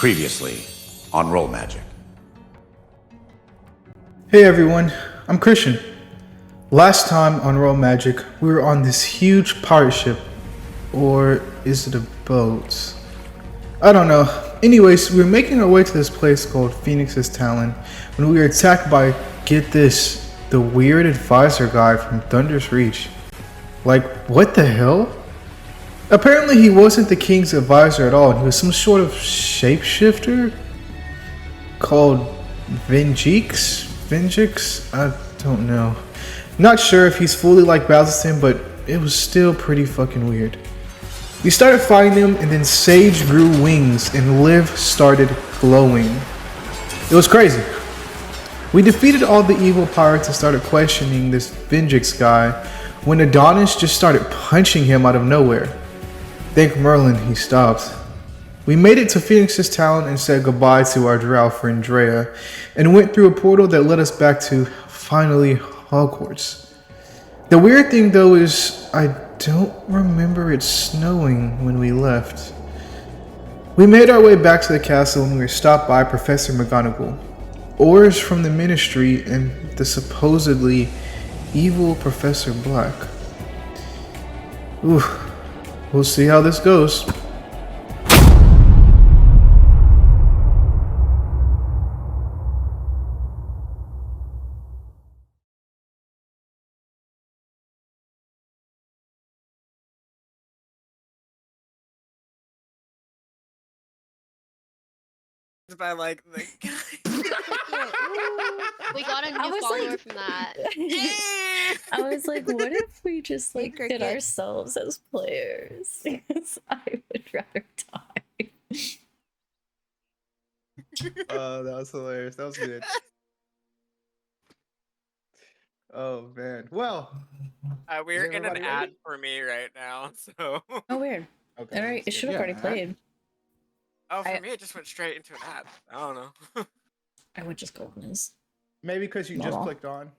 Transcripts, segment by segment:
Previously on Roll Magic. Hey everyone, I'm Christian. Last time on Roll Magic, we were on this huge pirate ship. Or is it a boat? I don't know. Anyways, we were making our way to this place called Phoenix's Talon when we were attacked by, get this, the weird advisor guy from Thunder's Reach. Like, what the hell? Apparently he wasn't the king's advisor at all, and he was some sort of shapeshifter called Vengix? I don't know. Not sure if he's fully like Balsastin, but it was still pretty fucking weird. We started fighting him, and then Sage grew wings and Liv started glowing. It was crazy. We defeated all the evil pirates and started questioning this Vengix guy when Adonis just started punching him out of nowhere. Thank Merlin, he stopped. We made it to Phoenix's Talon and said goodbye to our drow friend Drea, and went through a portal that led us back to, finally, Hogwarts. The weird thing though is, I don't remember it snowing when we left. We made our way back to the castle and we were stopped by Professor McGonagall, Oars from the Ministry, and the supposedly evil Professor Black. Ooh, we'll see how this goes. By like the We got a new follower from that. I was like, what if we just like Cricket. hit ourselves as players? Because I would rather die. Oh, that was hilarious. That was good. Oh man. Well, we're Is in an everybody ad ready? for me right now, so Oh, weird. okay. All right, let's it get should have already that. played. for I- me it just went straight into an ad. I don't know. I would just go on this. Maybe because you just Normal. clicked on.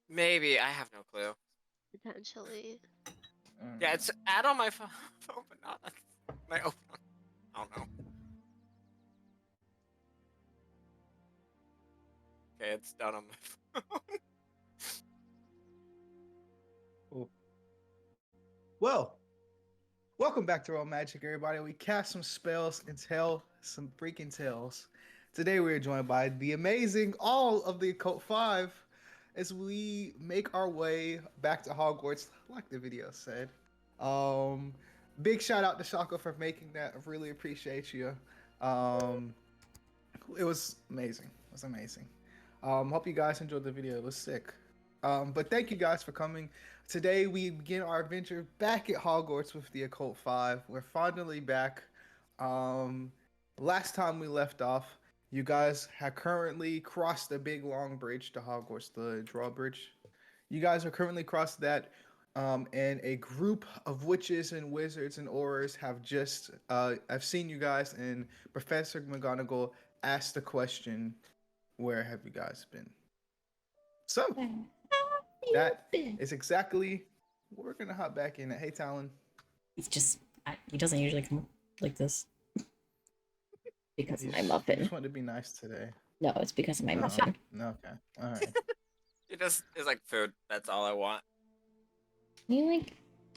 Maybe I have no clue. Potentially. Yeah, it's ad on my phone, but not on my own. I don't know. Okay, it's done on my phone. Well, welcome back to Roll Magic, everybody. We cast some spells and tell some freaking tales. Today we are joined by the amazing all of the Occult 5 as we make our way back to Hogwarts, like the video said. Big shout out to Shaka for making that. I really appreciate you. It was amazing. It was amazing. Hope you guys enjoyed the video. It was sick. But thank you guys for coming. Today we begin our adventure back at Hogwarts with the Occult 5. We're finally back. Last time we left off, you guys had currently crossed the big long bridge to Hogwarts, the drawbridge. You guys are currently crossed that, and a group of witches and wizards and aurors have just, I've seen you guys, and Professor McGonagall asked the question, where have you guys been? So, that is exactly what we're gonna hop back in at. Hey, Talon. It's just, he doesn't usually come like this. Because of my You muffin. just wanted to be nice today. No, it's because of my muffin. No, okay. All right. It just is like food. That's all I want. Can you like,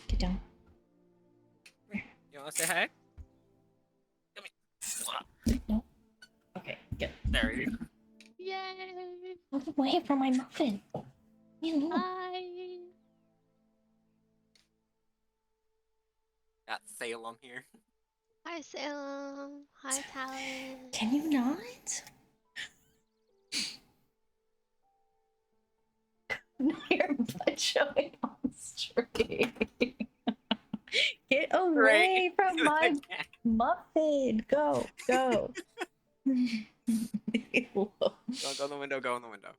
get down? You want to say hi? Come here. No. Okay, good. There you go. Yay! Move away from my muffin. You know. Hi! Got Salem here. Hi, Salem. Hi, Talon. Can you not? Your butt showing on stream. Get away from my muffin. Go, go. Go in the window, go in the window.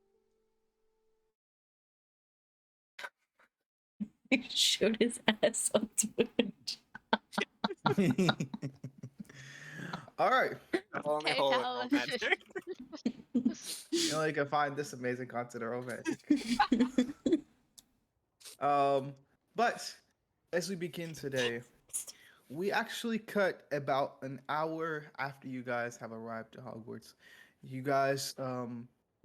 Shoot his ass on Twitch. All right. Only Okay, hole in Talon. Roll Magic. You only can find this amazing content of Roll Magic. But as we begin today, we actually cut about an hour after you guys have arrived at Hogwarts. You guys,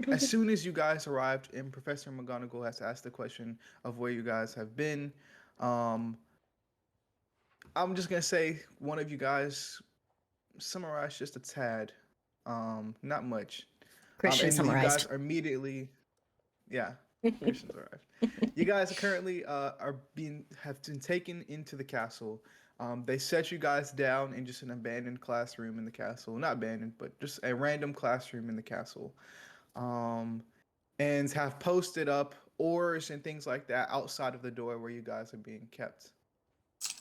as soon as you guys arrived, and Professor McGonagall has asked the question of where you guys have been. Um, I'm just gonna say one of you guys summarize just a tad, not much. Christian And you guys summarized. are immediately, yeah, Christians arrived. You guys are currently have been taken into the castle. They set you guys down in just an abandoned classroom in the castle. Not abandoned, but just a random classroom in the castle. Um, and have posted up oars and things like that outside of the door where you guys are being kept.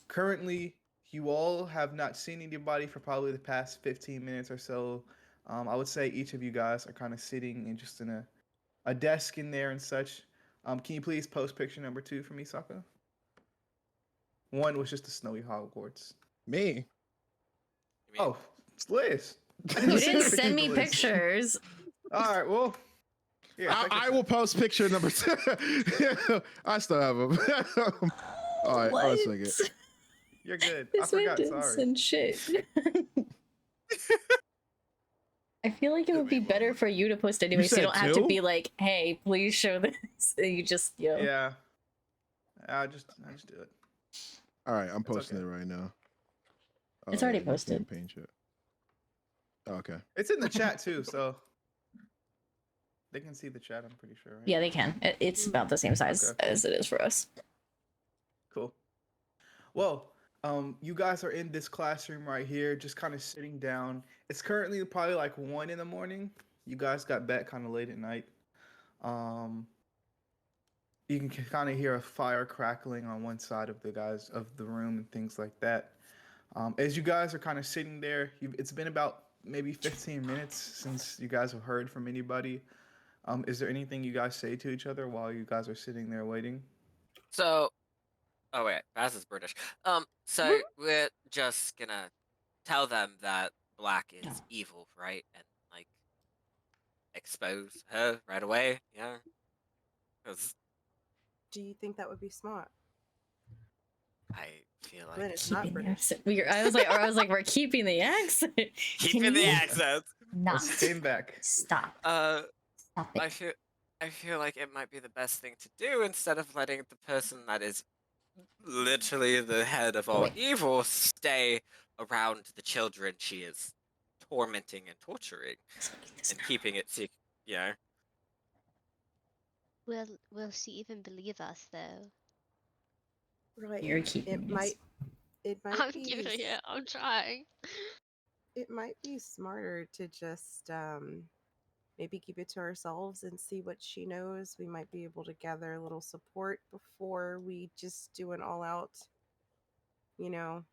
Currently, you all have not seen anybody for probably the past 15 minutes or so. I would say each of you guys are kind of sitting in just in a desk in there and such. Can you please post picture number 2 for me, Sokka? One was just a snowy Hogwarts. Me. You mean- Oh, it's Liz. I You send didn't a send picture me to Liz. pictures. All right, well, here, take a I will shot. post picture number 2. I still have them. All right, What? one second. You're good. I This man forgot. didn't Sorry. send shit. I feel like it would be better for you to post anyway, so you said don't have to 2? be like, "Hey, please show this." You just, Yeah. I just do it. All right, I'm It's posting okay. it right now. It's already you can't posted. paint it. Oh, okay. It's in the chat too, so they can see the chat. I'm pretty sure. Right? Yeah, they can. It's about the same size Okay, cool. as it is for us. Cool. Well, you guys are in this classroom right here, just kind of sitting down. It's currently probably like 1 in the morning. You guys got back kind of late at night. You can kind of hear a fire crackling on one side of the room and things like that. As you guys are kind of sitting there, it's been about maybe 15 minutes since you guys have heard from anybody. Is there anything you guys say to each other while you guys are sitting there waiting? So, oh wait, Baz is British. So we're just gonna tell them that Black is evil, right? And like expose her right away, yeah. Because Do you think that would be smart? I feel Glenn like is not Keeping the British. accent. I was like, we're keeping the accent. keeping Can the you accent. not Came back. stop? Stop I it. feel like it might be the best thing to do instead of letting the person that is literally the head of all Wait. evil stay around the children she is tormenting and torturing and keeping it secret. You know, Will she even believe us though? Right. You're keeping It this. might. It might I'm be. giving it. I'm trying. It might be smarter to just maybe keep it to ourselves and see what she knows. We might be able to gather a little support before we just do an all-out, you know,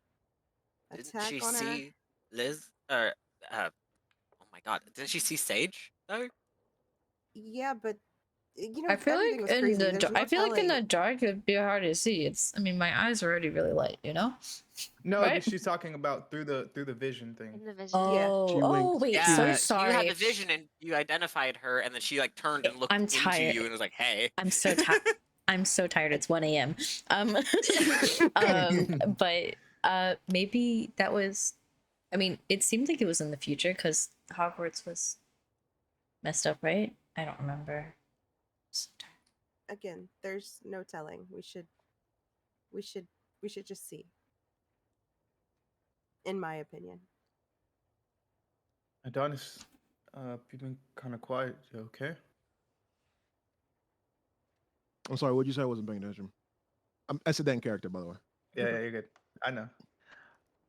didn't attack she on her. see Liz? Or oh my God, didn't she see Sage though? Yeah, but you know, I feel everything like was in crazy. the There's dark, no I feel like in telling. the dark it'd be hard to see. I mean, my eyes are already really light, you know. No, Right? she's talking about through the vision thing. In the vision. Oh, She oh winks. wait, Yeah, so you sorry. had the vision and you identified her, and then she like turned and looked I'm into tired. you and was like, "Hey." I'm so tired. I'm so tired. It's 1 a.m. But maybe that was. I mean, it seemed like it was in the future because Hogwarts was messed up, right? I don't remember. I'm so tired. Again, there's no telling. We should just see. In my opinion. Adonis, you've been kind of quiet. You okay? I'm sorry. What'd you say? I wasn't paying attention. That's a Dan character, by the way. Yeah, you're good. I know.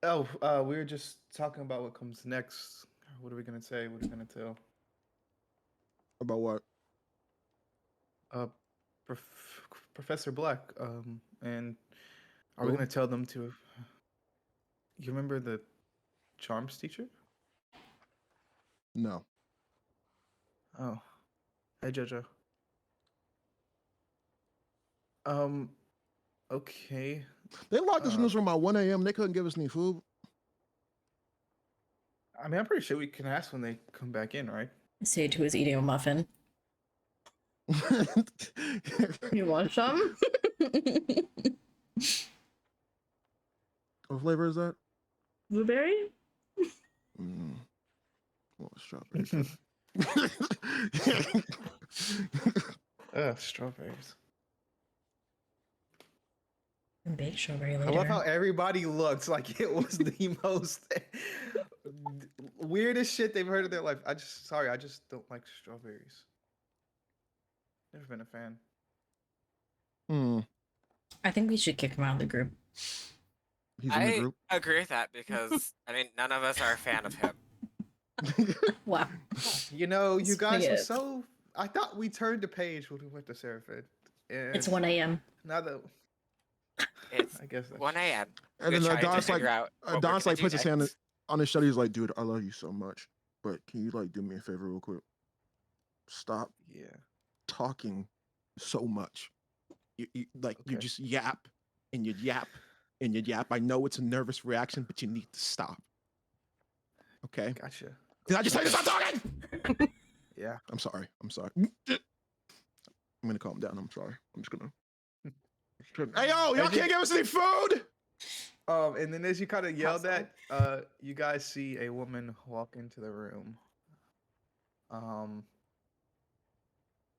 Oh, we were just talking about what comes next. What are we gonna say? What are we gonna tell? About what? Professor Black. And are we Who? gonna tell them to? You remember the charms teacher? No. Oh, hey Jojo. Okay. They locked us in this room at 1 a.m. They couldn't give us any food. I mean, I'm pretty sure we can ask when they come back in, right? Sage who was eating a muffin. You want some? What flavor is that? Blueberry? Well, strawberry. kinda. Strawberries. And baked strawberry I later. love how everybody looks like it was the most weirdest shit they've heard of their life. I just don't like strawberries. Never been a fan. I think we should kick him out of the group. He's in the I group. agree with that because I mean none of us are a fan of him. Wow. You know, you guys were Spaghetti. so. I thought we turned the page when we went to Seraphid. It's 1 a.m. Now that It's I guess that's 1 a.m. And We're then trying to Don's like, figure out what we're Don's gonna like do puts his hand next. on his shoulder. He's like, dude, I love you so much, but can you like do me a favor real quick? Stop Yeah. talking so much. You you Okay. just yap and you yap and you yap. I know it's a nervous reaction, but you need to stop. Okay. Gotcha. Did I just tell you to stop talking? Yeah. I'm sorry. I'm gonna calm down. I'm sorry. I'm just gonna. Hey yo, y'all can't give us any food. And then as you kind of yell Household. that, you guys see a woman walk into the room. And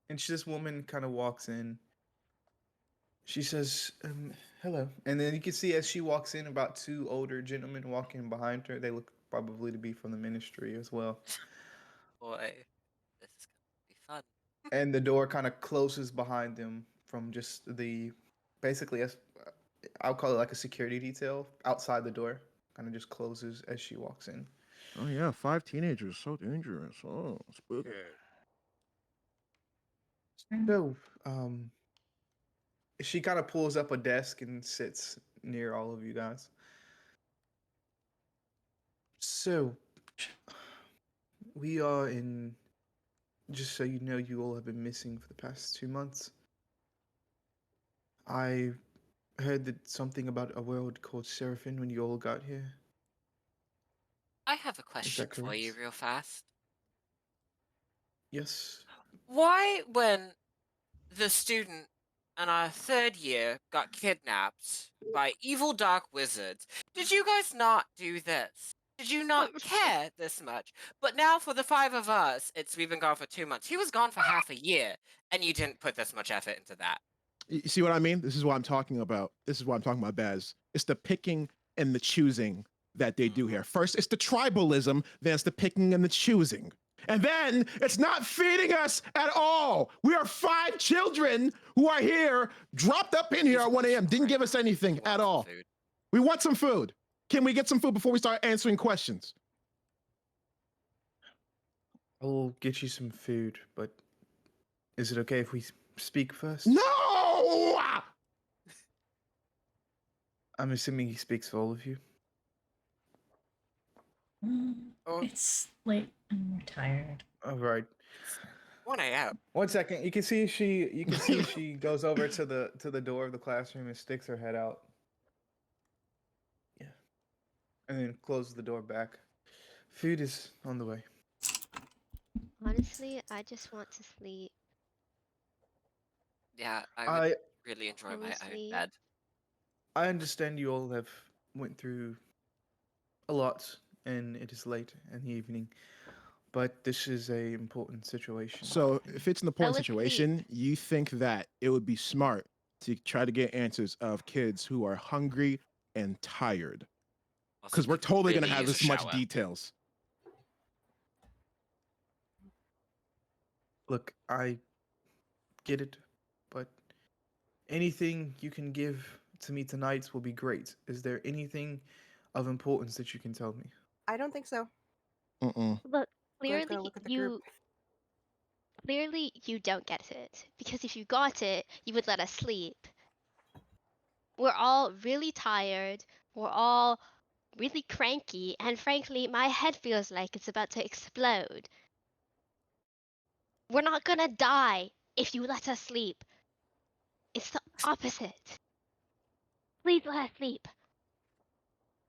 this woman kind of walks in. She says, hello. And then you can see as she walks in, about two older gentlemen walking behind her. They look probably to be from the ministry as well. Boy, this is gonna be fun. And the door kind of closes behind them from just basically, I'll call it like a security detail outside the door. Kind of just closes as she walks in. Oh yeah, 5 teenagers, so dangerous. Oh, spooky. So, she kind of pulls up a desk and sits near all of you guys. So, we are in. Just so you know, you all have been missing for the past 2 months. I heard that something about a world called Seraphim when you all got here. I have a question for you correct? real fast. Yes. Why, when the student in our third year got kidnapped by evil dark wizards, did you guys not do this? Did you not care this much? But now for the 5 of us, we've been gone for 2 months. He was gone for half a year, and you didn't put this much effort into that. You see what I mean? This is what I'm talking about. This is what I'm talking about, Baz. It's the picking and the choosing that they do here. First, it's the tribalism, then it's the picking and the choosing. And then it's not feeding us at all. We are 5 children who are here, dropped up in here at 1 a.m., didn't give us anything He at wants some all. food. We want some food. Can we get some food before we start answering questions? I will get you some food, but is it okay if we speak first? No! I'm assuming he speaks for all of you. Oh. It's late and we're tired. All right. 1 a.m. 1 second. You can see she goes over to the door of the classroom and sticks her head out. Yeah. And then closes the door back. Food is on the way. Honestly, I just want to sleep. Yeah, I I would really enjoy my own Honestly. bed. I understand you all have went through a lot and it is late in the evening. But this is a important situation. So if it's an important let's situation, you think that it would be smart to try to get answers of kids who are hungry and tired. Also, Because we're could totally really going to have use a this much shower. details. Look, I get it, but anything you can give to me tonight will be great. Is there anything of importance that you can tell me? I don't think so. Mm-mm. Look, Glenn's gonna look at the group. clearly you don't get it. Because if you got it, you would let us sleep. We're all really tired. We're all really cranky, and frankly, my head feels like it's about to explode. We're not gonna die if you let us sleep. It's the opposite. Please let us sleep.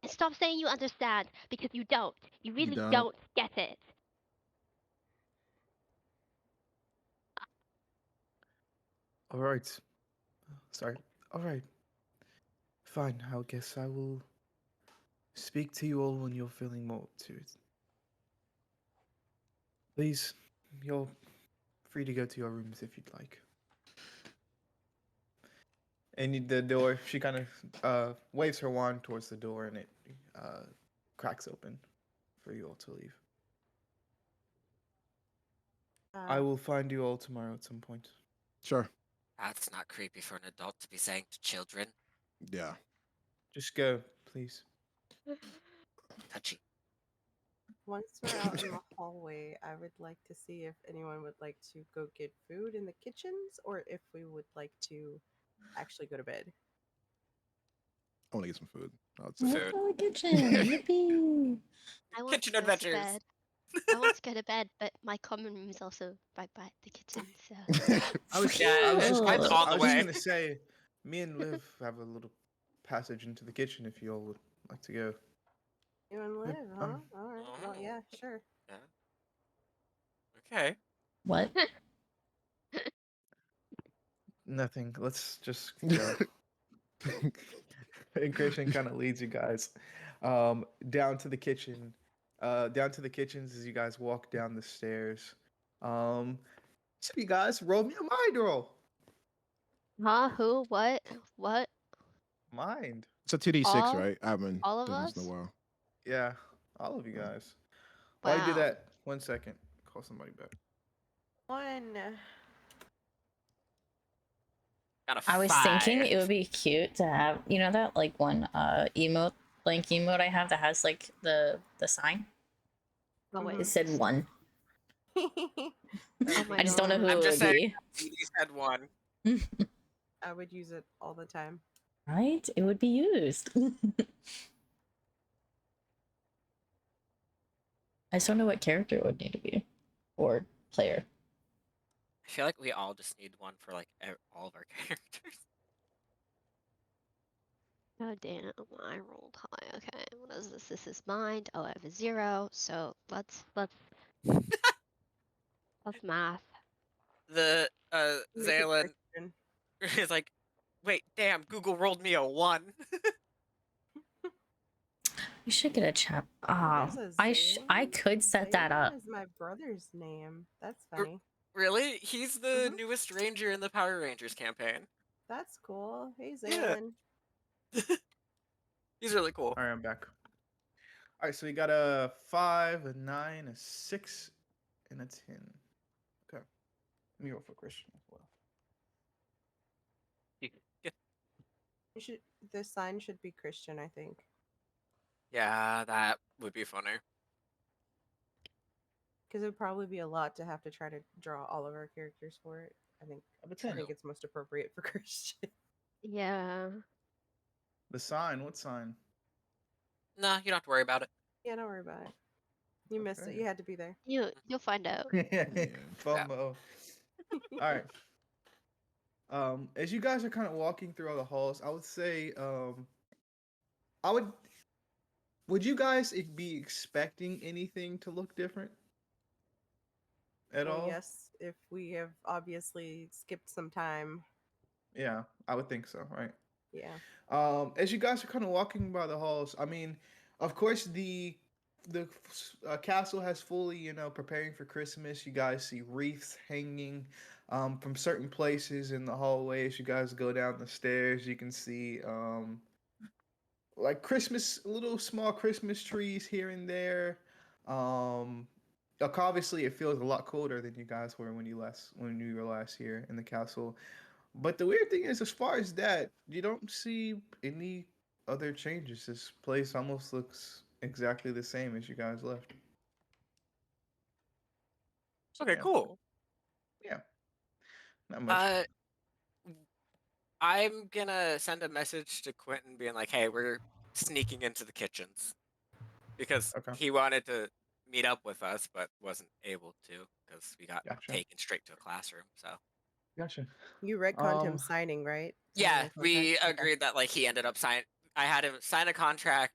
And stop saying you understand, because you don't. You really don't. don't get it. All right. Sorry. All right. Fine. I guess I will speak to you all when you're feeling more to it. Please, you're free to go to your rooms if you'd like. And the door, she kind of waves her wand towards the door, and it cracks open for you all to leave. I will find you all tomorrow at some point. Sure. That's not creepy for an adult to be saying to children. Yeah. Just go, please. Touchy. Once we're out in the hallway, I would like to see if anyone would like to go get food in the kitchens or if we would like to actually go to bed. I want to get some food. I'll say. Let's go to the kitchen. Yippee! I want Kitchen to go to adventures. bed. I want to go to bed, but my common room is also right by the kitchen, so I was Yeah, just mine's gonna, on the I was way. just gonna say, me and Liv have a little passage into the kitchen if you all would like to go. You and Yep, live, huh? All right. Well, Oh. yeah, sure. Yeah. Okay. What? Nothing. Let's just go. And Christian kind of leads you guys down to the kitchen. Down to the kitchens as you guys walk down the stairs. So you guys roll me a mind roll. huh? Who? What? What? Mind. It's a 2d6, All- right? I haven't all of done this in us? a while. Yeah, all of you guys. While you do Wow. that, 1 second. Call somebody back. 1. Got a I was 5. thinking it would be cute to have, you know, that like one emote, blank emote I have that has like the sign. Oh wait. It said 1. Oh my I just don't know who God. I'm it just would saying. be. You said 1. I would use it all the time. Right? It would be used. I just don't know what character it would need to be, or player. I feel like we all just need one for like all of our characters. Oh damn, I rolled high. Okay, what is this? This is mind. Oh, I have a 0. So let's math. The Make it Zaylan Christian. is like, wait, damn, Google rolled me a 1. We should get a chat. Ah, There's a I Zayn. could set that Zayn up. is my brother's name. That's funny. Really? He's the Mhm. newest ranger in the Power Rangers campaign. That's cool. Hey, Yeah. Zayn. He's really cool. All right, I'm back. All right, so we got a 5, a 9, a 6, and a 10. Okay. Let me roll for Christian as well. You should. The sign should be Christian, I think. Yeah, that would be funny. Because it would probably be a lot to have to try to draw all of our characters for it. I think it's most appropriate for Christian. Yeah. The sign, what sign? Nah, you don't have to worry about it. Yeah, don't worry about it. You missed it. Okay. You had to be there. You'll find out. FOMO. All right. As you guys are kind of walking through all the halls, I would say, would you guys be expecting anything to look different at Well, all? yes, if we have obviously skipped some time. Yeah, I would think so, right? Yeah. As you guys are kind of walking by the halls, I mean, of course the castle has fully, preparing for Christmas. You guys see wreaths hanging from certain places in the hallways. You guys go down the stairs. You can see like little small Christmas trees here and there. Like obviously, it feels a lot colder than you guys were when you were last here in the castle. But the weird thing is, as far as that, you don't see any other changes. This place almost looks exactly the same as you guys left. So, Okay, yeah. cool. Yeah. Not much. I'm gonna send a message to Quentin being like, hey, we're sneaking into the kitchens. Because Okay. he wanted to meet up with us, but wasn't able to because we got Gotcha. taken straight to a classroom. So Gotcha. You retconned him signing, right? yeah, Signing the we contract? Okay. agreed that like he ended up I had him sign a contract.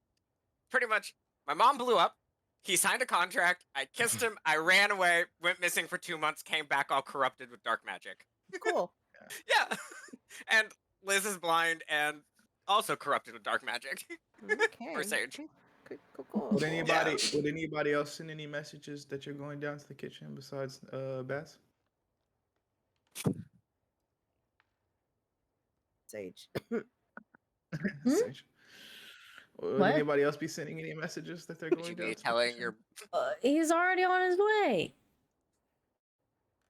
Pretty much, my mom blew up. He signed a contract. I kissed him. I ran away. Went missing for 2 months. Came back all corrupted with dark magic. Cool. Yeah, and Liz is blind and also corrupted with dark magic. Okay. Or Sage. Cool. Would anybody else send any messages that you're going down to the kitchen besides Bass? Sage. Sage. Would What? anybody else be sending any messages that they're Would going you down be to the telling kitchen? your He's already on his way.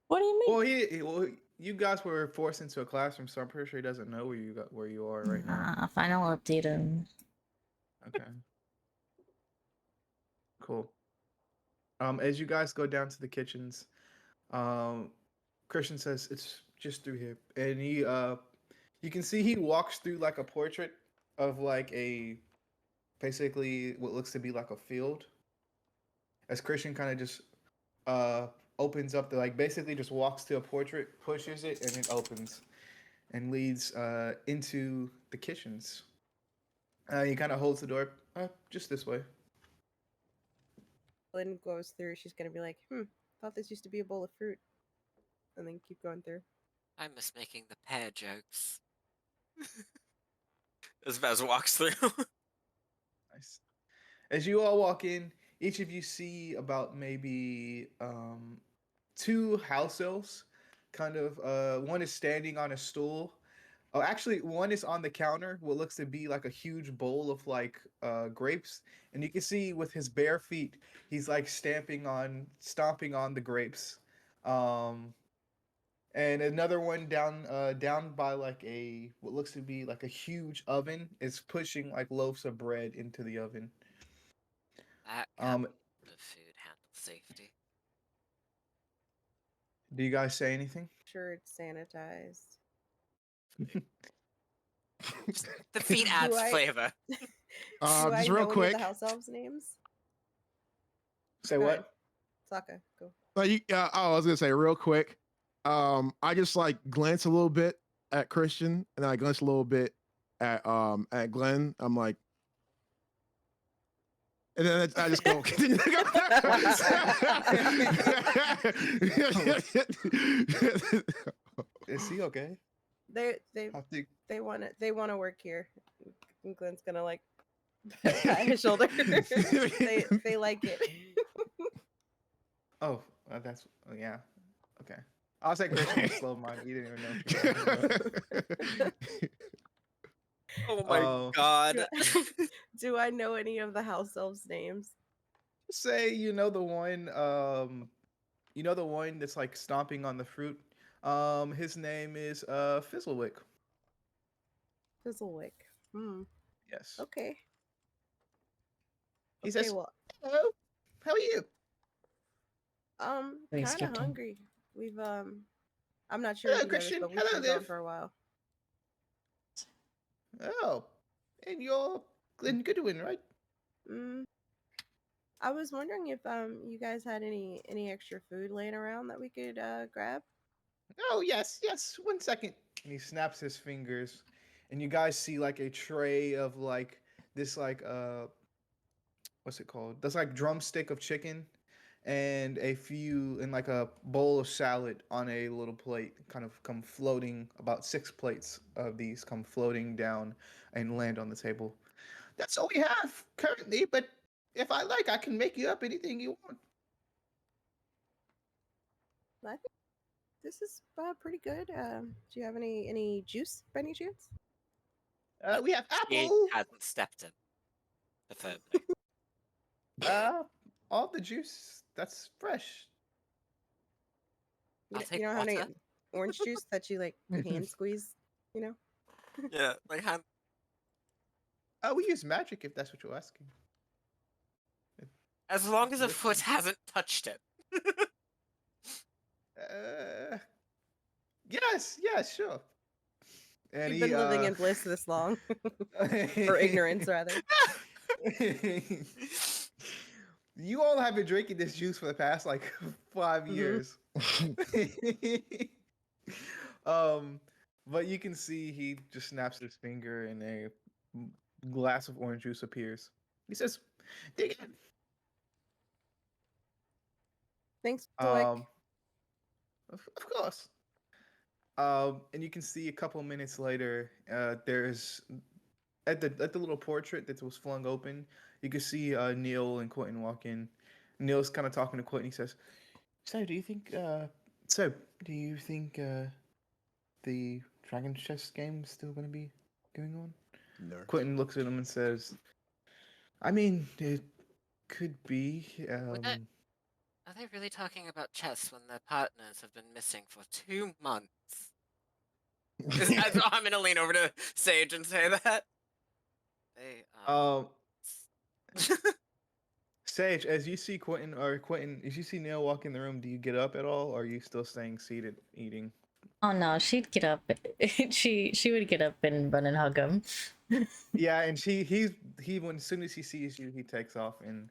What do you mean? Well, you guys were forced into a classroom, so I'm pretty sure he doesn't know where you are right now. Fine, I'll update him. Okay. Cool. As you guys go down to the kitchens, Christian says it's just through here, and you can see he walks through like a portrait of like basically what looks to be like a field. As Christian kind of just opens up basically just walks to a portrait, pushes it, and it opens and leads into the kitchens. He kind of holds the door just this way. Lynn goes through. She's gonna be like, thought this used to be a bowl of fruit, and then keep going through. I miss making the pear jokes. As Baz walks through. Nice. As you all walk in, each of you see about maybe 2 house elves. Kind of, one is standing on a stool. Oh, actually, one is on the counter. What looks to be like a huge bowl of like grapes, and you can see with his bare feet, he's like stomping on the grapes. And another one down by like what looks to be like a huge oven is pushing like loaves of bread into the oven. That kind of food handles safety. Do you guys say anything? Sure, it's sanitized. The feet adds flavor. Do Just I real know quick. any of the house elves' names? Say Go what? ahead. Sokka, go. I was gonna say real quick. I just like glance a little bit at Christian, and then I glance a little bit at Glenn. I'm like, and then I just go. Is he okay? They want to work here. And Glenn's gonna like pat his shoulder. they like it. Oh, yeah. Okay. I was like Christian slow mind. He didn't even know. Oh my god. Do I know any of the house elves' names? Say the one the one that's like stomping on the fruit. His name is Fizzlewick. Fizzlewick. Yes. Okay. He says, well, "Hello, how are you?" We kind skipped of him. hungry. We've I'm not sure Hello, if you noticed, Christian. but we've Hello, been gone Liv. for a while. Oh, and you're Glenn Goodwin, right? I was wondering if you guys had any extra food laying around that we could grab. Oh, yes. 1 second. And he snaps his fingers, and you guys see like a tray of like this like what's it called? That's like drumstick of chicken, and like a bowl of salad on a little plate, kind of come floating. About 6 plates of these come floating down and land on the table. That's all we have currently, but if I like, I can make you up anything you want. I think this is pretty good. Do you have any juice by any chance? We have He apple. hasn't stepped in. The third thing. All the juice that's fresh. I'll You take don't have any water. orange juice that you like hand squeeze, Yeah, like hand. We use magic if that's what you're asking. As long as a foot hasn't touched it. Yes, sure. And You've been living in bliss this long, or ignorance rather. You all have been drinking this juice for the past like 5 years. But you can see he just snaps his finger and a glass of orange juice appears. He says, "Dig in." Thanks, Dwight. Of course. And you can see a couple minutes later, there's at the little portrait that was flung open, you can see Neil and Quentin walk in. Neil's kind of talking to Quentin. He says, "So, do you think? So, do you think the Dragon Chess game is still going to be going on?" Nerd. Quentin looks at him and says, "I mean, it could be. Are they really talking about chess when their partners have been missing for 2 months? I'm gonna lean over to Sage and say that. They Um, Sage, as you see Quentin, as you see Neil walk in the room, do you get up at all, or are you still staying seated eating?" Oh no, she'd get up. she would get up and run and hug him. Yeah, and when as soon as he sees you, he takes off and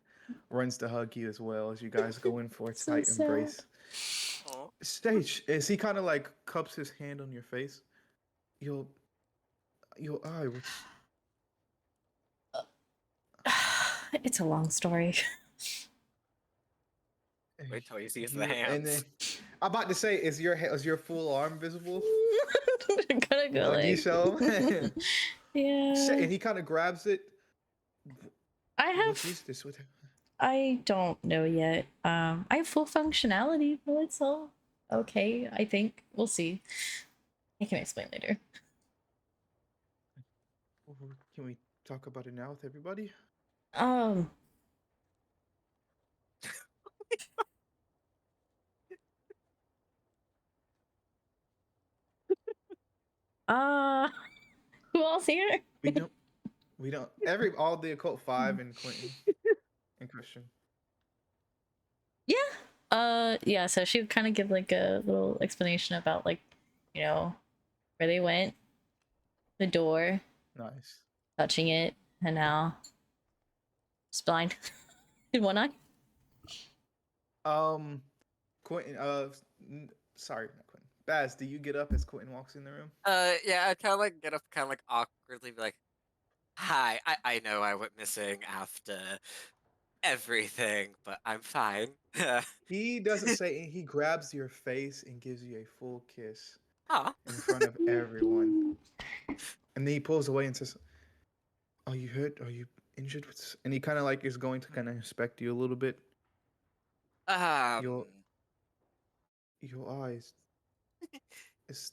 runs to hug you as well as you guys go in for a So tight sad. embrace. Aw. Stage, as he kind of like cups his hand on your face, your eye, what's It's a long story. Wait till he sees the hands. And then I'm about to say, is your full arm visible? I'm gonna go Do you like. show him? Yeah. And he kind of grabs it. What is this? What? I don't know yet. I have full functionality, but it's all okay. I think we'll see. I can explain later. Can we talk about it now with everybody? Um. Uh. Who else here? We don't. All the Occult 5 and Quentin and Christian. Yeah. Yeah. So she would kind of give like a little explanation about like, where they went, the door, Nice. touching it, and now it's blind in one eye. Quentin. Sorry, not Quentin. Baz, do you get up as Quentin walks in the room? Yeah, I kind of like get up, kind of like awkwardly, be like, "Hi, I know I went missing after everything, but I'm fine." He doesn't say. He grabs your face and gives you a full kiss Aw. in front of everyone, and then he pulls away and says, "Are you hurt? Are you injured?" And he kind of like is going to kind of inspect you a little bit. Your your eyes.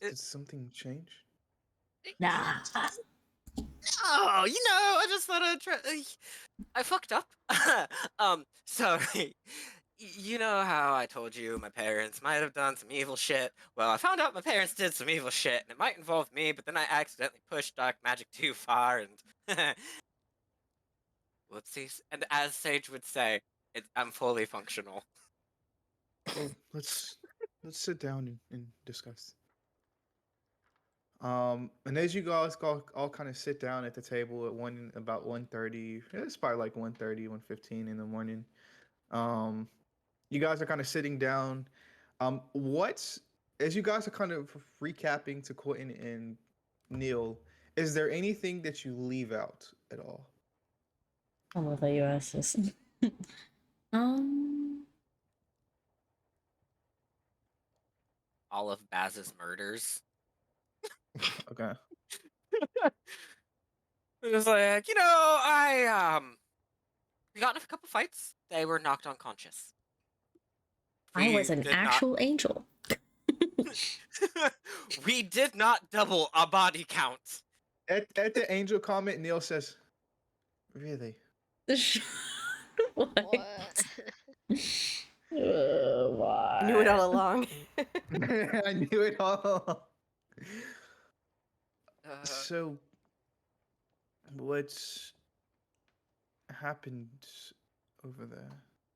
Did something change? Nah. Oh, I just thought I'd try. I fucked up. So you know how I told you my parents might have done some evil shit? Well, I found out my parents did some evil shit, and it might involve me, but then I accidentally pushed dark magic too far, and whoopsies. And as Sage would say, I'm fully functional. Let's sit down and discuss. And as you guys all kind of sit down at the table at about 1:30, it's probably like 1:30, 1:15 in the morning. You guys are kind of sitting down. As you guys are kind of recapping to Quentin and Neil, is there anything that you leave out at all? I love that you asked this. um. All of Baz's murders. Okay. It was like, we got in a couple fights. They were knocked unconscious. I was We an did actual angel. we did not double a body count. At the angel comment, Neil says, "Really?" What? What? Why? I knew it all along. I knew it all. Uh, So, what's happened over there?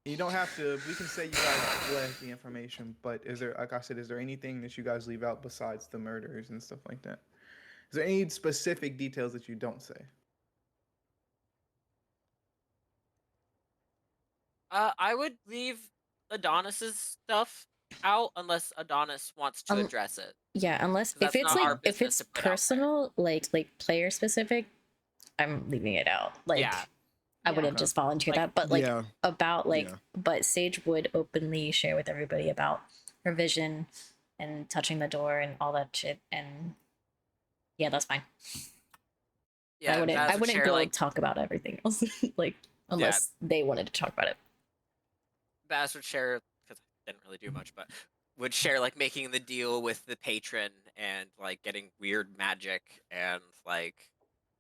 You don't have to. We can say you guys left the information, but like I said, is there anything that you guys leave out besides the murders and stuff like that? Is there any specific details that you don't say? I would leave Adonis's stuff out unless Adonis wants to address it. Yeah, unless 'Cause that's if it's not our like if business it's to put out there. personal, like player specific, I'm leaving it out. Like Yeah. I wouldn't Okay. just volunteer Like, that, but like yeah. about like Yeah. but Sage would openly share with everybody about her vision and touching the door and all that shit, and yeah, that's fine. Yeah, I Baz would wouldn't share go like talk about everything else, like unless they wanted to talk about it. Baz would share because I didn't really do much, but would share like making the deal with the patron and like getting weird magic and like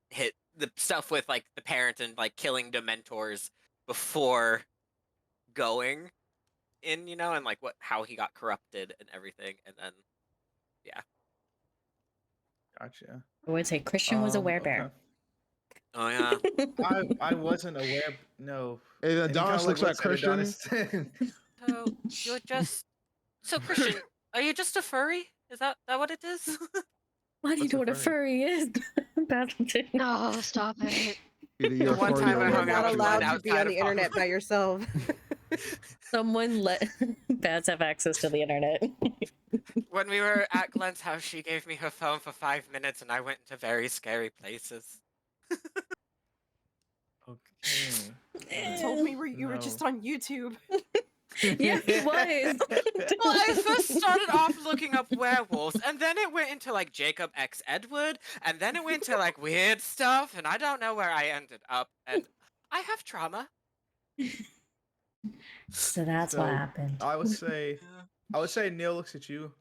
hit the stuff with like the parent and like killing dementors before going in, and like how he got corrupted and everything, and then yeah. Gotcha. I would say Christian was a werebear. Okay. Oh yeah. I wasn't aware. No. And And he kinda, Adonis looks at Christian. Adonis. So you're just Christian, are you just a furry? Is that what it is? Why do you What's know a what a furry is? Badminton. No, stop it. Either you're a one furry time or I You're hung you're out not with not. Glenn allowed to be outside on of the internet by Hogwarts. yourself. Someone let Baz have access to the internet. When we were at Glenn's house, she gave me her phone for 5 minutes, and I went into very scary places. Okay. You told me you were No. just on YouTube. Yeah, he was. Well, I first started off looking up werewolves, and then it went into like Jacob X Edward, and then it went to like weird stuff, and I don't know where I ended up, and I have trauma. So that's So, what happened. I would say Neil looks at you.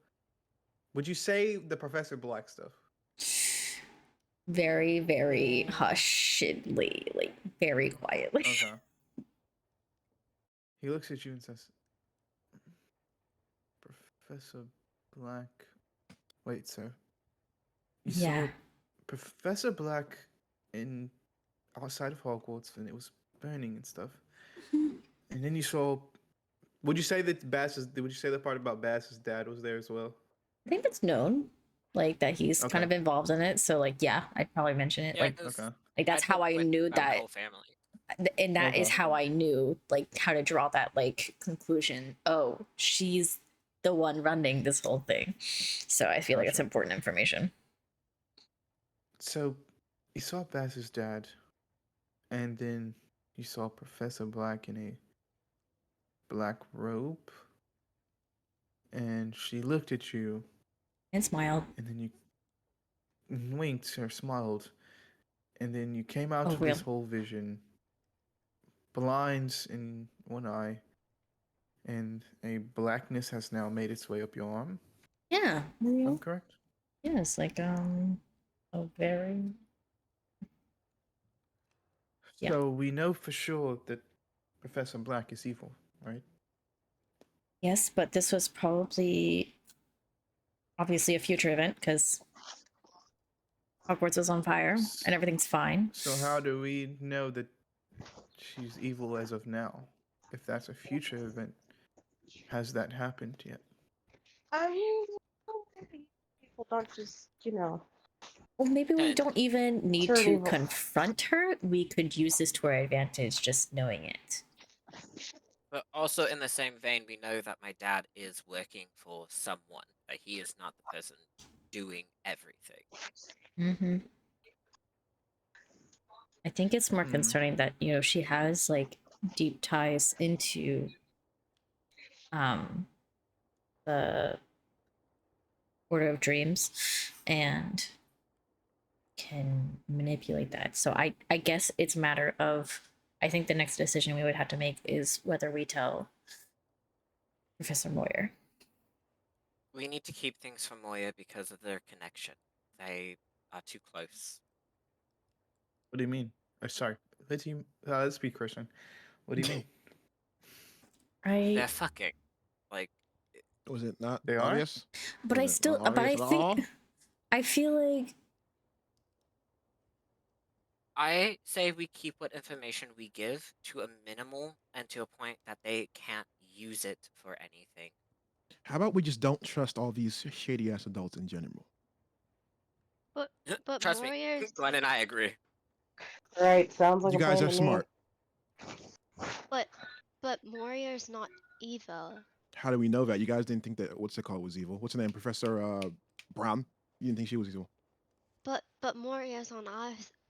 Would you say the Professor Black stuff? Very, very hushedly, like very quietly. Okay. He looks at you and says, Professor Black. Wait, sir. You Yeah. saw Professor Black in outside of Hogwarts and it was burning and stuff. And then you saw would you say that would you say the part about Bass's dad was there as well? I think it's known, like that he's Okay. kind of involved in it. So like, yeah, I'd probably mention it. Yeah, like, 'cause like that's how I with knew my that, whole family. and that is Okay. how I knew like how to draw that like conclusion. Oh, she's the one running this whole thing. So I feel like it's Gotcha. important information. So you saw Bass's dad, and then you saw Professor Black in a black robe, and she looked at you, And smiled. and then you winked or smiled, and then you came out Oh, of this real? whole vision, blinds in one eye, and a blackness has now made its way up your arm. Yeah. I'm correct? Yes, like a very Yeah. So we know for sure that Professor Black is evil, right? yes, but this was probably obviously a future event because Hogwarts was on fire and everything's fine. So how do we know that she's evil as of now? If that's a future event, has that happened yet? I mean, people don't just, Well, maybe we And- don't even need Turn to evil. confront her. We could use this to our advantage, just knowing it. But also in the same vein, we know that my dad is working for someone. That he is not the person doing everything. Mm-hmm. I think it's more Hmm. concerning that she has like deep ties into the Order of Dreams and can manipulate that. So I guess it's a matter of, I think the next decision we would have to make is whether we tell Professor Moyer. We need to keep things from Moya because of their connection. They are too close. What do you mean? Sorry, let's be Christian. What do you mean? They're I fucking. Like, Was it not They are? obvious? but I Was it still not but I obvious at all? think I feel like I say we keep what information we give to a minimal and to a point that they can't use it for anything. How about we just don't trust all these shady ass adults in general? But Trust me, warriors, Glenn and I agree. Right, sounds like You guys are smart. but warriors not evil. How do we know that? You guys didn't think that what's it called was evil. What's her name? Professor Brown? You didn't think she was evil. But warriors on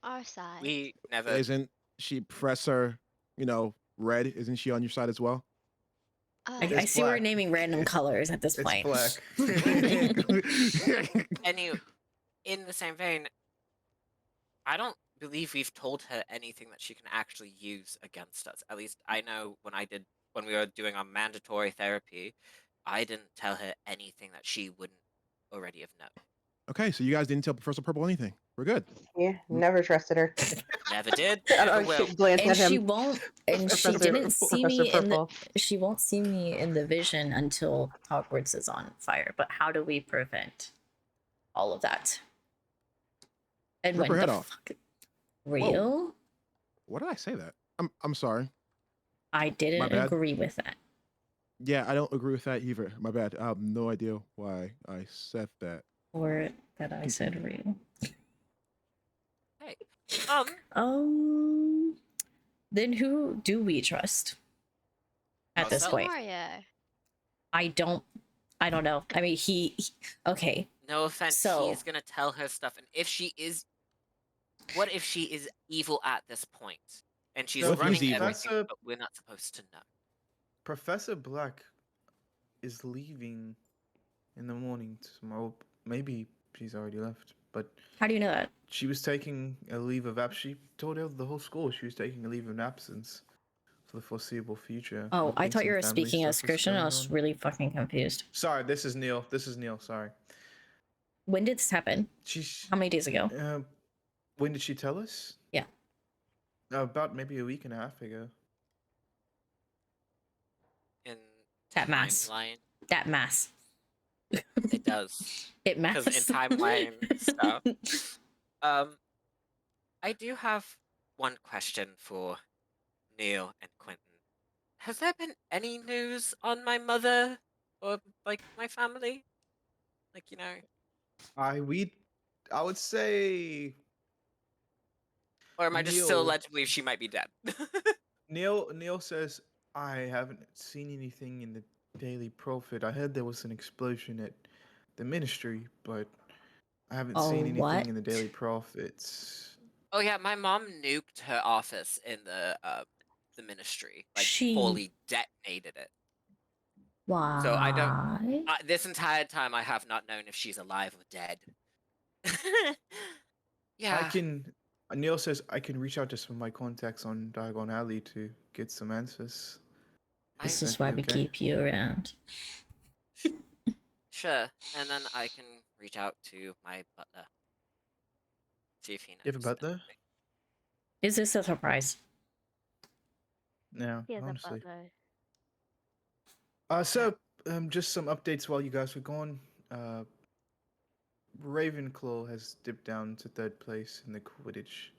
our side. We never. Isn't she Professor, Red? Isn't she on your side as well? I It's see we're black. naming random It's- colors at this It's point. black. In the same vein, I don't believe we've told her anything that she can actually use against us. At least I know when we were doing our mandatory therapy, I didn't tell her anything that she wouldn't already have known. Okay, so you guys didn't tell Professor Purple anything. We're good. Yeah, never trusted her. Never did, I never don't will. glance And at him. she won't. And she Professor- didn't see Professor me in the. Purple. She won't see me in the vision until Hogwarts is on fire. But how do we prevent all of that? And Rip when her the head off. fuck? Real? What did I say that? I'm sorry. I didn't bad. agree with that. Yeah, I don't agree with that either. My bad. I have no idea why I said that. Or that I said real. Hey, Then who do we trust at this Ourselves. point? Maria. I don't know. I mean, he okay. no offense, So- he's gonna tell her stuff, and what if she is evil at this point, and she's So if he's running evil? everything, Professor- but we're not supposed to know. Professor Black is leaving in the morning tomorrow. Maybe she's already left, but How do you know that? she was taking a leave of absence. She told the whole school she was taking a leave of absence for the foreseeable future. Oh, I think thought some you were family speaking as stuff was Christian. I going was on. really fucking confused. Sorry, this is Neil. Sorry. When did this happen? She's. How many days ago? When did she tell us? Yeah. About maybe a week and a half ago. In That mass. timeline, That mass. it does. It matters. Because in timeline stuff. I do have one question for Neil and Quentin. Has there been any news on my mother or like my family? Like, you know, I would say or am I just still Neil- led to believe she might be dead? Neil says I haven't seen anything in the Daily Prophet. I heard there was an explosion at the ministry, but I haven't seen anything what? in the Daily Prophets. Oh yeah, my mom nuked her office in the ministry, like She- fully detonated it. Why? So I don't. This entire time, I have not known if she's alive or dead. Yeah. Neil says I can reach out to some of my contacts on Diagon Alley to get some answers. This I- is why we Okay. keep you around. Sure, and then I can reach out to my butler. See if he knows. You have a butler? anything. Is this a surprise? No, He has a honestly. butler. Just some updates while you guys were gone. Ravenclaw has dipped down to third place in the Quidditch.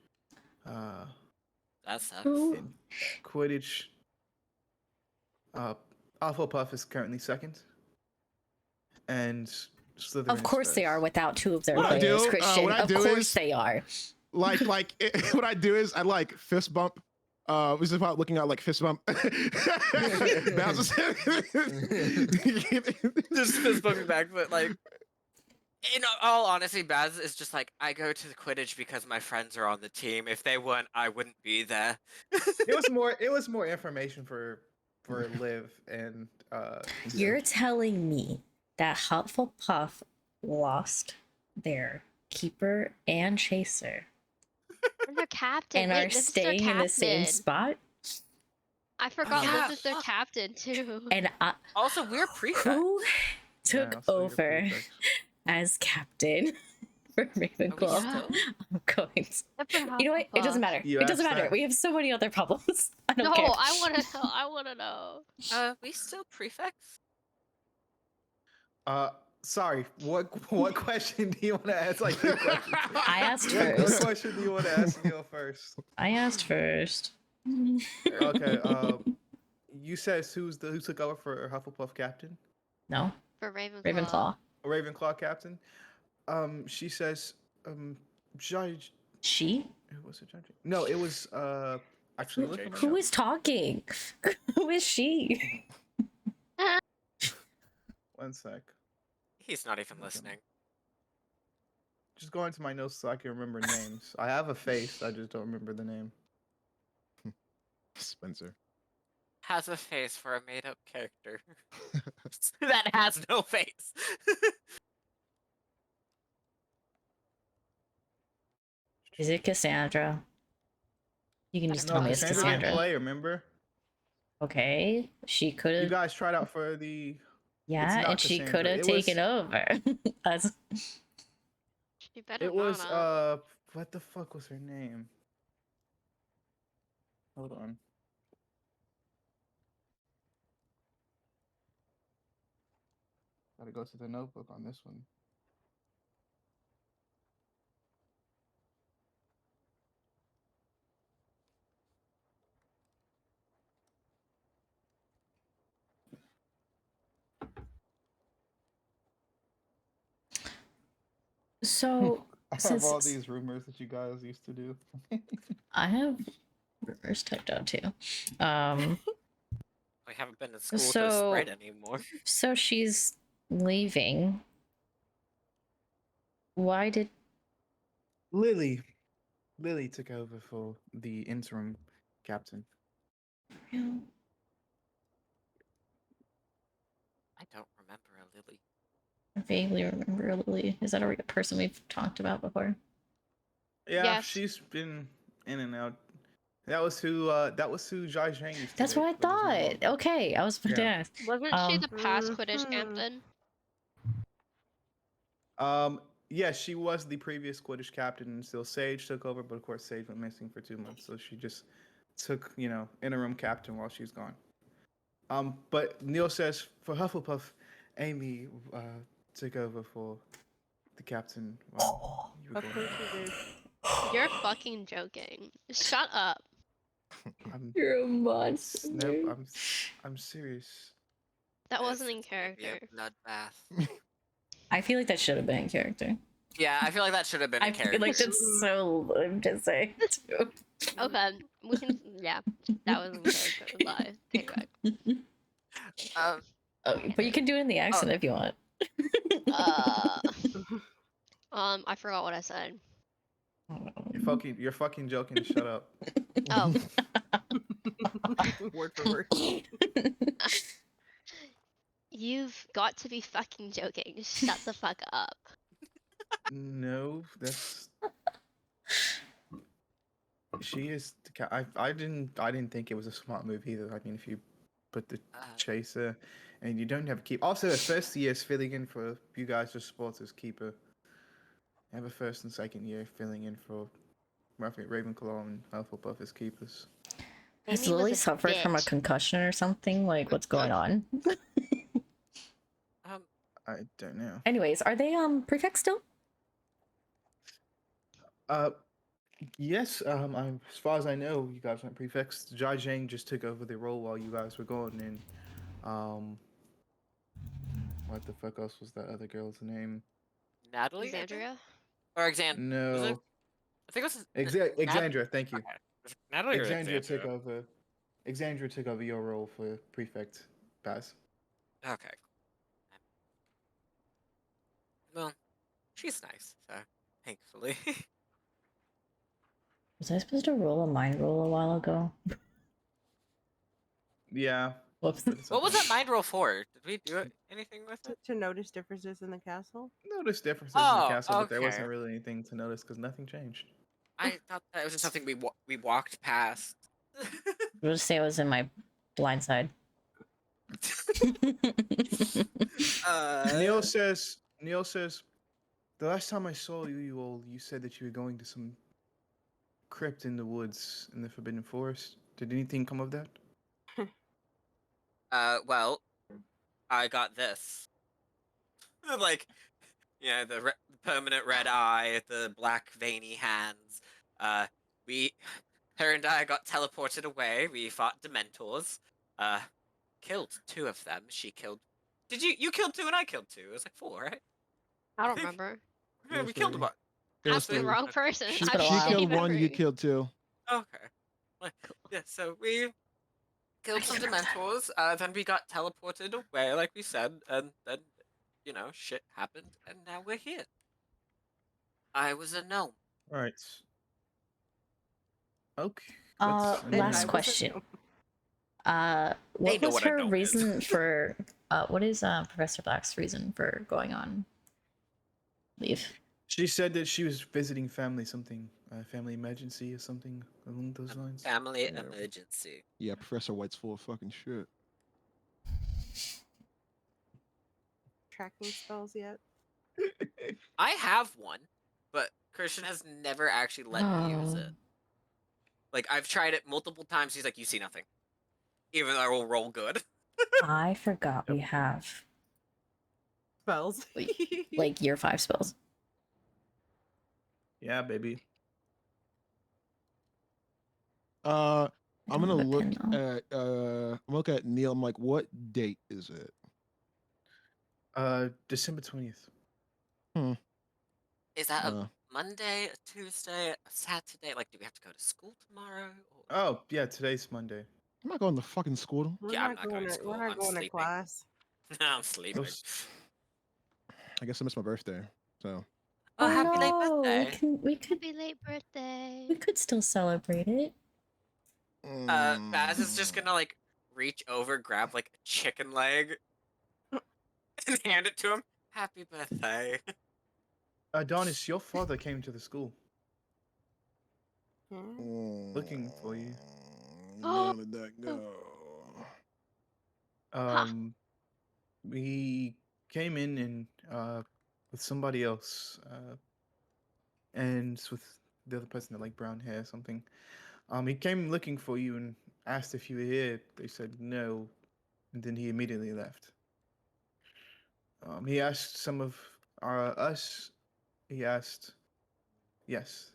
That sucks. Who? In Quidditch, Hufflepuff is currently second, and Slytherin. Of course they are without two of their What I players, do- Christian. what I Of do course is- they are. What I do is I like fist bump. This is about looking out like fist bump. Bounces. Just fist bumping back, but like, in all honesty, Baz is just like, I go to the Quidditch because my friends are on the team. If they weren't, I wouldn't be there. It was more information for Liv and You're telling me that Hufflepuff lost their keeper and chaser And their captain. and Wait, are this is their staying in the same captain. spot? I forgot yeah, this is their fuck. captain too. And Also, we're prefects. who Yeah, took so you're over prefects. as captain for Ravenclaw? still? I'm going. Except for You know what? It doesn't Hufflepuff. matter. You It doesn't asked matter. that. We have so many other problems. I don't No, care. I want to know. I want to know. We still prefects? Sorry. What question do you want to ask? Like, two questions. I asked What first. question do you want to ask Neil first? I asked first. Okay. You said who took over for Hufflepuff captain? No, For Ravenclaw. Ravenclaw. Ravenclaw captain. She says, Judge. She? Who was it, Judge? No, it was actually look. Who is talking? Who is she? One sec. He's not even Okay. listening. Just go into my notes so I can remember names. I have a face, I just don't remember the name. Spencer. Has a face for a made-up character that has no face. Is it Cassandra? You can I just don't No, tell me know. it's Cassandra didn't Cassandra. play. Remember? Okay, she could You have. guys tried out for the. It's Yeah, not and she could Cassandra. have It taken was. over. That's She better It not was. have. What the fuck was her name? Hold on. Gotta go to the notebook on this one. so. I have Since all these rumors that you guys used to do. I have reverse typed out too. Um. I haven't been in school to So. spread anymore. So she's leaving. Why did? Lily. Lily took over for the interim captain. I don't remember a Lily. I vaguely remember Lily. Is that a person we've talked about before? Yeah, Yes. she's been in and out. That was who. That was who Jai Zhang used to That's date, what I but is no thought. longer. Okay, I was about to Yeah. ask. Wasn't she the past Quidditch Mhm. captain? Yeah, she was the previous Quidditch captain until Sage took over, but of course Sage went missing for 2 months, so she just took, interim captain while she's gone. But Neil says for Hufflepuff, Amy took over for the captain while you were Of gone. course you did. You're fucking joking. Shut up. I'm, You're a monster. nope, I'm serious. That This wasn't in is gonna be a character. bloodbath. I feel like that should have been in character. Yeah, I feel like that should have been a I character. feel like that's so lame to say too. Okay, we can. Yeah, that was in character. Lie. Take it back. Um, Oh, but you can do it in the accent if you want. Uh, I forgot what I said. You're fucking joking. Shut up. Oh, Word for word. you've got to be fucking joking. Shut the fuck up. No, that's. She is. I didn't think it was a smart move either. I mean, if you put the chaser, and you don't have a keep. Also, the first year is filling in for you guys as sports as keeper. Have a first and second year filling in for Ravenclaw and Hufflepuff as keepers. Has Amy was Lily a suffered from a bitch. concussion or something? Like, what's going on? I don't know. Anyways, are they prefects still? Yes. As far as I know, you guys aren't prefects. Jai Zhang just took over the role while you guys were gone, and what the fuck else was that other girl's name? Natalie, I think? Alexandria? Or Was it? No. I think it was Exandria, thank you. Okay. Was it Natalie or Exandria took Alexandria? over. Exandria took over your role for prefect, Baz. Okay. Well, she's nice, so thankfully. Was I supposed to roll a mind roll a while ago? Yeah. Whoops. But it's What was that okay. mind roll for? Did we do anything with it? To notice differences in the castle. Noticed differences in the Oh, castle, but there wasn't okay. really anything to notice because nothing changed. I thought that was just something we walked past. We'll just say I was in my blind side. Neil says, the last time I saw you said that you were going to some crypt in the woods in the Forbidden Forest. Did anything come of that? Well, I got this. Like, the permanent red eye, the black veiny hands. Her and I got teleported away. We fought Dementors. Killed 2 of them. She killed. Did you killed 2 and I killed 2? It was like 4, right? I don't think- remember. Yeah, we killed a bunch. It was Ask the 3. wrong person. She's I been a She while. shouldn't killed even 1, you agree. killed 2. Okay. Yeah, so we killed some Dementors, then we got teleported away, like we said, and then, shit happened, and now we're here. I was a gnome. All right. Okay. Last wasn't question. know. They What know was what a her gnome is. reason for? What is Professor Black's reason for going on leave? She said that she was visiting family, something, family emergency or something along those lines. Family Yeah. emergency. Yeah, Professor White's full of fucking shit. Tracking spells yet? I have one, but Christian has never actually let me use it. Like I've tried it multiple times. He's like, "You see nothing," even though I will roll good. I forgot we have Spells. like year 5 spells. Yeah, baby. I'm don't gonna have a look pen, though. at I'm looking at Neil. I'm like, what date is it? December 20th. Is that a Uh, Monday, a Tuesday, a Saturday? Like, do we have to go to school tomorrow? Or... Oh, yeah, today's Monday. I'm not going to fucking school. We're Yeah, I'm not not going to to. school. We're not I'm going to sleeping. class. I'm sleeping. I guess I missed my birthday. So Oh, happy late no, birthday! we could Happy late birthday. we could still celebrate it. Baz is just gonna like reach over, grab like a chicken leg, and hand it to him. Happy birthday! Adonis, your father came to the school Hmm? looking for you. How did that go? He came in and with somebody else, and with the other person that like brown hair or something. He came looking for you and asked if you were here. They said no, and then he immediately left. He asked some of us. He asked, yes,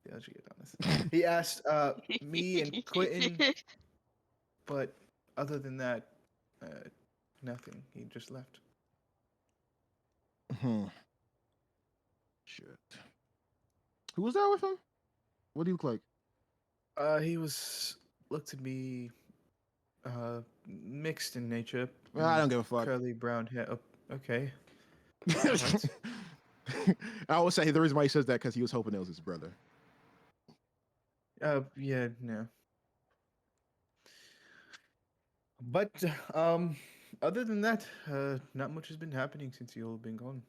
the LG Adonis. He asked me and Quentin, but other than that, nothing. He just left. Shit. Who was there with him? What do you look like? He looked to be mixed in nature. I don't give a fuck. Curly brown hair. Oh, okay. I always say the reason why he says that because he was hoping it was his brother. Yeah, no. But other than that, not much has been happening since you all been gone.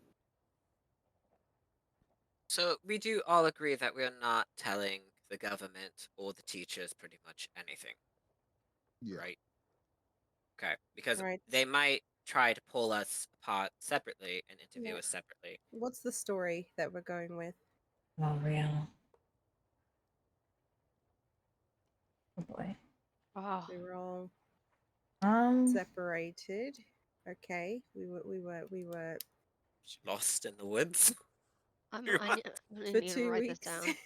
So we do all agree that we're not telling the government or the teachers pretty much anything, Yeah. right? Okay, because Right. they might try to pull us apart separately and interview Yeah. us separately. What's the story that we're going with? Oh, real. Oh boy. Oh, We were all Um, separated. Okay. We were Lost in the woods. I for need to 2 write this weeks. down.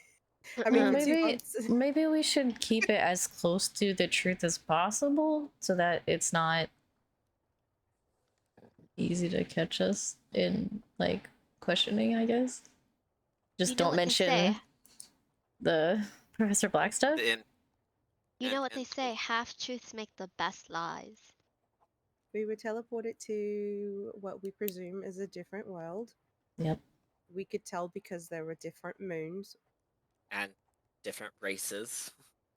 I mean, well, for 2 maybe months. maybe we should keep it as close to the truth as possible, so that it's not easy to catch us in like questioning. I guess. Just You know don't what they mention say. the Professor Black stuff. You know what they and- say. Half truths make the best lies. We were teleported to what we presume is a different world. Yep. We could tell because there were different moons. and different races.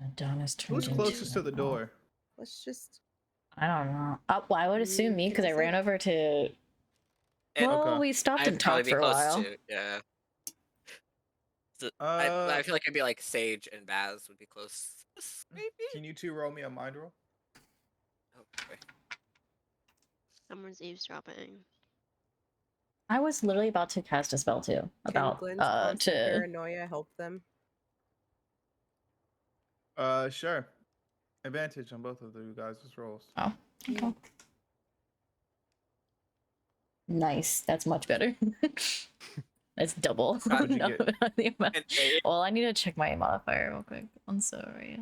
Adonis turned Who's into closest to an the elf. door? Let's just. I don't know. Well, I would assume me because I ran over to. And Well, Okay. we stopped I'd and probably talked be for a close while. to So I feel like it'd be like Sage and Baz would be close. Maybe. Can you two roll me a mind roll? Oh, boy. Someone's eavesdropping. I was literally about to cast a spell too. Can About Glenn's constant to. paranoia help them? Sure. Advantage on both of you guys' rolls. Oh. Okay. Nice. That's much better. That's double. How'd you get? The amount. An 8. Well, I need to check my modifier real quick. I'm sorry.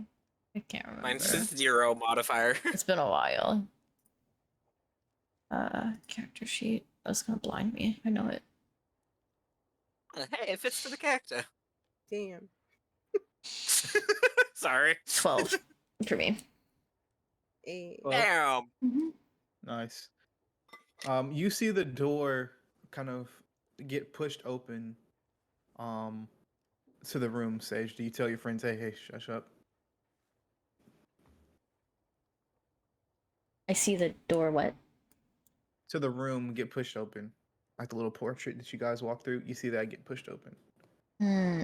I can't remember. Mine's a 0 modifier. It's been a while. Character sheet. That's gonna blind me. I know it. Hey, it fits for the character. Damn. Sorry. 12 for me. Eh. Damn. Mm-hmm. Nice. You see the door kind of get pushed open. To the room. Sage, do you tell your friends, hey, shush up? I see the door. What? To the room get pushed open. like the little portrait that you guys walk through, you see that get pushed open.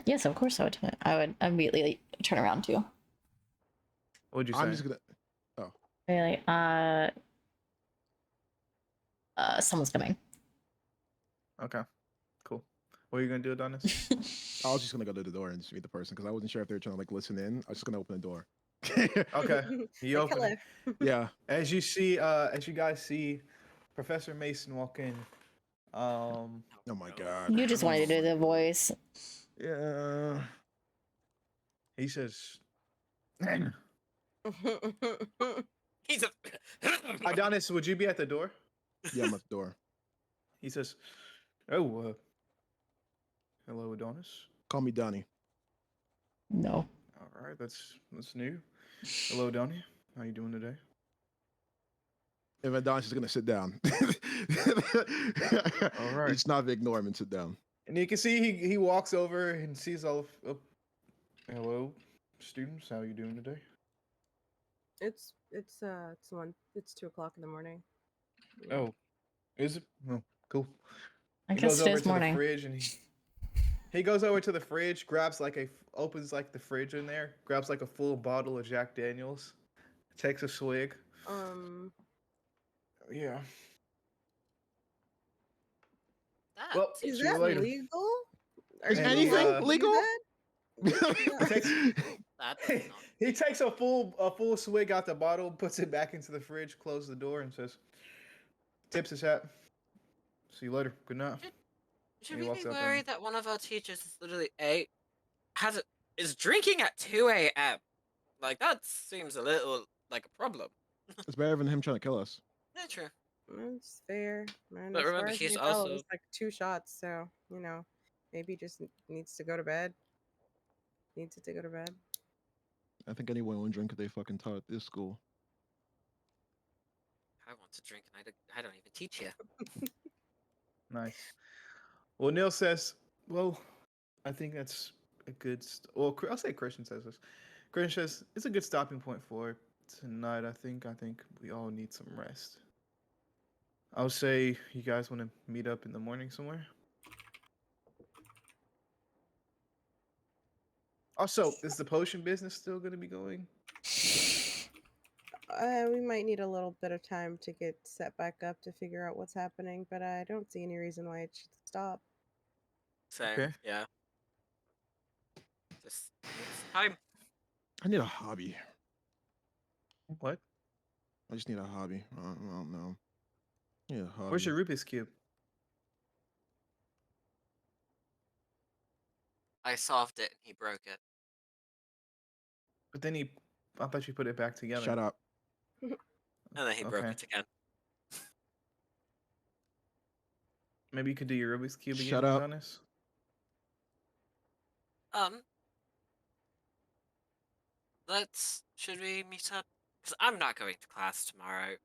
Yes, of course I would immediately turn around too. What would you say? I'm just gonna. Oh, Really? Someone's coming. Okay, cool. What are you gonna do, Adonis? I was just gonna go to the door and just meet the person because I wasn't sure if they were trying to like listen in. I was just gonna open the door. Okay, you Like, open it. hello. Yeah. As you guys see Professor Mason walk in. Oh my god. You just wanted to do the voice. Yeah. He says, He's a. Adonis, would you be at the door? Yeah, I'm at the door. He says, oh, hello, Adonis. Call me Donnie. No. All right, that's new. Hello, Donnie. How you doing today? If Adonis is gonna sit down. All right. It's not ignore him and sit down. And you can see he walks over and sees all of, hello, students. How you doing today? it's 2 o'clock in the morning. Yeah. Oh, is it? Oh, cool. I He guess goes it over is to morning. the fridge and he goes over to the fridge, grabs opens like the fridge in there, grabs like a full bottle of Jack Daniels, takes a swig. Yeah. That Well, seems Is see you that later. legal? Are Is you And anything allowed to do legal? that? Takes, that does not. he takes a full swig out the bottle, puts it back into the fridge, closes the door, and says, tips his hat. See you later. Good night. Should He we walks be out there. worried that one of our teachers is literally is drinking at 2 a.m.? Like that seems a little like a problem. It's better than him trying to kill us. Yeah, true. That's fair. Man, But as far remember, as I he's can tell, it also was like 2 shots, so maybe he just needs to go to bed. Needs to go to bed. I think anyone would drink if they fucking taught at this school. I want to drink and I don't even teach here. Nice. Well, Neil says, well, I think that's a good. Well, I'll say Christian says this. Christian says it's a good stopping point for tonight. I think we all need some rest. I'll say you guys want to meet up in the morning somewhere. Also, is the potion business still going to be going? We might need a little bit of time to get set back up to figure out what's happening, but I don't see any reason why it should stop. So Okay. yeah, just needs time. I need a hobby. What? I just need a hobby. I don't know. I need a hobby. Where's your Rubik's cube? I solved it and he broke it. But then I thought you put it back together. Shut up. And then he broke Okay. it again. Maybe you could do your Rubik's cube again, Shut up. Adonis? Should we meet up? Because I'm not going to class tomorrow.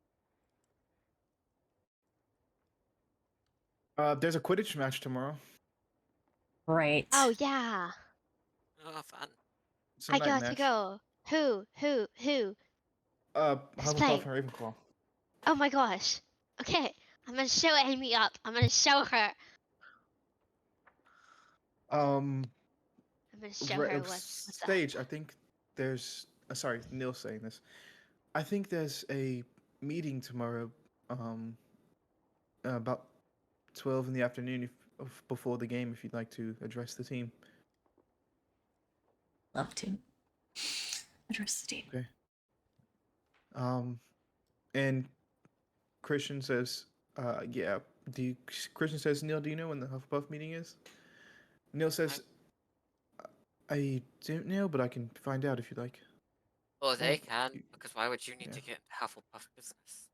There's a Quidditch match tomorrow. Right. Oh yeah, Oh, fun. It's a I night got match. to go. Who? Who's Hufflepuff playing? and Ravenclaw. Oh my gosh. Okay, I'm gonna show Amy up. I'm gonna show her. I'm gonna show her what's Stage. up. I think there's. Sorry, Neil's saying this. I think there's a meeting tomorrow. About 12 in the afternoon, before the game. If you'd like to address the team. Love to. Address the team. Okay. And Christian says, yeah. Christian says, Neil, do you know when the Hufflepuff meeting is? Neil says, I don't know, but I can find out if you'd like. Oh, they Well, can, you- because why would you need yeah. to get into Hufflepuff business?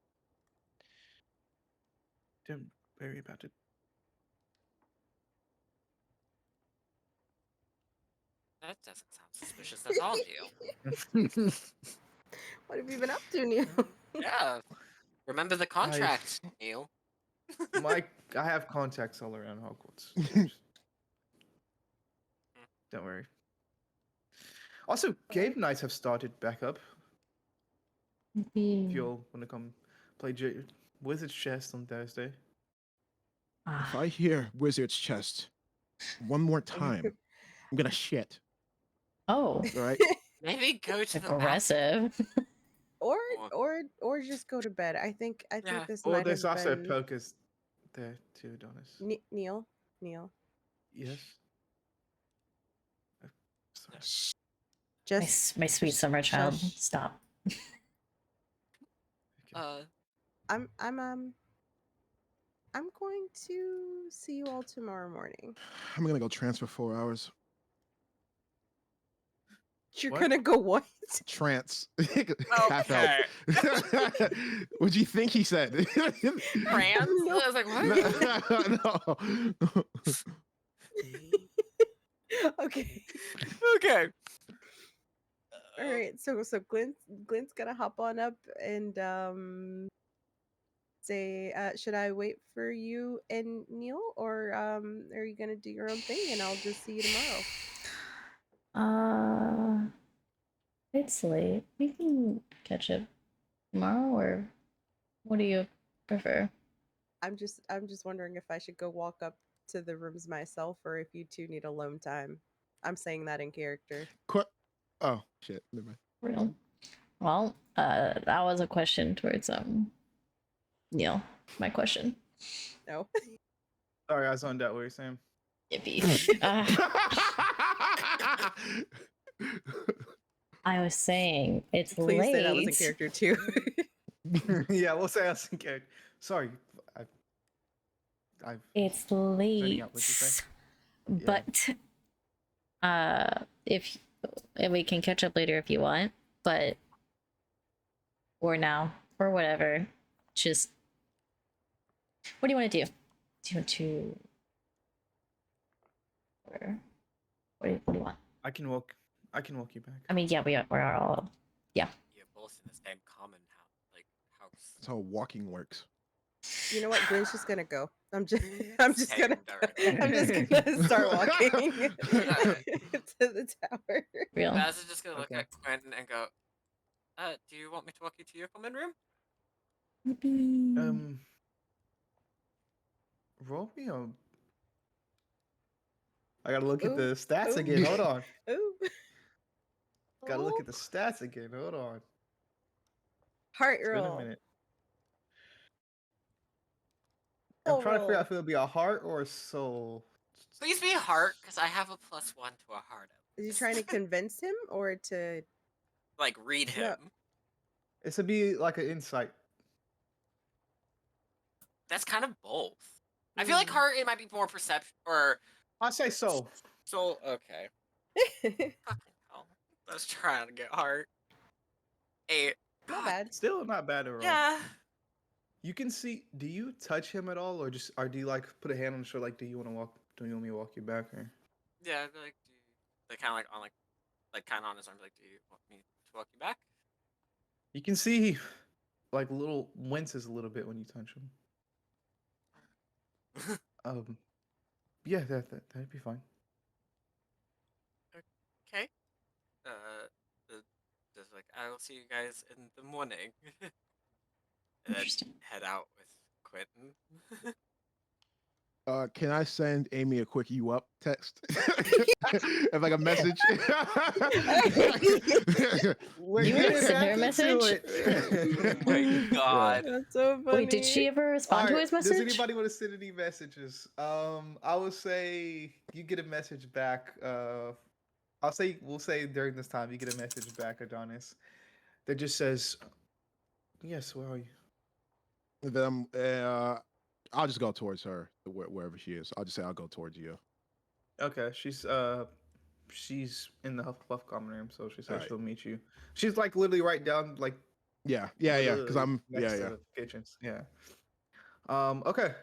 Don't worry about it. That doesn't sound suspicious at all, Neil. What have you been up to, Neil? Yeah. Remember the contract, Neil. I have contacts all around Hogwarts. Don't worry. Also, game nights have started back up. If you all want to come play Wizard's Chess on Thursday. If Ah, I hear wizard's chest one more time, I'm gonna shit. oh, All right. Maybe go to the bathroom. aggressive. or Or- or just go to bed. I think Yeah. this Well, might there's have also been Pocus there too, Adonis. Neil. Yes. Sorry. Just My sweet summer child. shush. Stop. Uh, I'm going to see you all tomorrow morning. I'm gonna go trance for 4 hours. You're What? gonna go what? Trance. Half elf. Okay. What'd you think he said? trans? No. I was like, what? No. Okay. Okay. All right. So Glenn's gonna hop on up and say, should I wait for you and Neil, or are you gonna do your own thing and I'll just see you tomorrow? It's late. We can catch up tomorrow, or what do you prefer? I'm just wondering if I should go walk up to the rooms myself, or if you two need alone time. I'm saying that in character. Oh shit. Never mind. Real. Well, that was a question towards Neil. My question. No. Sorry, I zoned out. What were you saying? Yippee. I was saying it's Please late. say that was in character too. Yeah, we'll say us in character. Sorry, I've It's zoning late. out. What'd you say? But if we can catch up later if you want, but or now or whatever. Just what do you want to do? Do you want to or what do you want? I can walk you back. I mean, yeah, we're all You're both in the same common house. That's how walking works. You know what? Glenn's just gonna go. I'm just Same gonna direction. start walking to the tower. real. Baz is just gonna look Okay. at Quentin and go, do you want me to walk you to your common room? Roll me on. I gotta look at Ooh, the stats ooh. again. Hold on. Ooh. Gotta look at the stats again. Hold on. Heart It's been a roll. minute. I'm Soul trying to figure roll. out if it'll be a heart or a soul. Please be a heart, because I have a +1 to a heart. Is he trying to convince him or to? Like, read him. No. It's to be like an insight. That's kind of both. I feel like heart, it might be more perception, or I say soul. soul. Okay. Fucking hell. I was trying to get heart. Hey, Not God. bad. Still not bad at all. Yeah. You can see. Do you touch him at all, or do you like put a hand on his shoulder? Like, do you want me to walk you back, or? Yeah, like, kind of like on, kind of on his arm, like, do you want me to walk you back? You can see, like, little winces a little bit when you touch him. Yeah, that'd be fine. Okay. Just like, I will see you guys in the morning. And then Interesting. head out with Quentin. Can I send Amy a quick "you up" text? As like a message. We're You getting send her back a into message? it. Oh my God. That's so funny. Wait, did she ever respond to Alright, his message? Does anybody want to send any messages? I would say you get a message back. We'll say during this time you get a message back, Adonis, that just says, "Yes, where are you?" Then I'll just go towards her wherever she is. I'll just say I'll go towards you. Okay, she's in the Hufflepuff common room, so she said Alright. she'll meet you. She's like literally right down, like Yeah. Because literally I'm next to the kitchens. Yeah. Okay.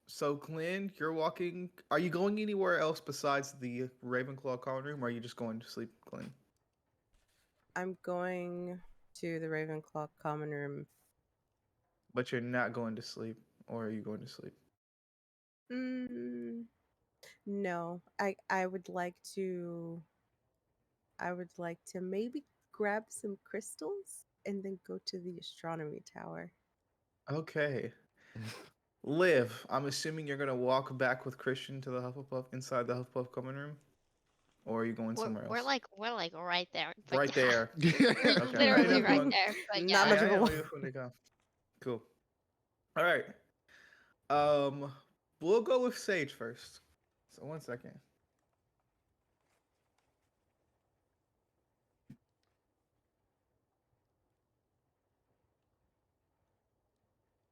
So Glenn, you're walking. Are you going anywhere else besides the Ravenclaw common room, or are you just going to sleep, Glenn? I'm going to the Ravenclaw common room. But you're not going to sleep, or are you going to sleep? No, I would like to. I would like to maybe grab some crystals and then go to the astronomy tower. Okay. Liv, I'm assuming you're gonna walk back with Christian to the Hufflepuff inside the Hufflepuff common room, or are you going somewhere We're else? like right there. But Right yeah. there. We're Okay. literally I right know. there. But Not yeah. much I of a am walk. waiting for them to come. Cool. All right. We'll go with Sage first. So 1 second.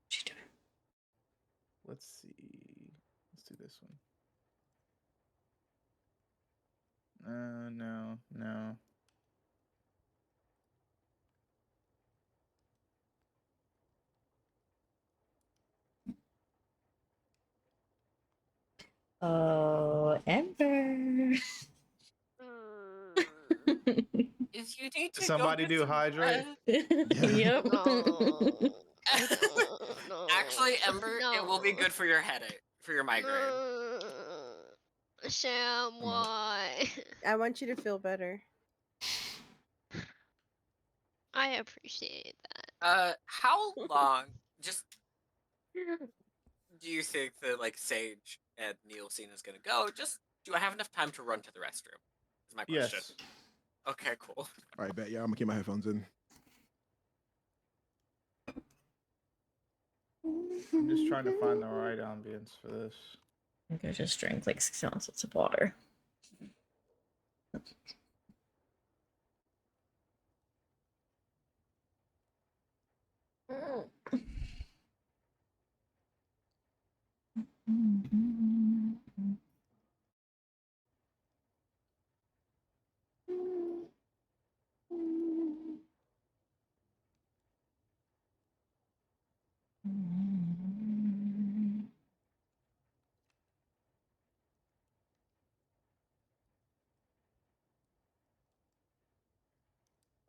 She doing? Let's see. Let's do this one. No. Oh, Ember. If you need to Somebody go get do some hydrate. bread. Yep. No, I don't. No. Actually, Ember, it will be No. good for your headache, for your migraine. No. Sam, I'm out. why? I want you to feel better. I appreciate that. How long just do you think that like Sage and Neil scene is gonna go? Just do I have enough time to run to the restroom? Is my question. Yes. Okay, cool. All right, bet. Yeah, I'm gonna keep my headphones in. I'm just trying to find the right ambience for this. I think I just drank like 6 ounces of water.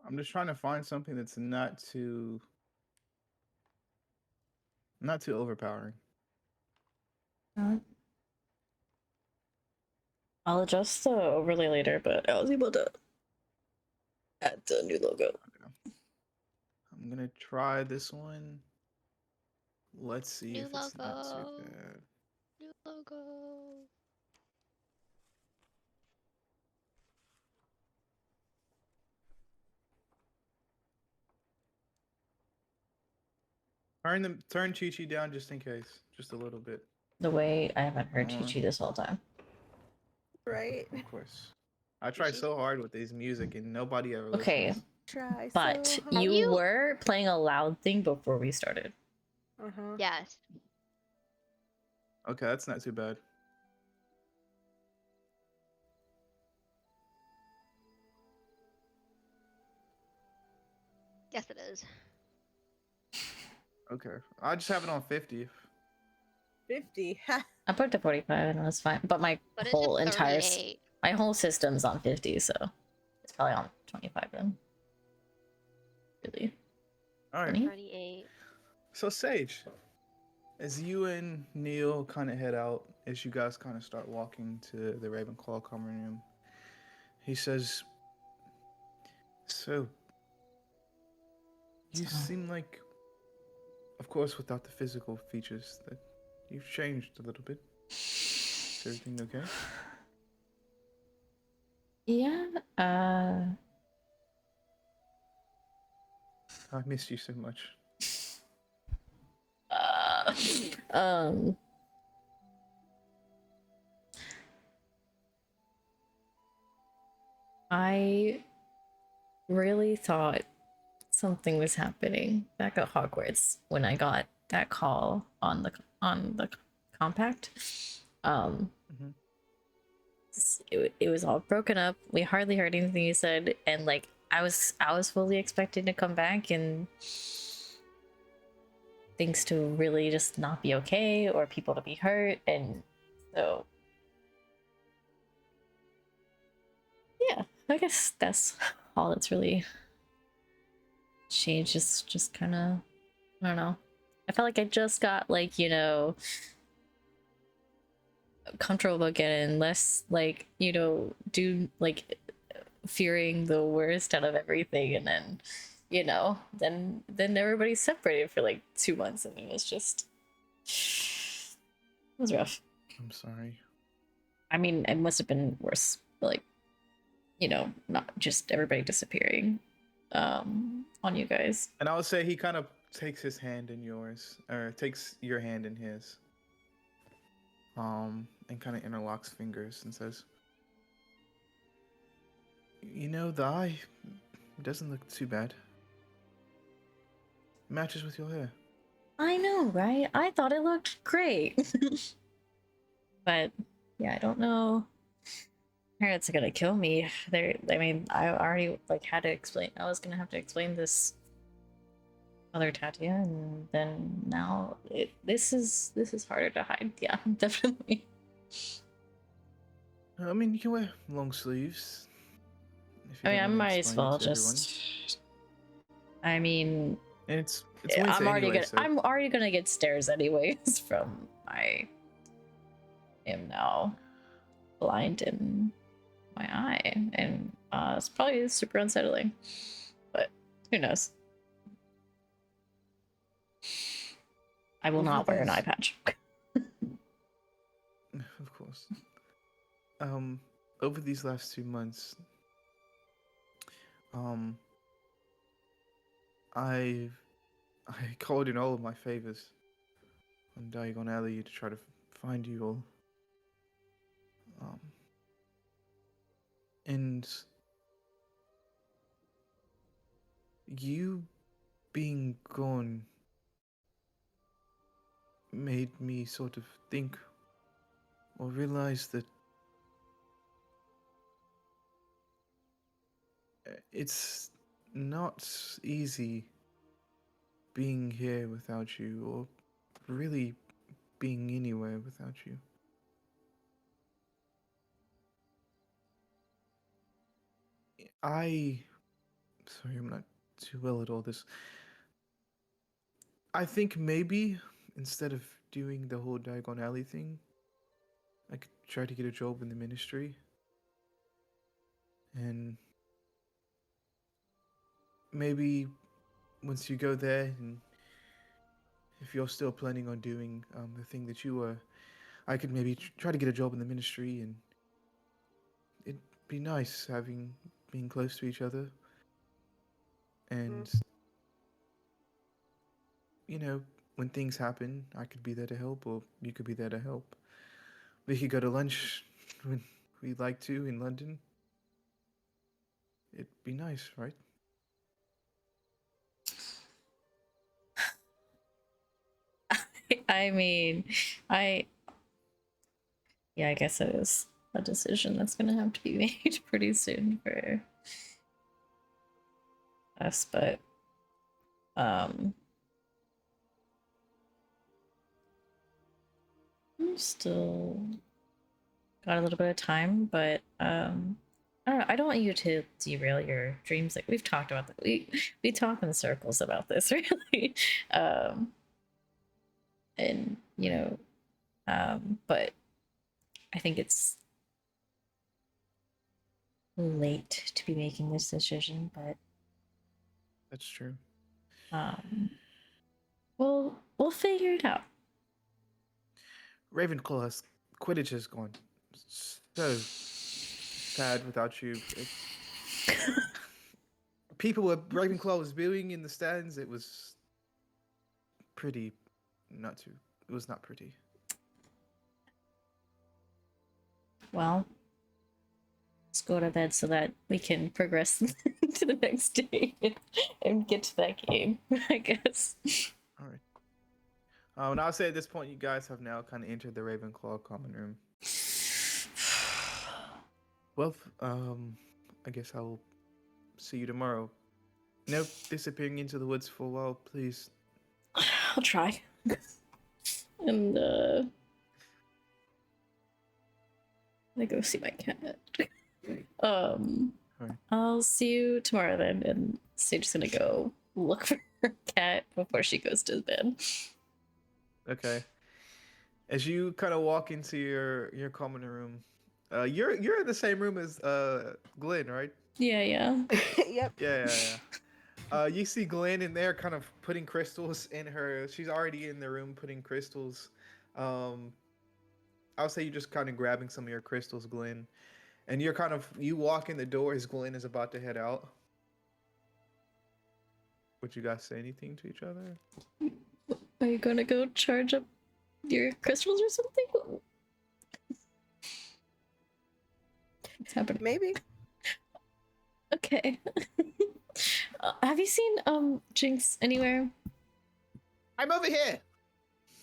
I'm just trying to find something that's not too overpowering. I'll adjust the overlay later, but I was able to add the new logo. Okay. I'm gonna try this one. Let's see New if it's not too logo. bad. New logo. Turn Chi Chi down just in case, just a little bit. The way I haven't heard Hold on. Chi Chi this whole time. Right. Of course. I try Chi-Chi? so hard with these music and nobody ever Okay. listens. Try But so you you- were playing a loud thing before we started. Uh-huh. Yes. Okay, that's not too bad. Yes, it is. Okay. I just have it on 50. 50. I put it to 45 and it was fine. But my But it's whole at entire 38. my whole system's on 50, so it's probably on 25 then. Really. All right. 38. So Sage, as you and Neil kind of head out, as you guys kind of start walking to the Ravenclaw common room, he says, "So, you So- seem like, of course, without the physical features, that you've changed a little bit. Is everything okay?" Yeah, I missed you so much. uh, um, I really thought something was happening back at Hogwarts when I got that call on the compact. Mhm. It was all broken up. We hardly heard anything you said, and like I was fully expecting to come back and things to really just not be okay or people to be hurt, and so yeah, I guess that's all that's really changed. Just kind of, I don't know. I felt like I just got like, you know, comfortable again and less like, you know, do like fearing the worst out of everything, and then, you know, then everybody separated for like 2 months, and it was just It was rough. I'm sorry. I mean, it must have been worse. Like, not just everybody disappearing on you guys. And I would say he kind of takes his hand in yours, or takes your hand in his, and kind of interlocks fingers and says, the eye doesn't look too bad. Matches with your hair. I know, right? I thought it looked great. But yeah, I don't know. Parents are gonna kill me. I already had to explain. I was gonna have to explain this other tattoo, and then now this is harder to hide. Yeah, definitely. I mean, you can wear long sleeves. If you I don't I want to might as explain it well to everyone. just. I mean, And it's I'm Wednesday already anyway, gonna. so I'm already gonna get stares anyways from I am now blind in my eye, and it's probably super unsettling. But who knows? I will Over not wear an these- eye patch. of course. Over these last 2 months, I called in all of my favors on Diagon Alley to try to find you all. And you being gone made me sort of think or realize that it's not easy being here without you, or really being anywhere without you. Sorry, I'm not too well at all this. I think maybe instead of doing the whole Diagon Alley thing, I could try to get a job in the ministry. And maybe once you go there, and if you're still planning on doing the thing that you were, I could maybe try to get a job in the ministry, and it'd be nice being close to each other. And when things happen, I could be there to help, or you could be there to help. We could go to lunch when we'd like to in London. It'd be nice, right? I mean, I guess it is a decision that's gonna have to be made pretty soon for us, but I'm still got a little bit of time, but I don't know. I don't want you to derail your dreams. Like we've talked about that. We talk in circles about this, really. And but I think it's late to be making this decision, but That's true. we'll figure it out. Ravenclaw's Quidditch has gone so bad without you. People were Ravenclaw was booing in the stands. It was pretty, it was not pretty. Well, let's go to bed so that we can progress to the next day and get to that game, I guess. All right. And I'll say at this point, you guys have now kind of entered the Ravenclaw common room. Well, I guess I'll see you tomorrow. No disappearing into the woods for a while, please. I'll try. And I go see my cat. Right. I'll see you tomorrow then, and Sage's gonna go look for her cat before she goes to bed. Okay. As you kind of walk into your common room, you're in the same room as Glenn, right? Yeah. Yep. Yeah. You see Glenn in there kind of putting crystals in her. She's already in the room putting crystals. I would say you're just kind of grabbing some of your crystals, Glenn. And you walk in the door as Glenn is about to head out. Would you guys say anything to each other? Are you gonna go charge up your crystals or something? What's happening? Maybe. Okay. Have you seen Jinx anywhere? I'm over here.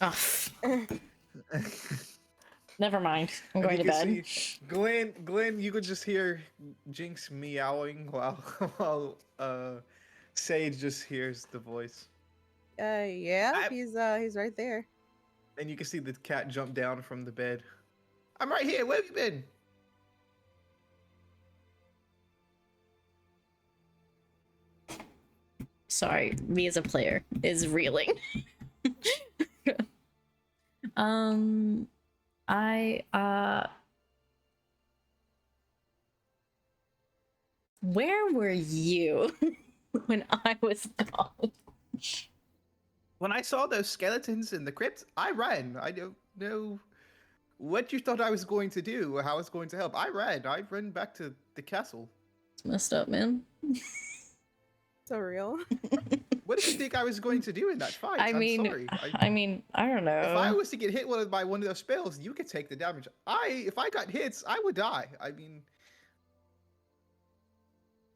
Oh, never mind. I'm going to bed. Glenn, you could just hear Jinx meowing while Sage just hears the voice. Yeah, he's right there. And you can see the cat jump down from the bed. I'm right here. Where have you been? Sorry, me as a player is reeling. Where were you when I was gone? When I saw those skeletons in the crypt, I ran. I don't know what you thought I was going to do or how I was going to help. I ran back to the castle. It's messed up, man. So real. What did you think I was going to do in that fight? I mean, sorry. I mean, I don't know. If I was to get hit by one of those spells, you could take the damage. If I got hits, I would die. I mean,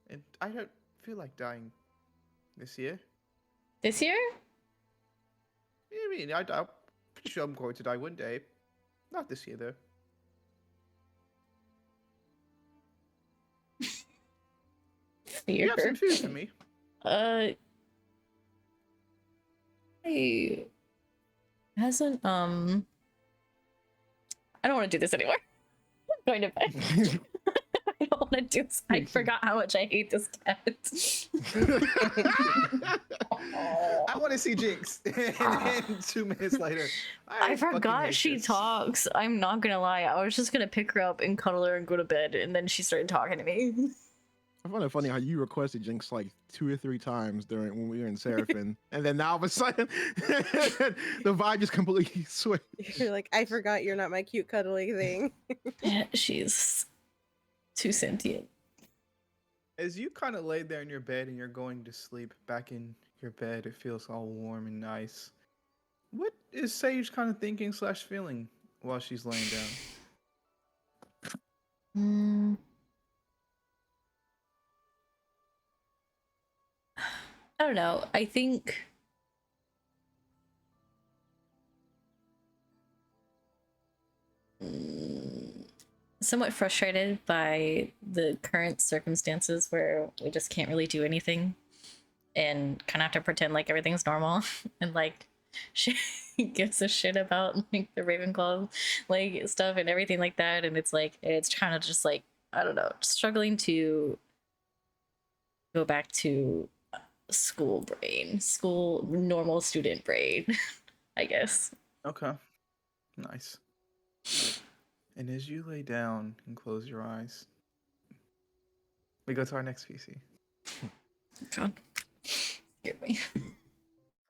and I don't feel like dying this year. This year? I mean, I'm pretty sure I'm going to die one day. Not this year, though. You have some food for me. He hasn't I don't want to do this anymore. I'm going to bed. I don't want to do this. I forgot how much I hate this cat. I want to see Jinx. And 2 minutes later, I forgot she talks. I'm not gonna lie. I was just gonna pick her up and cuddle her and go to bed, and then she started talking to me. I find it funny how you requested Jinx like 2 or 3 times during when we were in Seraphim, and then now all of a sudden the vibe just completely switched. You're like, I forgot you're not my cute cuddling thing. Yeah, she's too sentient. As you kind of lay there in your bed and you're going to sleep back in your bed, it feels all warm and nice. What is Sage kind of thinking / feeling while she's laying down? I don't know. I think somewhat frustrated by the current circumstances where we just can't really do anything and kind of have to pretend like everything's normal and like she gives a shit about like the Ravenclaw like stuff and everything like that, and it's like it's kind of just like I don't know, struggling to go back to school normal student brain. I guess. Okay. Nice. And as you lay down and close your eyes, we go to our next PC. God. Scared me.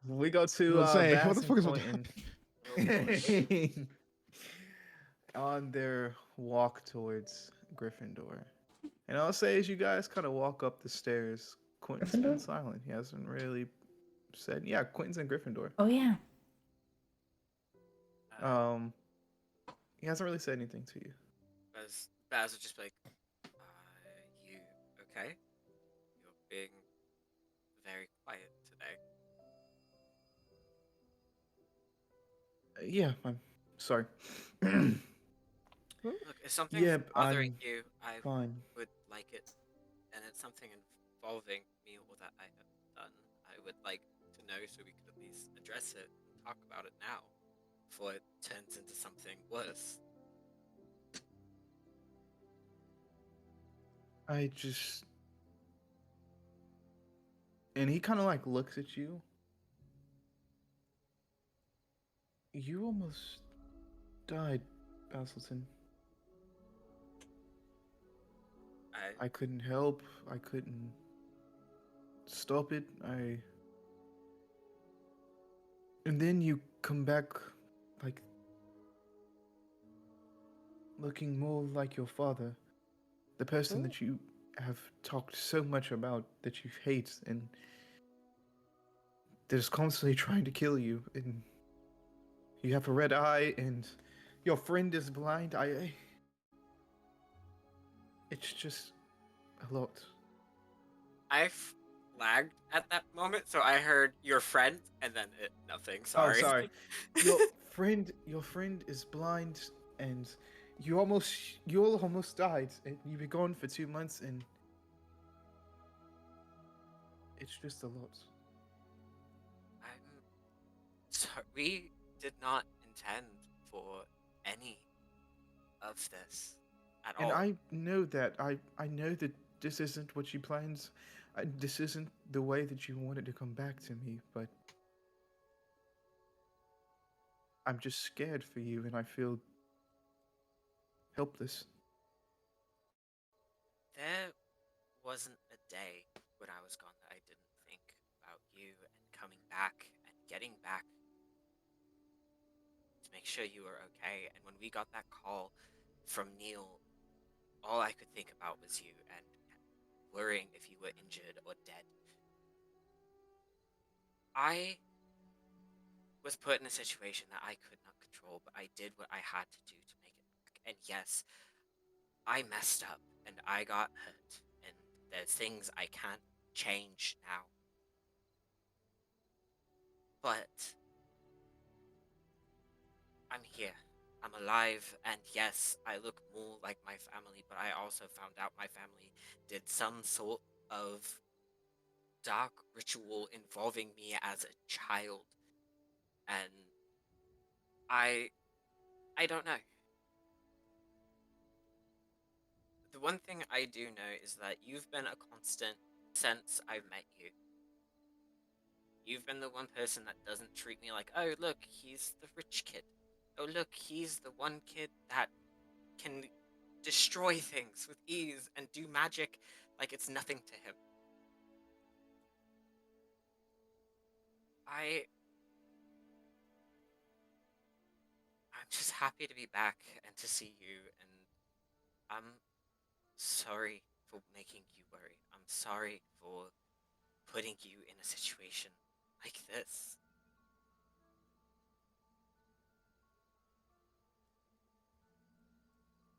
We go to what the fuck is Quentin on their walk towards Gryffindor. And I'll say as you guys kind of walk up the stairs, Quentin's been silent. He hasn't really said, yeah, Quentin's in Gryffindor. Oh yeah. He hasn't really said anything to you. Baz would just be like, you okay? You're being very quiet today. Yeah, I'm sorry. Look, if something's bothering you, I fine. would like it. And it's something involving me or that I have done. I would like to know so we could at least address it and talk about it now before it turns into something worse. And he kind of like looks at you. You almost died, Basilton. I couldn't help. I couldn't stop it. And then you come back, like, looking more like your father, the person that you have talked so much about that you hate, and that is constantly trying to kill you. And you have a red eye, and your friend is blind. It's just a lot. I lagged at that moment, so I heard your friend and then nothing. Oh, Sorry. sorry. Your friend is blind, and you all almost died, and you've been gone for 2 months, and it's just a lot. I'm sorry. We did not intend for any of this at And all. I know that. I know that this isn't what you planned. This isn't the way that you wanted to come back to me, but I'm just scared for you, and I feel helpless. There wasn't a day when I was gone that I didn't think about you and coming back and getting back to make sure you were okay. And when we got that call from Neil, all I could think about was you and worrying if you were injured or dead. I was put in a situation that I could not control, but I did what I had to do to make it back. And yes, I messed up and I got hurt, and there's things I can't change now. But I'm here. I'm alive, and yes, I look more like my family, but I also found out my family did some sort of dark ritual involving me as a child. And I don't know. The one thing I do know is that you've been a constant since I've met you. You've been the one person that doesn't treat me like, oh, look, he's the rich kid. Oh, look, he's the one kid that can destroy things with ease and do magic like it's nothing to him. I'm just happy to be back and to see you, and I'm sorry for making you worry. I'm sorry for putting you in a situation like this.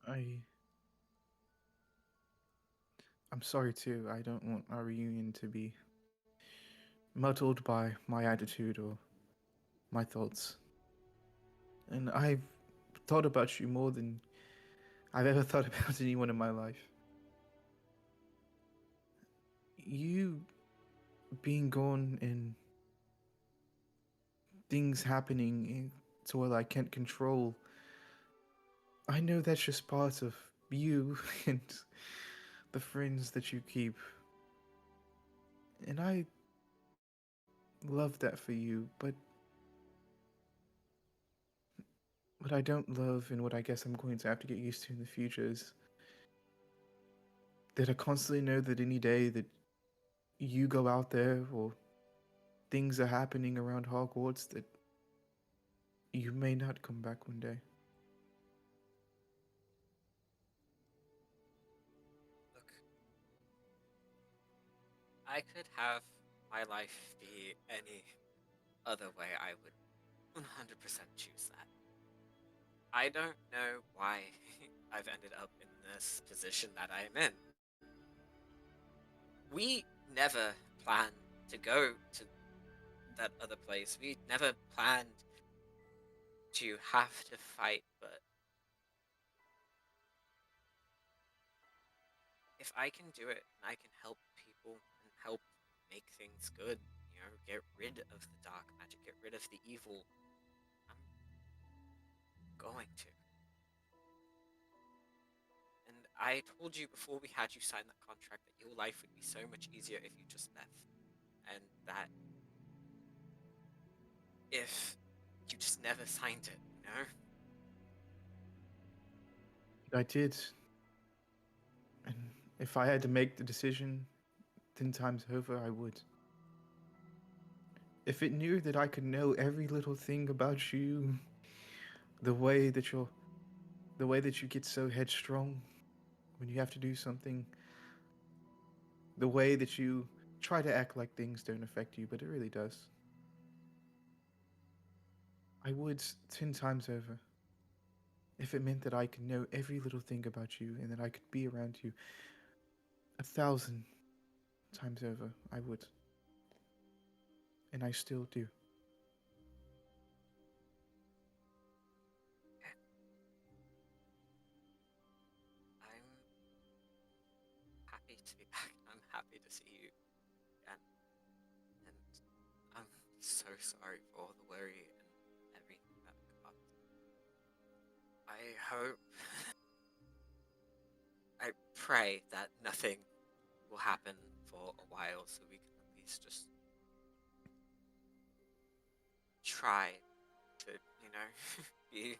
I'm sorry too. I don't want our reunion to be muddled by my attitude or my thoughts. And I've thought about you more than I've ever thought about anyone in my life. You being gone and things happening to what I can't control, I know that's just part of you and the friends that you keep. And I love that for you, but what I don't love, and what I guess I'm going to have to get used to in the future, is that I constantly know that any day that you go out there or things are happening around Hogwarts, that you may not come back one day. Look, I could have my life be any other way. I would 100% choose that. I don't know why I've ended up in this position that I'm in. We never planned to go to that other place. We never planned to have to fight, but if I can do it and I can help people and help make things good, get rid of the dark magic, get rid of the evil, I'm going to. And I told you before we had you sign that contract that your life would be so much easier if you just left. And that if you just never signed it, I did. And if I had to make the decision, 10 times over, I would. If it knew that I could know every little thing about you, the way that you get so headstrong when you have to do something, the way that you try to act like things don't affect you, but it really does. I would 10 times over. If it meant that I could know every little thing about you and that I could be around you 1,000 times over, I would. And I still do. I'm happy to be back. I'm happy to see you again. And I'm so sorry for all the worry and everything that caused. I hope. I pray that nothing will happen for a while so we can at least just try to, be.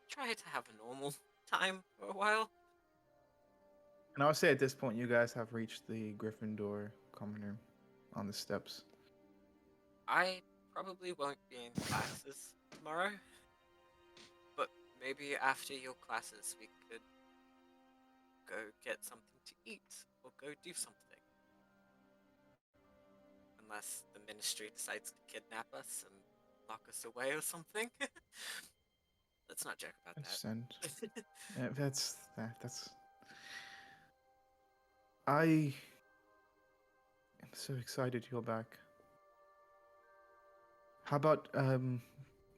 Try to have a normal time for a while. And I would say at this point, you guys have reached the Gryffindor common room on the steps. I probably won't be in classes tomorrow, but maybe after your classes we could go get something to eat or go do something. Unless the ministry decides to kidnap us and lock us away or something. Let's not joke about that. That's. I am so excited you're back. How about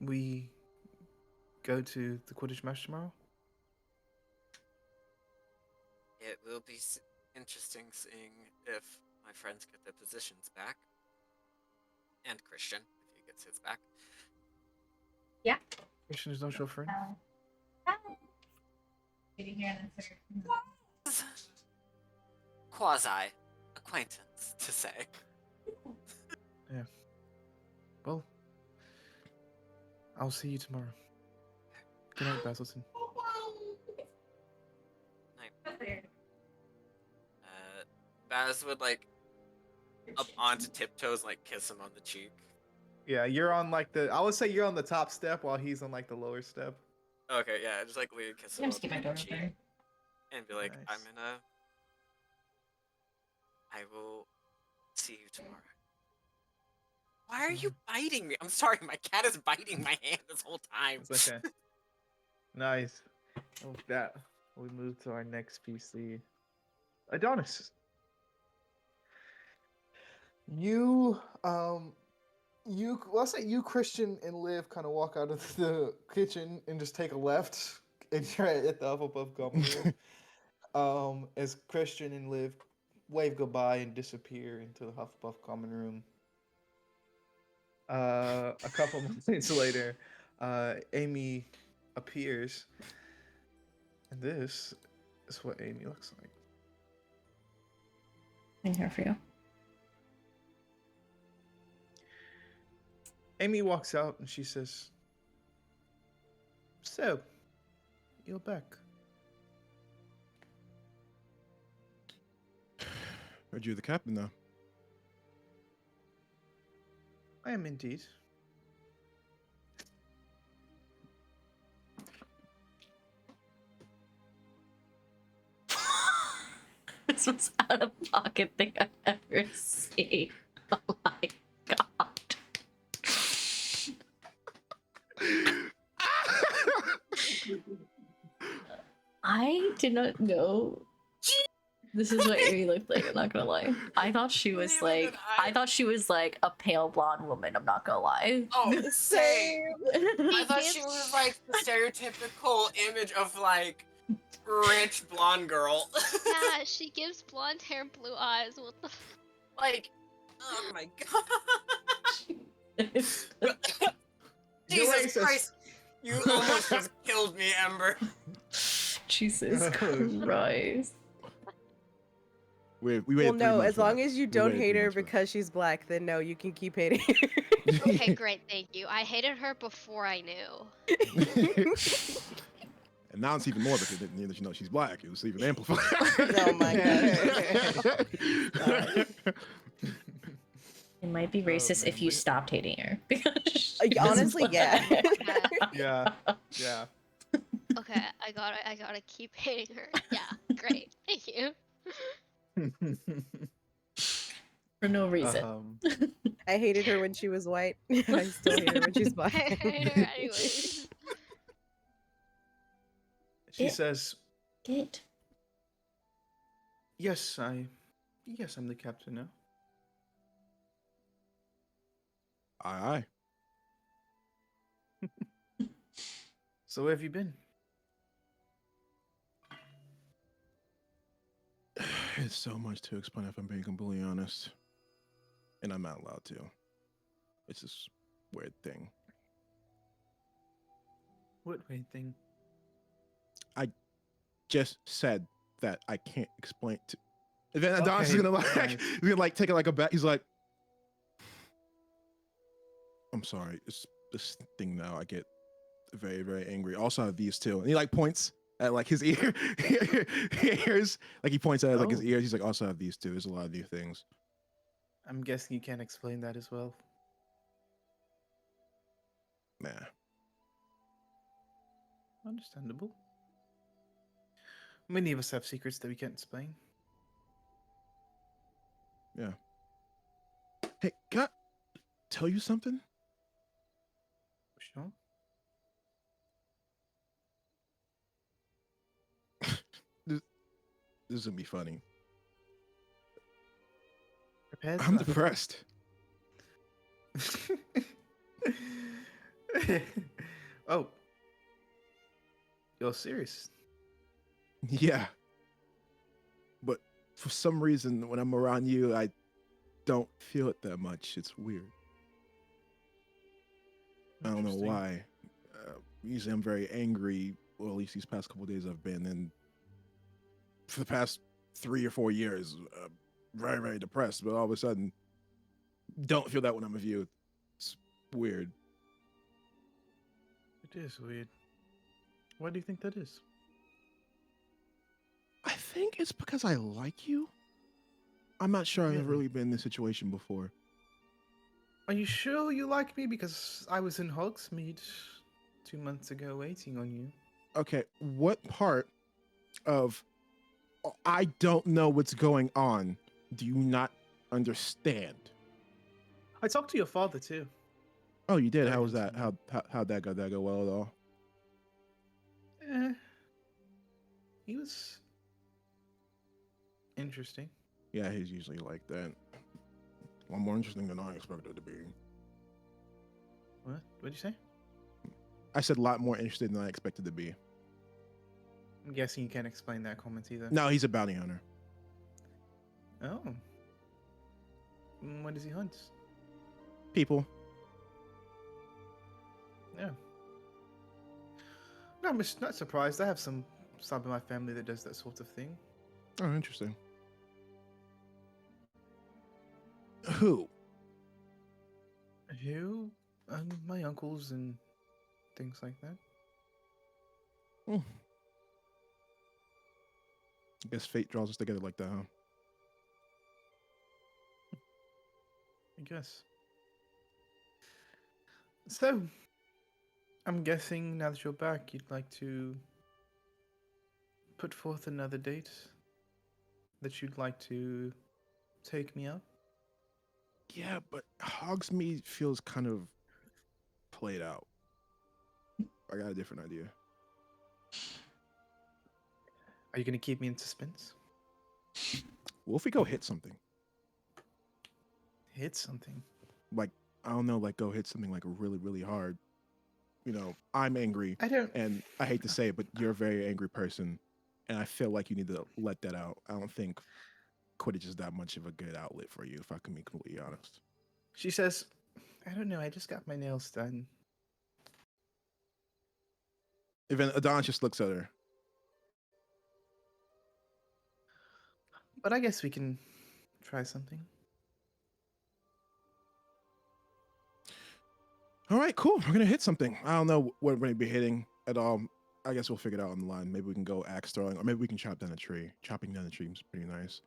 we go to the Quidditch match tomorrow? It will be interesting seeing if my friends get their positions back. And Christian, if he gets his back. Yeah. Christian is not your friend? Quasi acquaintance, to say. Yeah. Well, I'll see you tomorrow. Good night, Basilton. Night. Baz would up onto tiptoes, kiss him on the cheek. Yeah, you're on I would say you're on the top step while he's on the lower step. Okay, yeah, just lead kiss him I'm just on keep my the door cheek. open. And be Nice. I will see you tomorrow. Why are you biting me? I'm sorry, my cat is biting my hand this whole time. It's okay. Nice. With that, we move to our next PC. Adonis. Let's say you, Christian, and Liv kind of walk out of the kitchen and just take a left, and you're at the Hufflepuff common room. As Christian and Liv wave goodbye and disappear into the Hufflepuff common room. A couple minutes later, Amy appears, and this is what Amy looks like. I'm here for you. Amy walks out and she says, "So, you're back." Heard you're the captain now. I am indeed. This was out of pocket thing I've ever seen. Oh my god. I did not know this is what Amy looked like, I'm not gonna lie. I thought she was a pale blonde woman, I'm not gonna lie. Oh, same. I thought gives- she was the stereotypical image of rich blonde girl. Yeah, she gives blonde hair and blue eyes. What the? Oh my god. Your Jesus racist. Christ. You almost just killed me, Ember. Jesus Christ. We Well, waited 3 no, months as for long that. as you We don't waited hate 3 her months for that. because she's black, then no, you can keep hating her. Okay, great, thank you. I hated her before I knew. And now it's even more because now that you know she's black, it was even amplified. Oh my It might be racist if you stopped hating her. Because Honestly, yeah. Yeah. Yeah. Okay, I gotta keep hating her. Yeah, great. Thank you. For no reason. I hated her when she was white. I still hate her when she's black. I hate her anyways. She Yeah. says, Get. yes, I'm the captain now. Aye. So where have you been? It's so much to explain if I'm being completely honest. And I'm not allowed to. It's this weird thing. What weird thing? Just said that I can't explain to. And then Adonis is Okay, gonna like nice. he's gonna like take it like a bet. He's like, I'm sorry, it's this thing now. I get very, very angry. Also have these too. And he like points at like his ears. Like he points at like his Oh. ears. He's like, also have these too. There's a lot of these things. I'm guessing you can't explain that as well. Nah. Understandable. Many of us have secrets that we can't explain. Yeah. Hey, can I tell you something? Sure. This is gonna be funny. Prepared I'm for that. depressed. Oh. You're serious? Yeah. But for some reason, when I'm around you, I don't feel it that much. It's weird. I don't know Interesting. why. Usually I'm very angry. Well, at least these past couple days I've been. And for the past 3 or 4 years, very, very depressed. But all of a sudden, don't feel that when I'm with you. It's weird. It is weird. Why do you think that is? I think it's because I like you. I'm not sure I've Really? really been in this situation before. Are you sure you like me? Because I was in Hogsmeade 2 months ago waiting on you. Okay, what part of I don't know what's going on do you not understand? I talked to your father too. Oh, you did. Very How was that? handsome How'd that go? Did that go well at all? He was interesting. Yeah, he's usually like that. Well, more interesting than I expected to be. What? What'd you say? I said a lot more interested than I expected to be. I'm guessing you can't explain that comment either. No, he's a bounty hunter. Oh. What does he hunt? People. Yeah. No, I'm just not surprised. I have some in my family that does that sort of thing. Oh, interesting. Who? Who? My uncles and things like that. I guess fate draws us together like that, huh? I guess. So, I'm guessing now that you're back, you'd like to put forth another date that you'd like to take me out. Yeah, but Hogsmeade feels kind of played out. I got a different idea. Are you going to keep me in suspense? What if we go hit something? Hit something. Like, I don't know, like go hit something like really, really hard. You know, I'm angry. I don't. And I hate to say it, but you're a very angry person. And I feel like you need to let that out. I don't think Quidditch is that much of a good outlet for you, if I can be completely honest. She says, I don't know, I just got my nails done. Even Adonis just looks at her. But I guess we can try something. All right, cool. We're going to hit something. I don't know what we're going to be hitting at all. I guess we'll figure it out on the line. Maybe we can go axe throwing, or maybe we can chop down a tree. Chopping down a tree is pretty nice.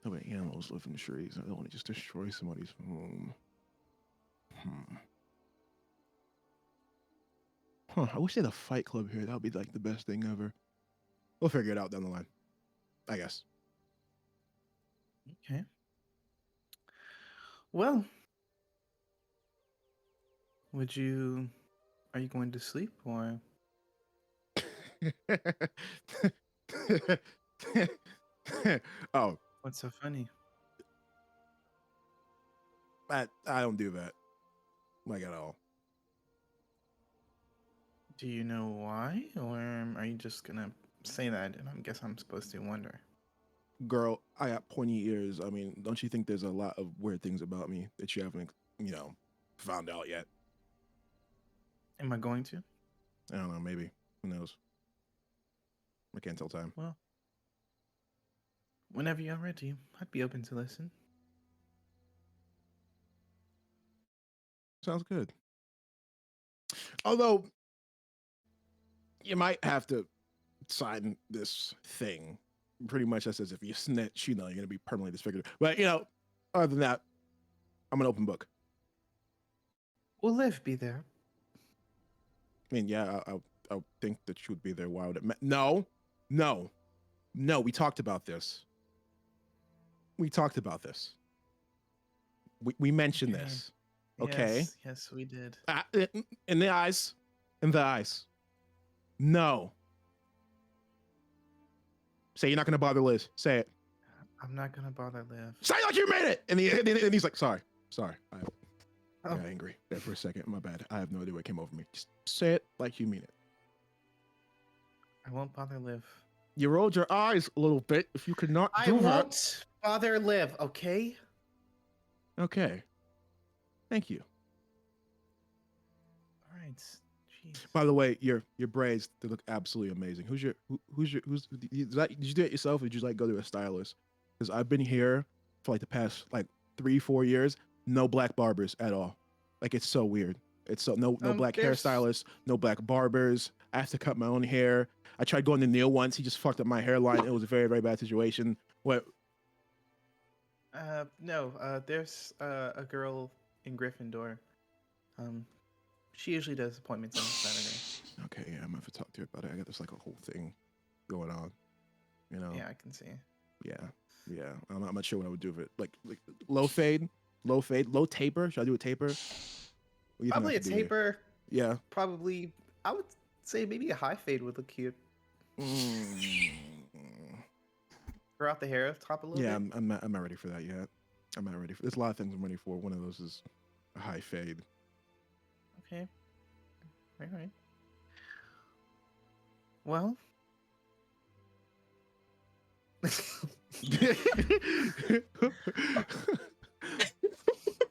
No, but animals live in the trees. I don't want to just destroy somebody's home. Huh, I wish they had a fight club here. That would be like the best thing ever. We'll figure it out down the line, I guess. Okay. Well, are you going to sleep or? Oh, What's so funny? I don't do that, like, at all. Do you know why, or are you just gonna say that and I guess I'm supposed to wonder? Girl, I got pointy ears. I mean, don't you think there's a lot of weird things about me that you haven't, found out yet? Am I going to? I don't know, maybe. Who knows? I can't tell time. Well, whenever you're ready, I'd be open to listen. Sounds good. Although, you might have to sign this thing. Pretty much that says if you snitch, you're going to be permanently disfigured. But, other than that, I'm an open book. Will Liv be there? I mean, yeah, I think that she would be there. Why would it No, we talked about this. We mentioned Okay. this. Okay? Yes, we did. In the eyes. No. Say you're not going to bother Liz. Say it. I'm not gonna bother Liv. Say like you made it! And he's like, sorry. I Oh. got angry there for a second. My bad. I have no idea what came over me. Just say it like you mean it. I won't bother Liv. You rolled your eyes a little bit. If you could not I do that. won't bother Liv, okay? Okay. Thank you. All right. Jeez. By the way, your braids, they look absolutely amazing. Did you do it yourself, or did you go to a stylist? Because I've been here for the past 3-4 years, no black barbers at all. It's so weird. It's so no black hairstylists, no black barbers. I have to cut my own hair. I tried going to Neil once. He just fucked up my hairline. It was a very, very bad situation. What? No. There's a girl in Gryffindor. She usually does appointments on Saturday. Okay, yeah, I'm gonna have to talk to her about it. I got this a whole thing going on. Yeah, I can see. Yeah. I'm not sure what I would do with it. Like low fade, low taper. Should I do a taper? What do you think I Probably a should do here? taper. Yeah. Probably, I would say maybe a high fade would look cute. Grow out the hair off top a little Yeah, bit. I'm not ready for that yet. I'm not ready for. There's a lot of things I'm ready for. One of those is a high fade. Okay. All right. Well.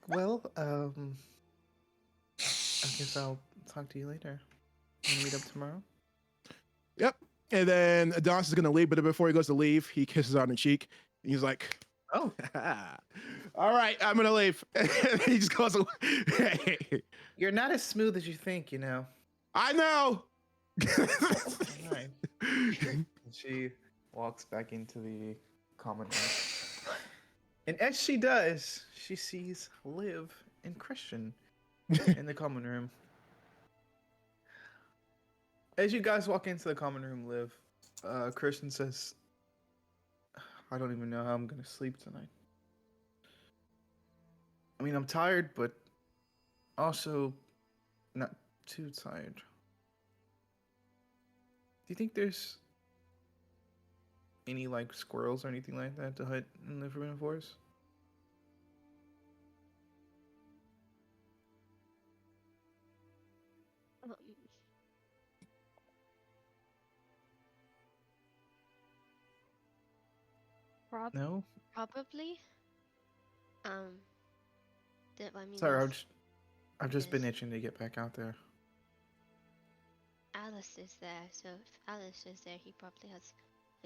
Well, I guess I'll talk to you later. Wanna meet up tomorrow? Yep. And then Adonis is gonna leave, but before he goes to leave, he kisses her on the cheek. And he's like, Oh. all right, I'm gonna leave. And he just goes away. You're not as smooth as you think, I know. All right. And she walks back into the common room. And as she does, she sees Liv and Christian in the common room. As you guys walk into the common room, Liv, Christian says, I don't even know how I'm going to sleep tonight. I mean, I'm tired, but also not too tired. Do you think there's any squirrels or anything like that to hide in the forbidden forest? No? Probably. I mean, Sorry, if I've just been there's- itching to get back out there. Alice is there, so if Alice is there, he probably has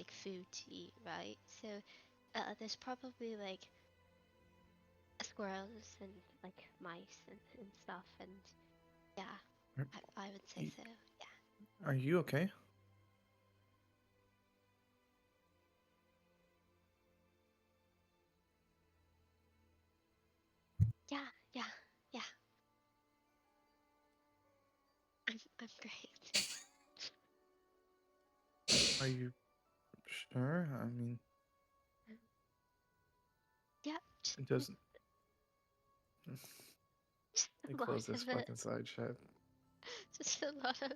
food to eat, right? So there's probably squirrels and mice and stuff, and yeah, I would say so. Yeah. Are you okay? Yeah, yeah, yeah. I'm great. Are you sure? I mean, Yeah, just, it doesn't. just They a lot close this of it. fucking side chat. Just a lot of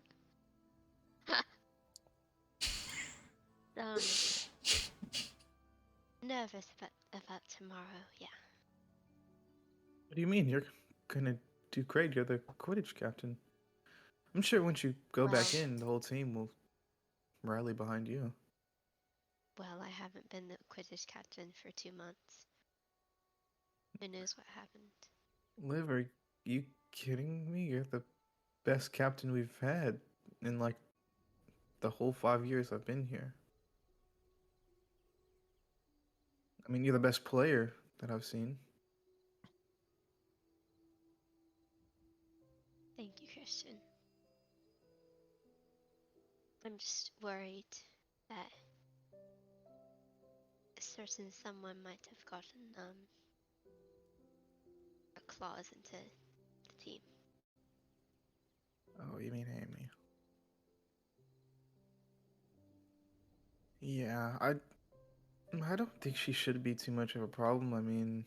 um nervous about tomorrow. Yeah. What do you mean? You're gonna do great. You're the Quidditch captain. I'm sure once you go back Well- in, the whole team will rally behind you. Well, I haven't been the Quidditch captain for 2 months. Who knows what happened? Liv, are you kidding me? You're the best captain we've had in like the whole 5 years I've been here. I mean, you're the best player that I've seen. Thank you, Christian. I'm just worried that a certain someone might have gotten a clause into the team. Oh, you mean Amy? Yeah, I don't think she should be too much of a problem. I mean,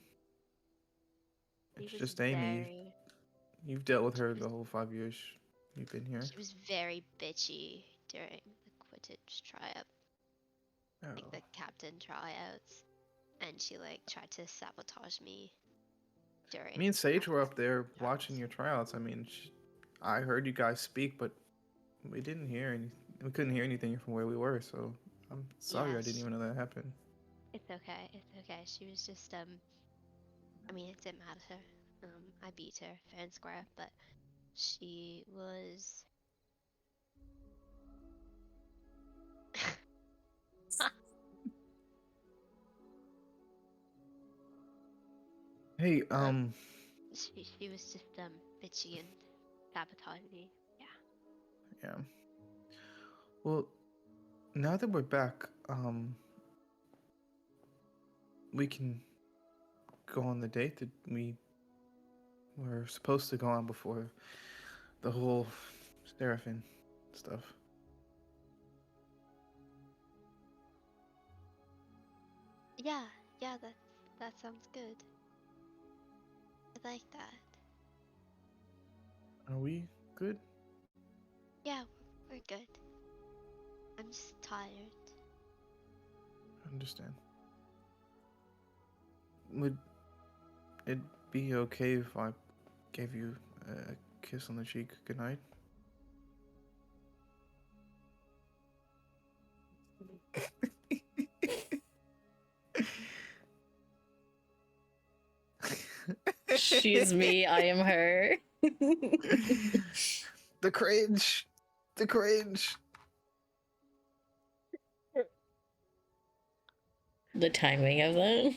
She it's was just Amy. very You've dealt with she her was the whole 5 years you've been here. she was very bitchy during the Quidditch tryout, like Oh, the captain tryouts, and she like tried to sabotage me during. me and Sage were practice up there watching tryouts. your tryouts. I mean, I heard you guys speak, but we didn't hear any. We couldn't hear anything from where we were. So I'm sorry I didn't Yes, even know that happened. it's okay. It's okay. She was just I mean, it didn't matter. I beat her fair and square, but she was. Hey, She was just bitchy and sabotaging. Yeah. yeah. Well, now that we're back, we can go on the date that we were supposed to go on before the whole Seraphim stuff. Yeah, yeah, that sounds good. I like that. Are we good? Yeah, we're good. I'm just tired. I understand. Would it be okay if I gave you a kiss on the cheek goodnight? She's me, I am her. The cringe. The cringe. The timing of that.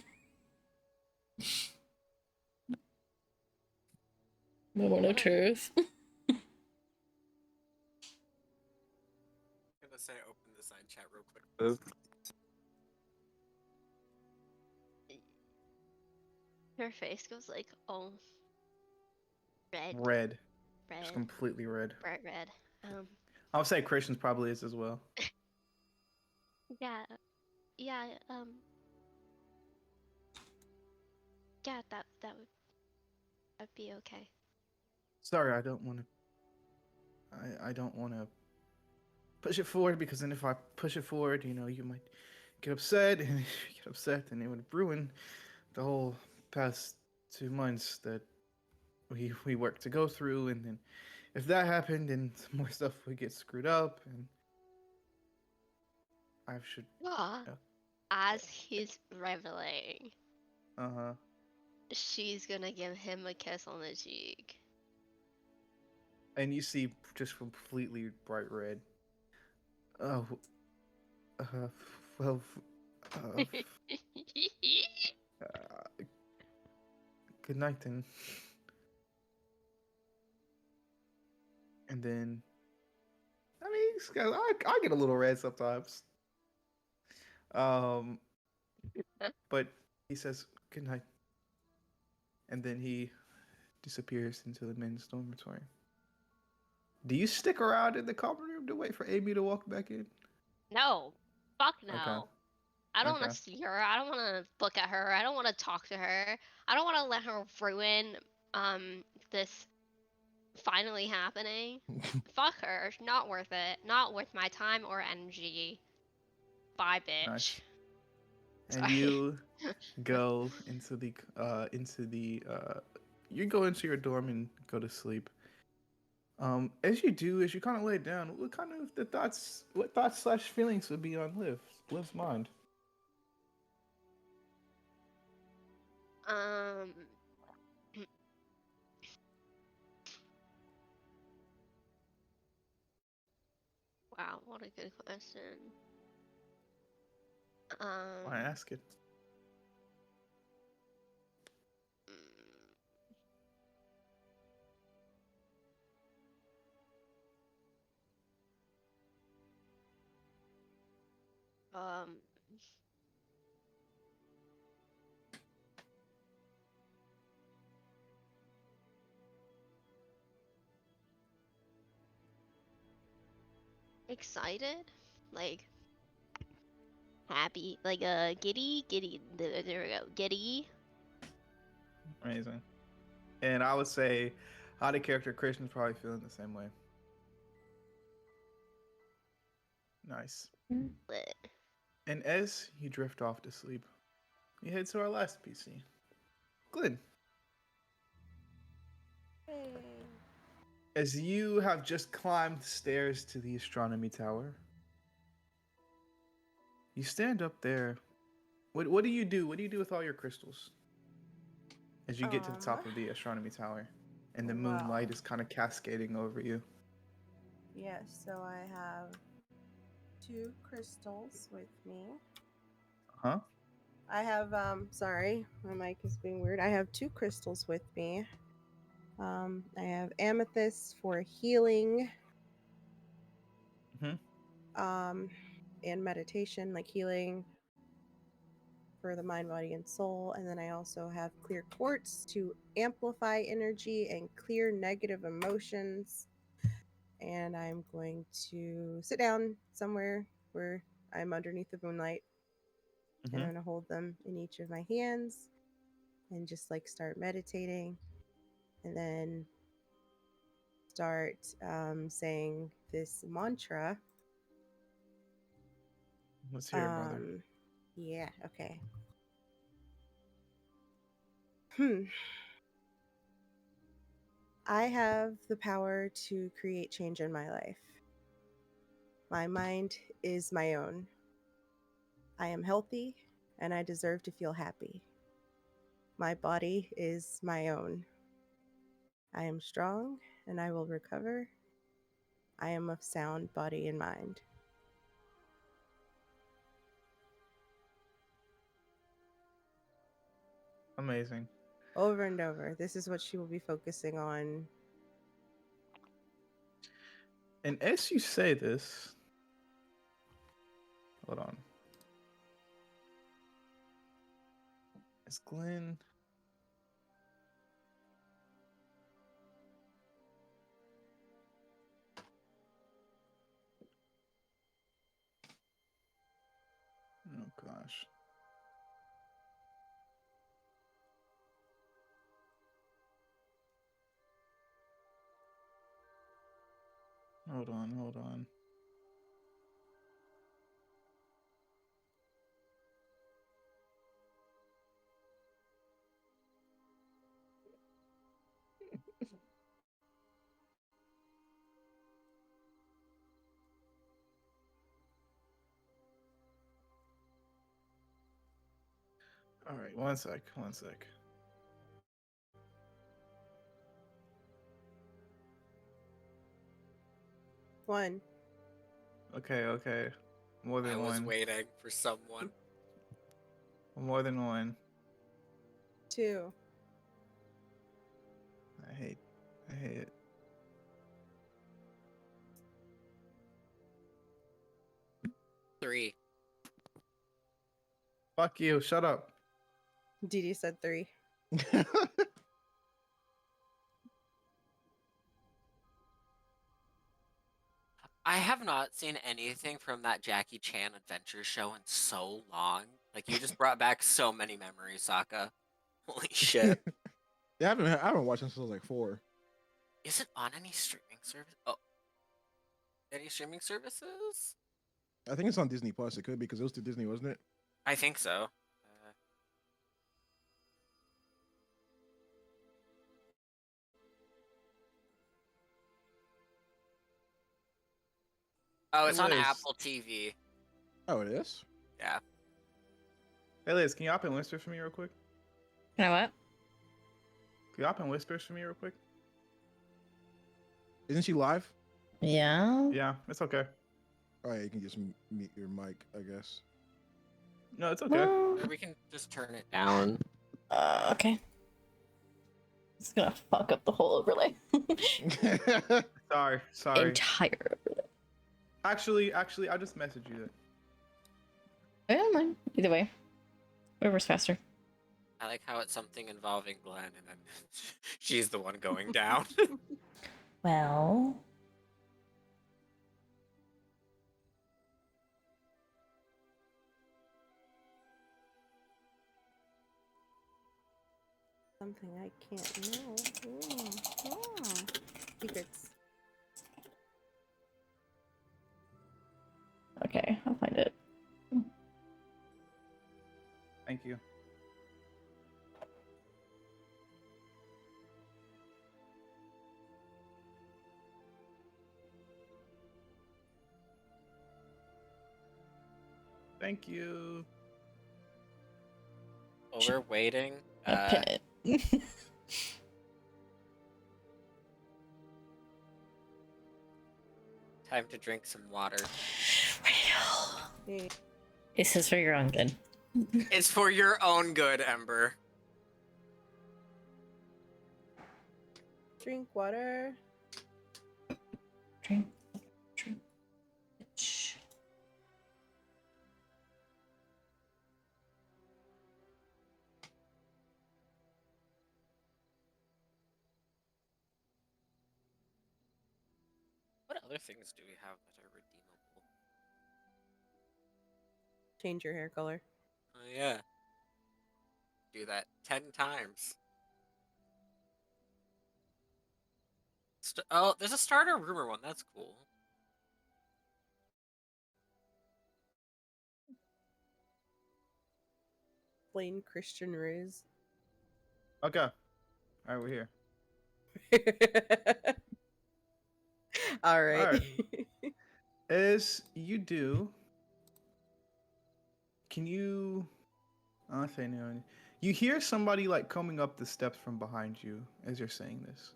Moment of truth. I'm gonna say open the side chat real quick. Her face goes like, oh, red, Red. Just red, completely red. bright red. I'll say Christian's probably is as well. Yeah, yeah, yeah, that'd be okay. Sorry, I don't want to. I don't want to push it forward because then if I push it forward, you might get upset, and if you get upset, then it would ruin the whole past 2 months that we worked to go through, and then if that happened, then some more stuff would get screwed up, and I should. Ah, as he's reveling, Uh-huh. she's gonna give him a kiss on the cheek. And you see just completely bright red. Oh, uh, well, uh, uh, good night then. And then, I mean, I get a little red sometimes. But he says good night, and then he disappears into the men's dormitory. Do you stick around in the common room to wait for Amy to walk back in? No. Fuck no. Okay. I don't want Okay. to see her. I don't want to look at her. I don't want to talk to her. I don't want to let her ruin this finally happening. Fuck her. Not worth it. Not worth my time or energy. Bye, bitch. Nice. And Sorry. you go into the you go into your dorm and go to sleep. As you do, as you kind of lay down, what kind of what thoughts / feelings would be on Liv's mind? Um. Wow, what a good question. I ask it. Um. Excited, like happy, like giddy. There we go, giddy. Amazing. And I would say, how the character Christian's probably feeling the same way. Nice. Lit. And as you drift off to sleep, we head to our last PC. Glenn, as you have just climbed the stairs to the astronomy tower, you stand up there. What do you do? What do you do with all your crystals? As you get to the top of the astronomy tower, and the moonlight well. is kind of cascading over you. Yes, so I have 2 crystals with me. Huh? I have sorry, my mic is being weird. I have 2 crystals with me. I have amethyst for healing. And meditation, like healing for the mind, body, and soul. And then I also have clear quartz to amplify energy and clear negative emotions. And I'm going to sit down somewhere where I'm underneath the moonlight. And I'm going to hold them in each of my hands and just like start meditating. And then start saying this mantra. Let's hear it, brother. Yeah, okay. I have the power to create change in my life. My mind is my own. I am healthy and I deserve to feel happy. My body is my own. I am strong and I will recover. I am of sound body and mind. Amazing. Over and over. This is what she will be focusing on. And as you say this, hold on. Is Glenn? Oh gosh. Hold on. All right, one sec. 1, Okay. More than I was one. waiting for someone. More than one. 2, I hate it. 3. Fuck you. Shut up. Didi said 3. not seen anything from that Jackie Chan adventure show in so long. Like, you just brought back so many memories, Sokka. Holy shit. Yeah, I haven't watched this since I was like 4. Is it on any streaming service? Oh, any streaming services? I think it's on Disney Plus. It could be because it was to Disney, wasn't it? I think so. Oh, it's Hey, on Liz. Apple TV. Oh, it is. Yeah. Hey Liz, can you hop in whispers for me real quick? You know what? Can you hop in whispers for me real quick? Isn't she live? Yeah. Yeah, it's okay. Oh yeah, you can just mute your mic, I guess. No, it's okay. Well, Or we can just turn it down. okay. It's gonna fuck up the whole overlay. Sorry. Entire overlay. Actually, I'll just message you that. I don't mind. Either way. Whatever's faster. I like how it's something involving Glenn, and then she's the one going down. Well. Something I can't know. Secrets. Okay, I'll find it. Thank you. Thank you. While we're waiting, I'll pin it. time to drink some water. Hey, This is for your own good. It's for your own good, Ember. drink water. Drink. Bitch. What other things do we have that are redeemable? Change your hair color. Oh yeah. Do that 10 times. Oh, there's a starter rumor one. That's cool. Plain Christian ruse. Okay. All right, we're here. All right. Alright. As you do, can you? I'll say no. You hear somebody like coming up the steps from behind you as you're saying this.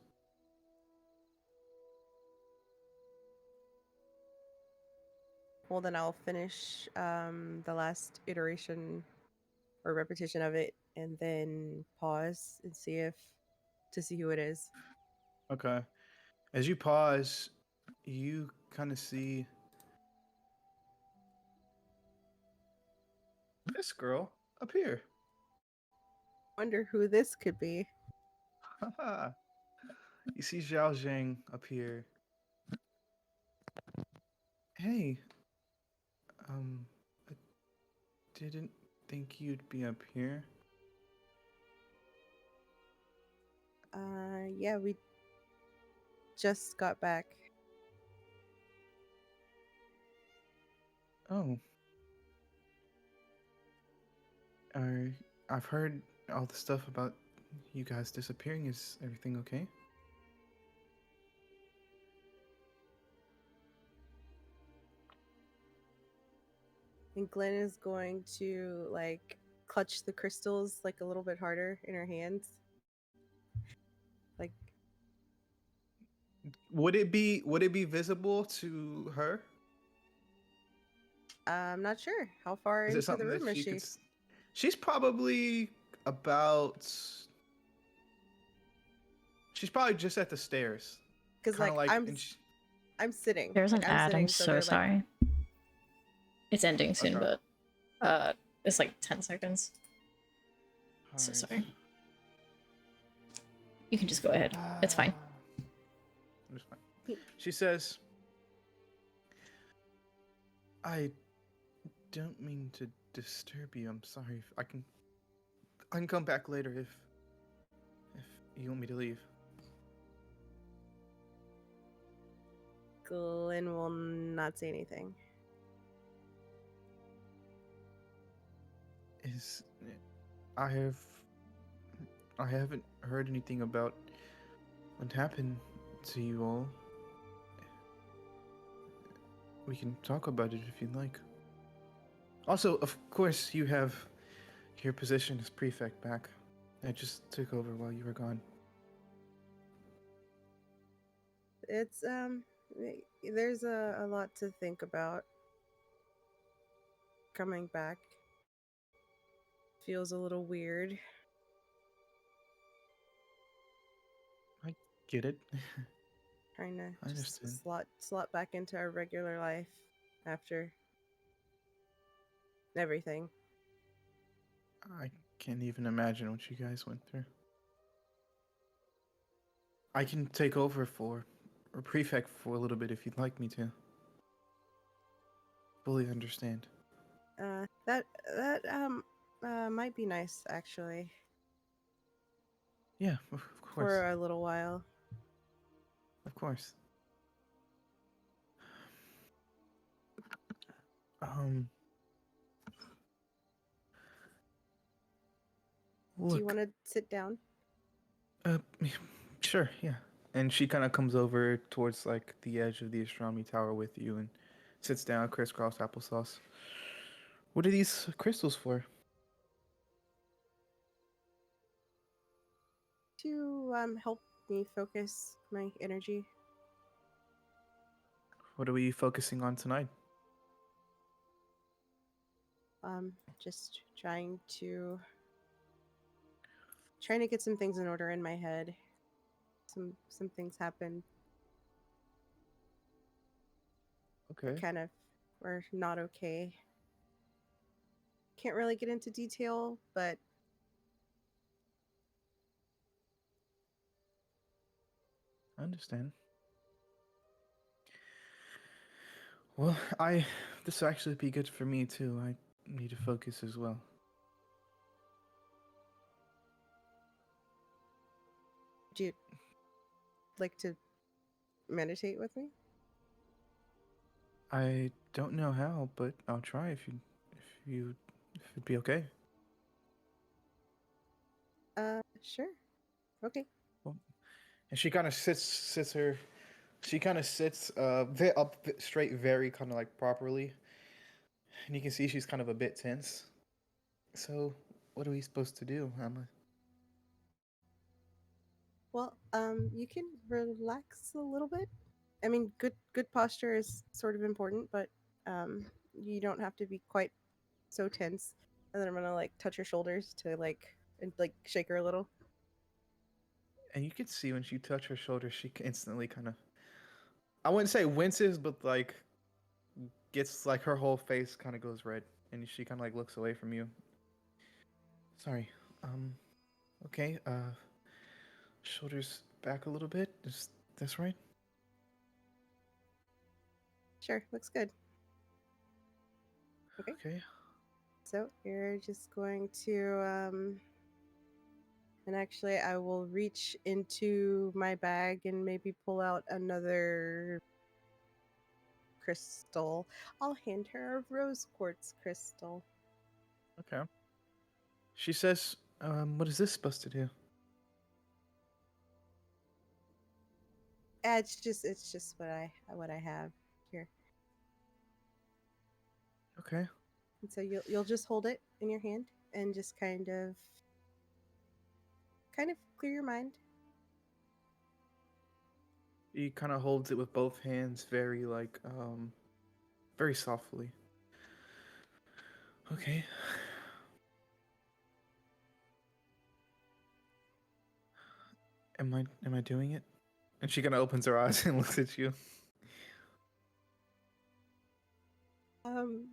Well, then I'll finish the last iteration or repetition of it, and then pause and see who it is. Okay. As you pause, you kind of see this girl up here. Wonder who this could be. Haha. You see Zhao Zhang up here. Hey, I didn't think you'd be up here. Yeah, we just got back. Oh. I've heard all the stuff about you guys disappearing. Is everything okay? And Glenn is going to like clutch the crystals like a little bit harder in her hands. Like, Would it be visible to her? I'm not sure. How far Is it into the something room that is she she? could? She's probably about. She's probably just at the stairs. Because Kinda like, and she- I'm sitting. There's an like, ad. sitting, I'm so so they're, like- sorry. It's ending soon, Okay. but it's like 10 seconds. So Alright. sorry. You can just go ahead. It's fine. It's fine. She says, I don't mean to disturb you. I'm sorry. I can come back later if you want me to leave. Glenn will not say anything. I have I haven't heard anything about what happened to you all. We can talk about it if you'd like. Also, of course, you have your position as prefect back. I just took over while you were gone. It's there's a lot to think about. Coming back feels a little weird. I get it. Trying to I just understand. slot back into our regular life after everything. I can't even imagine what you guys went through. I can take over for or prefect for a little bit if you'd like me to. Fully understand. That might be nice actually Yeah, of course. for a little while. Of course. Do you Look. want to sit down? Uh, sure, yeah. And she kind of comes over towards like the edge of the astronomy tower with you and sits down, crisscross applesauce. What are these crystals for? To help me focus my energy. What are we focusing on tonight? Just trying to get some things in order in my head. Some things happened Okay. kind of were not okay. Can't really get into detail, but I understand. Well, this will actually be good for me too. I need to focus as well. do you like to meditate with me? I don't know how, but I'll try if it'd be okay. Sure. Okay. Well, and she kind of sits straight, very kind of like properly, and you can see she's kind of a bit tense. So, what are we supposed to do, Emma? Well, you can relax a little bit. I mean, good posture is sort of important, but you don't have to be quite so tense. And then I'm gonna like touch her shoulders to like shake her a little. And you can see when she touch her shoulder, she instantly kind of, I wouldn't say winces, but like gets like her whole face kind of goes red, and she kind of like looks away from you. Sorry. Um. Okay. Shoulders back a little bit. Is that's right? Sure, looks good. Okay. Okay. So you're just going to and actually I will reach into my bag and maybe pull out another crystal. I'll hand her a rose quartz crystal. Okay. She says, what is this supposed to do? It's just what I have here. Okay. And so you'll just hold it in your hand and just kind of clear your mind. He kind of holds it with both hands, very like, very softly. Okay. Am I doing it? And she kind of opens her eyes and looks at you. Um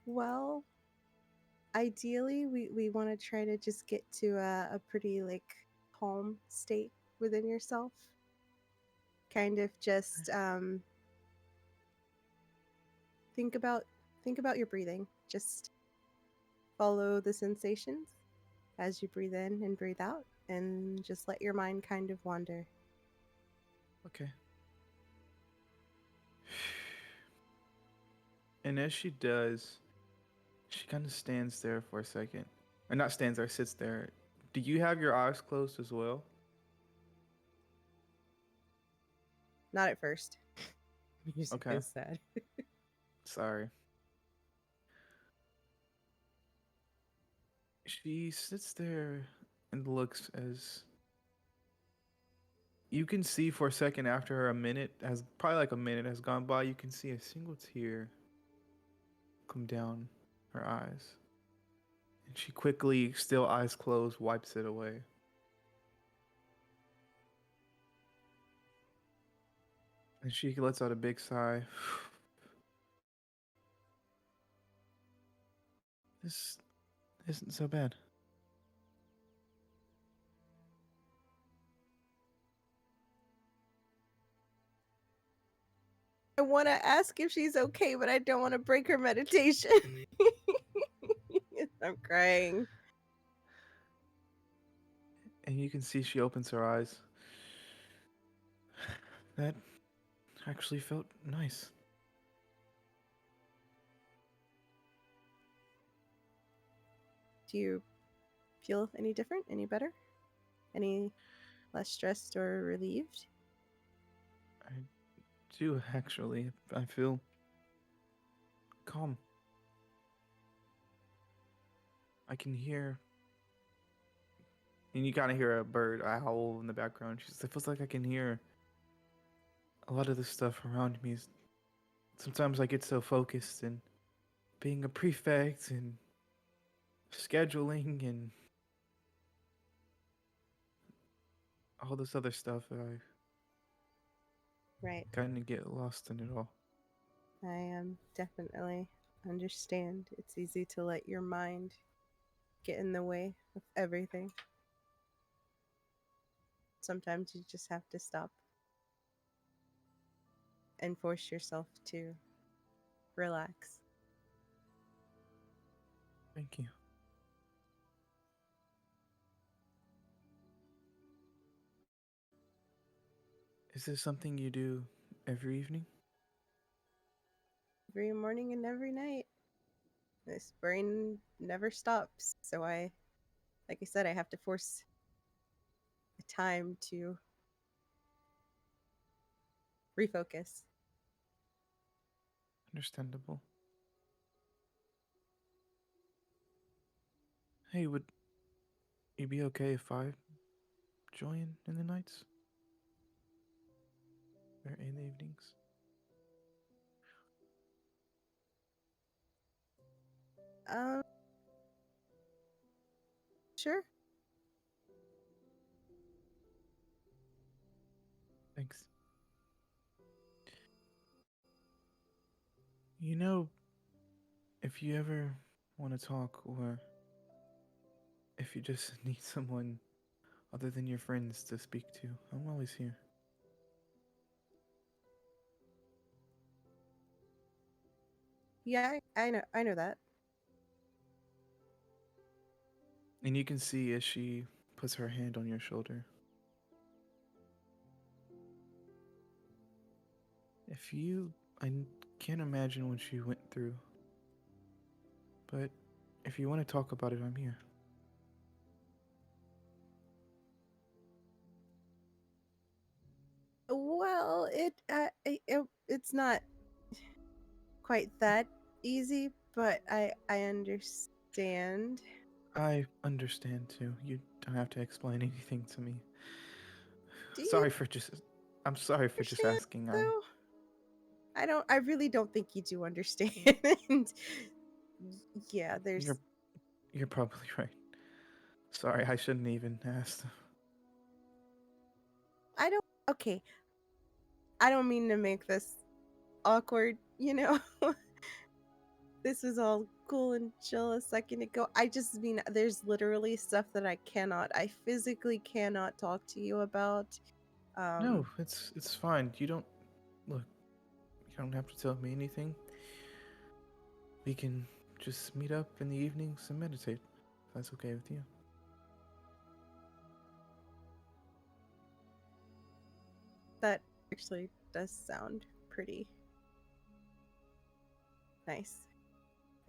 well, ideally we want to try to just get to a pretty like calm state within yourself. Kind of just think about your breathing. Just follow the sensations as you breathe in and breathe out, and just let your mind kind of wander. Okay. And as she does, she kind of stands there for a second. Or not stands there, sits there. Do you have your eyes closed as well? Not at first. Music Okay. is sad. Sorry. She sits there and looks as you can see for a second after a minute has probably like a minute has gone by, you can see a single tear come down her eyes. And she quickly, still eyes closed, wipes it away. And she lets out a big sigh. This isn't so bad. I want to ask if she's okay, but I don't want to break her meditation. I'm crying. And you can see she opens her eyes. That actually felt nice. Do you feel any different? Any better? Any less stressed or relieved? I do actually. I feel calm. I can hear. And you kind of hear a bird, a howl in the background. She says, it feels like I can hear a lot of the stuff around me. Sometimes I get so focused in being a prefect and scheduling and all this other stuff that I Right. kind of get lost in it all. I definitely understand. It's easy to let your mind get in the way of everything. Sometimes you just have to stop and force yourself to relax. Thank you. Is this something you do every evening? Every morning and every night. This brain never stops. So like I said, I have to force the time to refocus. Understandable. Hey, would you be okay if I join in the nights? Or in the evenings? Um, sure. Thanks. You know, if you ever want to talk or if you just need someone other than your friends to speak to, I'm always here. Yeah, I know that. And you can see as she puts her hand on your shoulder. I can't imagine what you went through. But if you want to talk about it, I'm here. Well, it's not quite that easy, but I understand. I understand too. You don't have to explain anything to me. Do you I'm sorry for just understand asking. though? I really don't think you do understand. Yeah, there's You're probably right. Sorry, I shouldn't even ask. I don't okay. I don't mean to make this awkward, you know. This was all cool and chill a second ago. I just mean there's literally stuff that I physically cannot talk to you about. No, it's fine. You don't look. You don't have to tell me anything. we can just meet up in the evenings and meditate. If that's okay with you. That actually does sound pretty nice,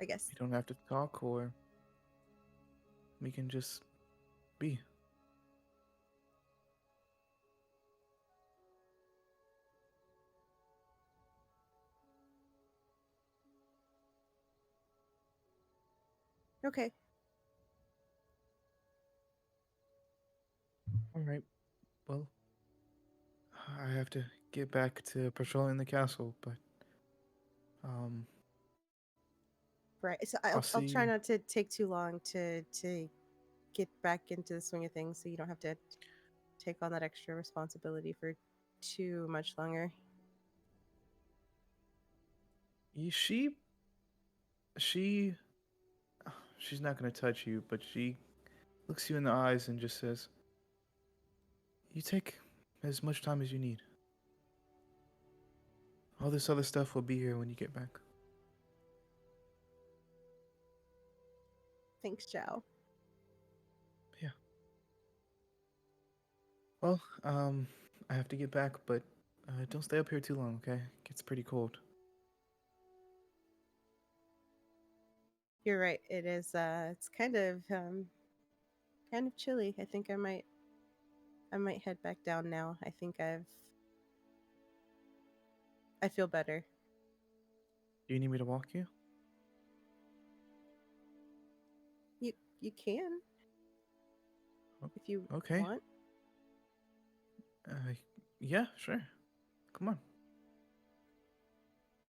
I guess. We don't have to talk, or we can just be. Okay. All right. Well, I have to get back to patrolling the castle, but Right. So I'll I'll see try you. not to take too long to get back into the swing of things, so you don't have to take on that extra responsibility for too much longer. She she's not gonna touch you, but she looks you in the eyes and just says, "You take as much time as you need. All this other stuff will be here when you get back." Thanks, Zhao. Yeah. Well, I have to get back, but don't stay up here too long, okay? It gets pretty cold. You're right. It is. It's kind of chilly. I think I might head back down now. I think I feel better. Do you need me to walk you? You can Oh, if you okay. want. Yeah, sure. Come on.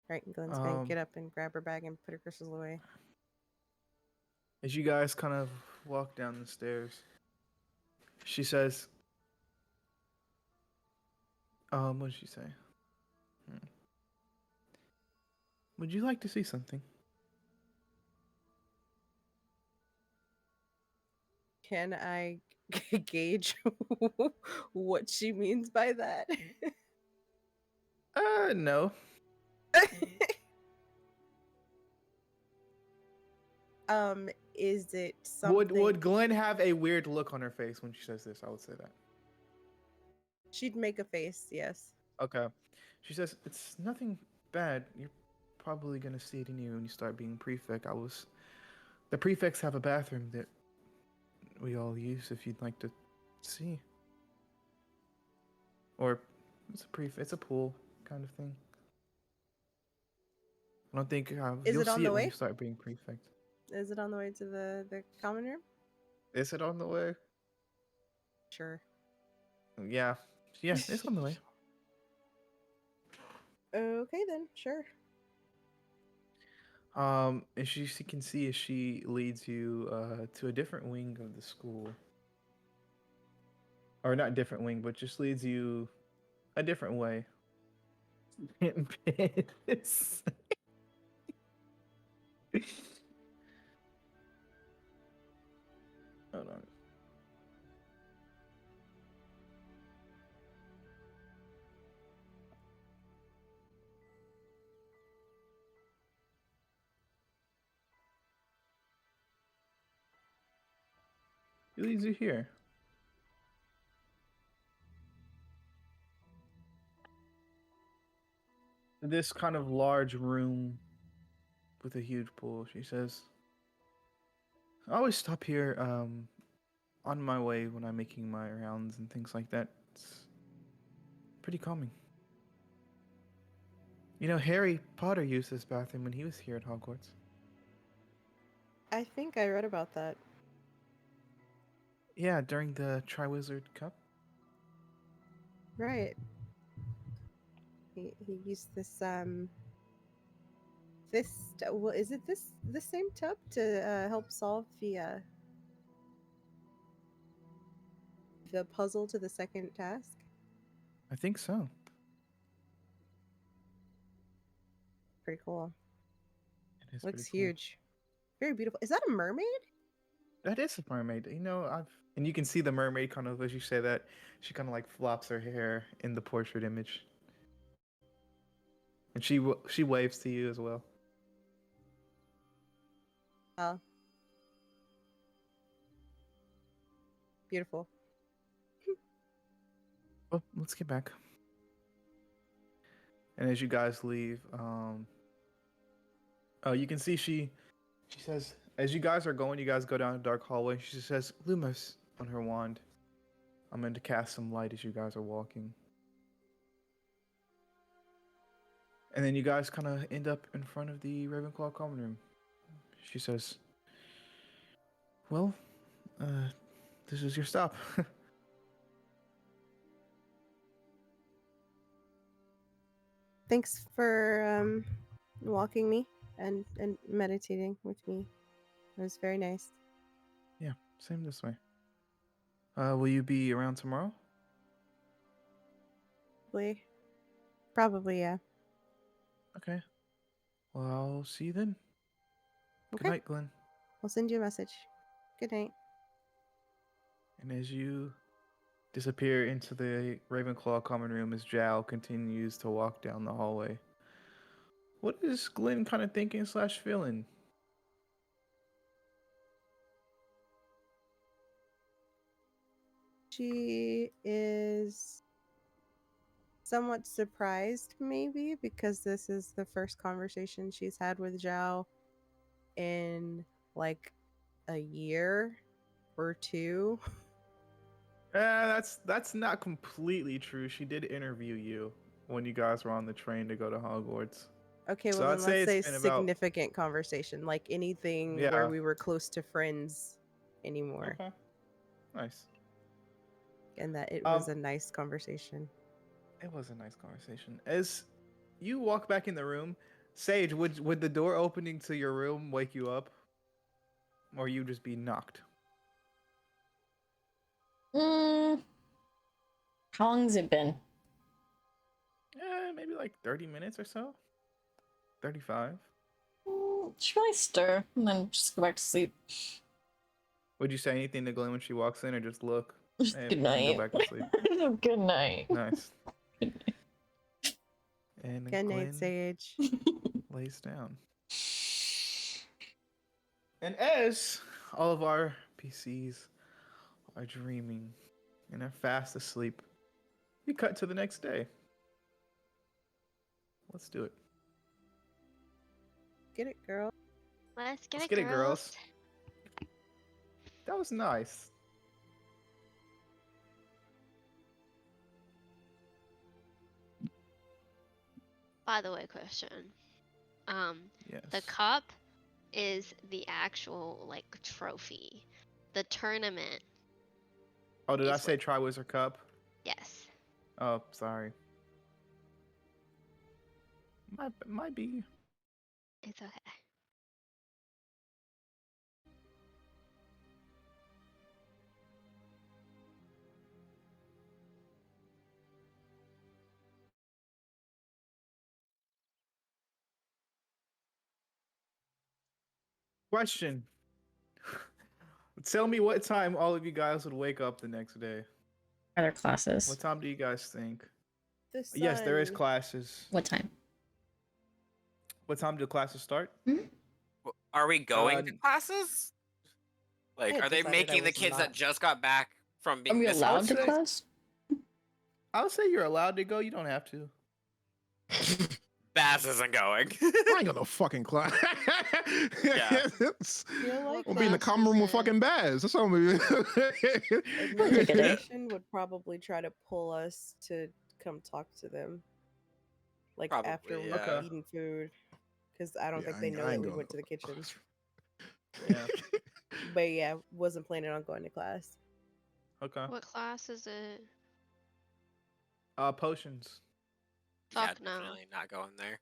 Right, and Glenn's gonna get up and grab her bag and put her crystals away. As you guys kind of walk down the stairs, she says, what did she say? Would you like to see something? Can I gauge what she means by that? No. Is it something? Would Glenn have a weird look on her face when she says this? I would say that. She'd make a face, yes. Okay. She says, it's nothing bad. You're probably gonna see it in you when you start being prefect. The prefects have a bathroom that we all use if you'd like to see. Or it's a pool kind of thing. I don't think Is you'll it on see the it when way? you start being prefect. Is it on the way to the common room? Is it on the way? Sure. Yeah. Yeah, it's on the way. Okay then, sure. And she can see as she leads you to a different wing of the school. Or not different wing, but just leads you a different way. Piss. Hold on. It leads you here. This kind of large room with a huge pool. She says, I always stop here on my way when I'm making my rounds and things like that. It's pretty calming. You know, Harry Potter used this bathroom when he was here at Hogwarts. I think I read about that. Yeah, during the Triwizard Cup. Right. He used this well, is it the same tub to help solve the puzzle to the second task? I think so. Pretty cool. It is Looks pretty cool. huge. Very beautiful. Is that a mermaid? That is a mermaid. You know, and you can see the mermaid kind of as you say that. She kind of like flops her hair in the portrait image, and she waves to you as well. Oh. Beautiful. Well, let's get back. And as you guys leave, oh, you can see she says, as you guys are going, you guys go down a dark hallway. She says, Lumos on her wand. I'm going to cast some light as you guys are walking. And then you guys kind of end up in front of the Ravenclaw common room. She says, well, this is your stop. Thanks for walking me and meditating with me. It was very nice. Yeah, same this way. Will you be around tomorrow? Probably, yeah. Okay. Well, I'll see you then. Okay. Good night, Glenn. I'll send you a message. Good night. And as you disappear into the Ravenclaw common room, as Jal continues to walk down the hallway, what is Glenn kind of thinking / feeling? She is somewhat surprised, maybe, because this is the first conversation she's had with Zhao in like a year or two. That's not completely true. She did interview you when you guys were on the train to go to Hogwarts. Okay, So well, I'd then say let's it's say been about significant conversation, like anything Yeah. where we were close to friends anymore, Okay. Nice. and that it was a nice conversation. It was a nice conversation. As you walk back in the room, Sage, would the door opening to your room wake you up, or you just be knocked? How long's it been? Maybe like 30 minutes or so. 35. Should I stir and then just go back to sleep? Would you say anything to Glenn when she walks in, or just look Just and good go night. back to sleep? Good night. Nice. And Good Glenn night, Sage. lays down. And as all of our PCs are dreaming and are fast asleep, we cut to the next day. Let's do it. Get it, girl. Let's get Let's it, get it, girls. girls. That was nice. By the way, question. Yes. The cup is the actual like trophy. The tournament. Oh, did I is say what- Triwizard Cup? Yes. Oh, sorry. Might be. It's okay. Question. Tell me what time all of you guys would wake up the next day. Other classes. What time do you guys think? The Yes, there is sun- classes. What time? What time do classes start? Are we going to Uh, classes? Like, had are they decided I making the was kids not. that just got back from Are being we missing? allowed to say- class? I would say you're allowed to go. You don't have to. Baz isn't going. I ain't got no fucking class. Yeah. Feel like We'll be in the common room with fucking Baz. That's all I'm gonna be. administration would probably try to pull us to come talk to them, like Probably, after we've yeah. eaten food, because I don't Yeah, think I they ain't- know I that ain't we going went to the no kitchen. class. Yeah. But yeah, wasn't planning on going to class. Okay. What class is it? Potions. Yeah, Fuck no. definitely not going there.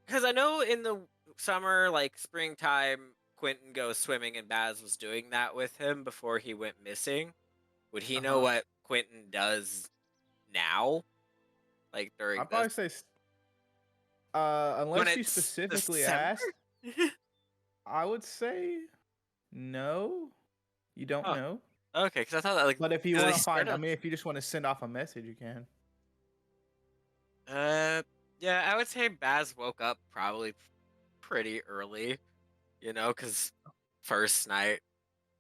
Because I know in the summer, like springtime, Quentin goes swimming, and Baz was doing that with him before he went missing. Would he know Uh-huh. what Quentin does now? Like during I'd probably this? say, when unless you it's specifically December? asked, I would say no. You don't Oh. know. Okay, because I thought that like. But if you 'cause want they to find, spread I mean, if you just want to send off a message, you can. out- Yeah, I would say Baz woke up probably pretty early, because first night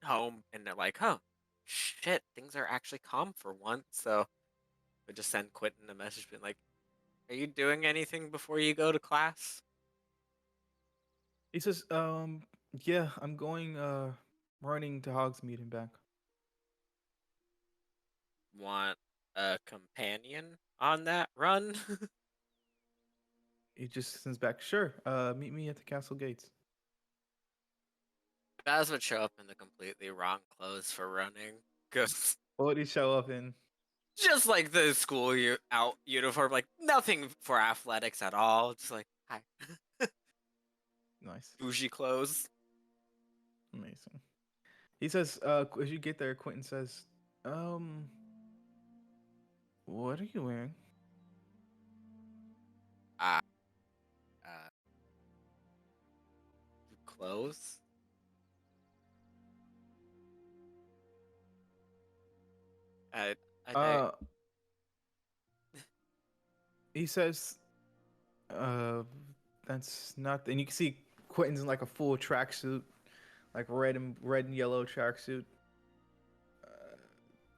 home, and they're like, oh, shit, things are actually calm for once. So we just send Quentin a message being like, are you doing anything before you go to class? He says, yeah, I'm going, running to Hogsmeade and back. Want a companion on that run? He just sends back, sure, meet me at the castle gates. Baz would show up in the completely wrong clothes for running. Cause What would he show up in? just like the school out uniform, like nothing for athletics at all. Just like, hi. Nice. Bougie clothes. Amazing. He says, as you get there, Quentin says, what are you wearing? Ah, uh, clothes. I, I don't. Uh, he says, uh, that's not, and you can see Quentin's in like a full tracksuit, like red and yellow tracksuit.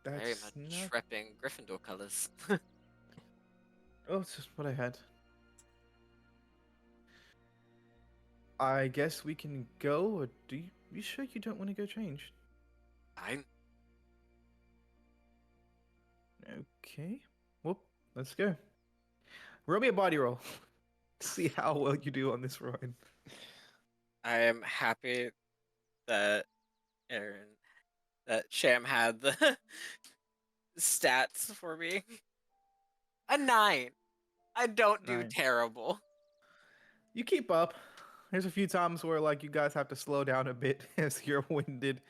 Very That's much not. repping Gryffindor colors. Oh, it's just what I had. I guess we can go, or you sure you don't want to go change? Fine. Okay. Well, let's go. Roll me a body roll. See how well you do on this run. I am happy that Aaron, that Sham had the stats for me. A 9. I don't do 9. terrible. You keep up. There's a few times where like you guys have to slow down a bit as you're winded,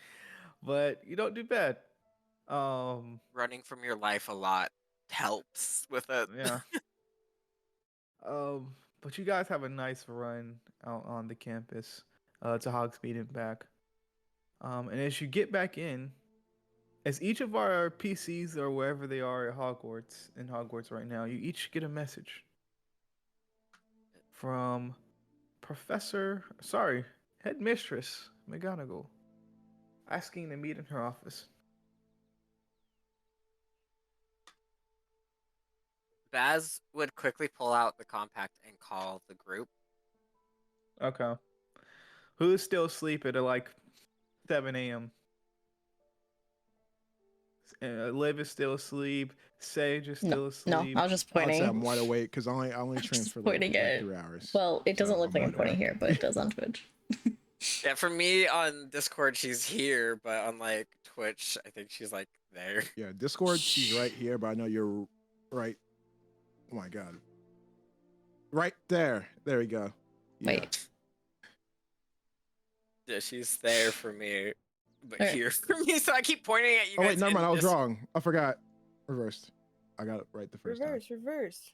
but you don't do bad. Um, Running from your life a lot helps with it. yeah. But you guys have a nice run out on the campus, to Hogsmeade and back. And as you get back in, as each of our PCs or wherever they are at Hogwarts, in Hogwarts right now, you each get a message from Headmistress McGonagall, asking to meet in her office. Baz would quickly pull out the compact and call the group. Okay. Who's still asleep at like 7 a.m.? Liv is still asleep. Sage is still No, asleep. I was just I would say I'm pointing. wide awake because I only I'm just transferred pointing like at. 3 hours. Well, it doesn't So look like I'm wide pointing awake. here, but it does on Twitch. Yeah, for me on Discord, she's here, but on like Twitch, I think she's like there. Yeah, Discord, she's right here, but I know you're right. Oh my god. Right there. There we go. Yeah. Wait. Yeah, she's there for me, but Alright. here for me. So I keep pointing at you Oh guys. wait, never in mind. I was Dis- wrong. I forgot. Reversed. I got it right the first Reverse.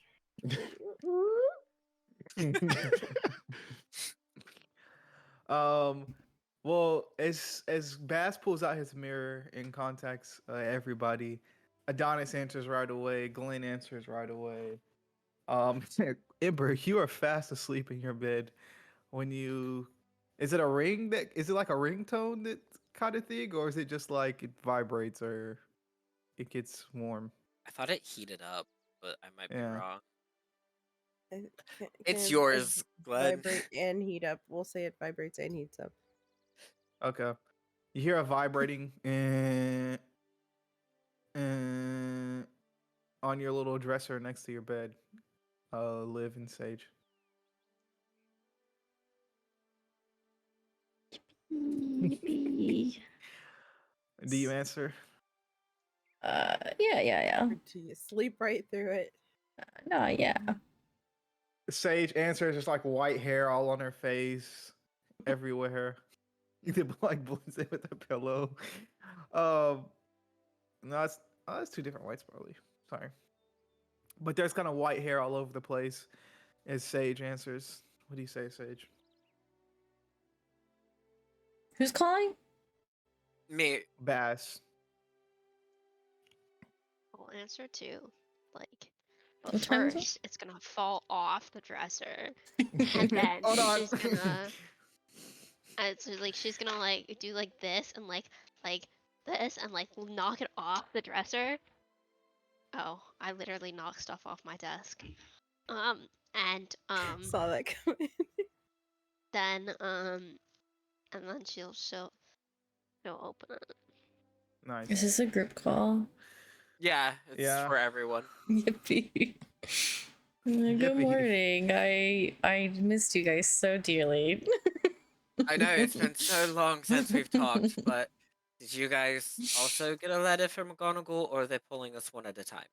Um, well, as Bass pulls out his mirror and contacts everybody, Adonis answers right away. Glenn answers right away. Ember, you are fast asleep in your bed when you. Is it a ring that? Is it like a ringtone that kind of thing, or is it just like it vibrates or it gets warm? I thought it heated up, but I might be Yeah. wrong. Can It's it yours, Glenn. vibrate and heat up. We'll say it vibrates and heats up. Okay. You hear a vibrating on your little dresser next to your bed. Liv and Sage. Yippee. Do you answer? Yeah. Or do you sleep right through it? No, yeah. Sage answers just like white hair all on her face, everywhere. It like blends in with the pillow. No, it's two different whites probably. Sorry, but there's kind of white hair all over the place. As Sage answers, what do you say, Sage? Who's calling? Me. Bass. I'll answer too. Like, But What time is it? first, it's gonna fall off the dresser, and then Hold on. she's gonna, so like she's gonna like do like this and like this and like knock it off the dresser. Oh, I literally knock stuff off my desk. And Saw that coming. then and then she'll open it. Is Nice. this a group call? Yeah, it's Yeah. for everyone. Yippee. Good Yippee. morning. I missed you guys so dearly. I know it's been so long since we've talked, but did you guys also get a letter from McGonagall, or are they pulling us one at a time?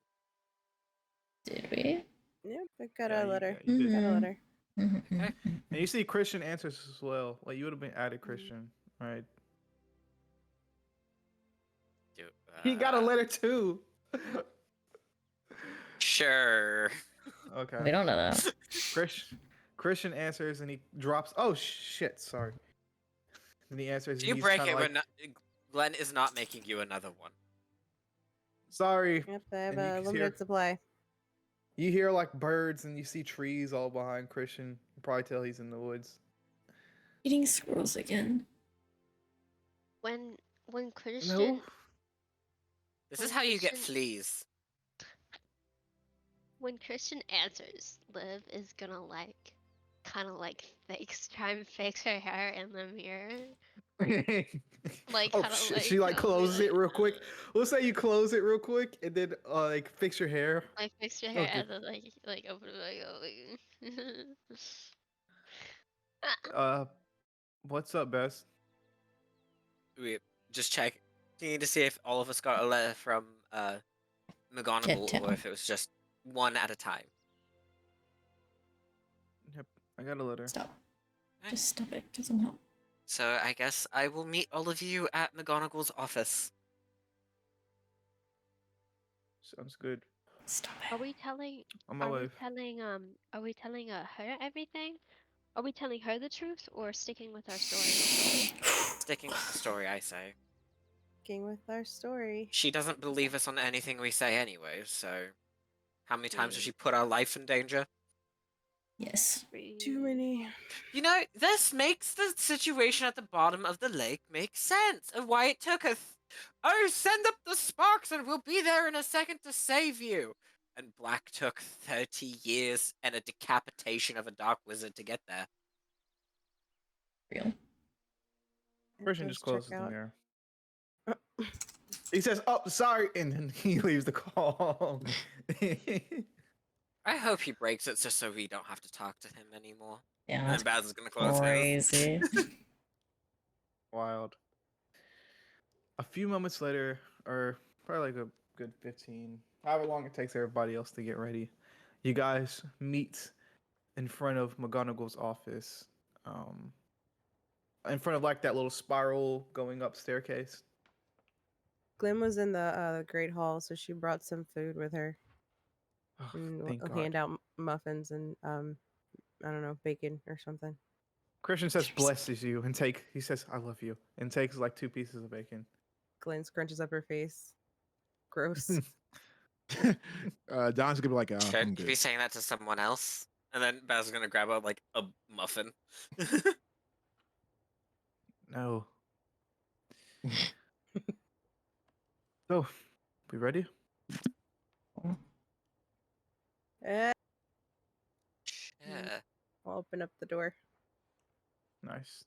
Did we? Yep, I got Yeah, a you- letter. yeah, you did. Got a Mhm. letter. Okay. And you see Christian answers as well. Like you would have been added Christian, right? Do, He got a letter too. Sure. Okay. We don't know that. Christian answers and he drops. Oh shit! Sorry. And he answers. If And you he's break kinda it, like, Glenn is not making you another one. sorry. Yep, I have And you a can limited hear- supply. You hear like birds and you see trees all behind Christian. You can probably tell he's in the woods. Eating squirrels again. When Christian No. This is When how you get Christian- fleas. when Christian answers, Liv is gonna like kind of like try and fix her hair in the mirror. Like, oh, kinda she like kinda be closes it real quick. "Uh," We'll say you close it real quick and then like fix your hair. like fix your hair Okay. and then like open it like What's up, Bess? We just checking to see if all of us got a letter from McGonagall, Get or down. if it was just one at a time. Yep, I got a letter. Stop. Okay. Just stop it. Doesn't help. So I guess I will meet all of you at McGonagall's office. Sounds good. Stop Are it. we telling On my are way. we telling her everything? Are we telling her the truth or sticking with our story? Sticking with the story, I say. Sticking with our story. She doesn't believe us on anything we say anyway, so how many times has she put our life in danger? Yes. Too many. You know, this makes the situation at the bottom of the lake make sense of why it took us. Oh, send up the sparks and we'll be there in a second to save you. And Black took 30 years and a decapitation of a dark wizard to get there. Real. It Christian does just closes check the out. mirror. He says, "Oh, sorry," and then he leaves the call. I hope he breaks it just so we don't have to talk to him anymore. Yeah. And That's then Baz is gonna close his. crazy. Wild. A few moments later, or probably like a good 15, however long it takes everybody else to get ready, you guys meet in front of McGonagall's office. In front of like that little spiral going up staircase. Glenn was in the Great Hall, so she brought some food with her. Oh, And thank we'll God. hand out muffins and I don't know, bacon or something. Christian says, "Blesses you," and he says, "I love you," and takes like 2 pieces of bacon. Glenn scrunches up her face. Gross. Don's gonna be like, I'm Should be good. saying that to someone else. And then Baz is gonna grab a muffin. No. So, we ready? Eh, Yeah. I'll open up the door. Nice.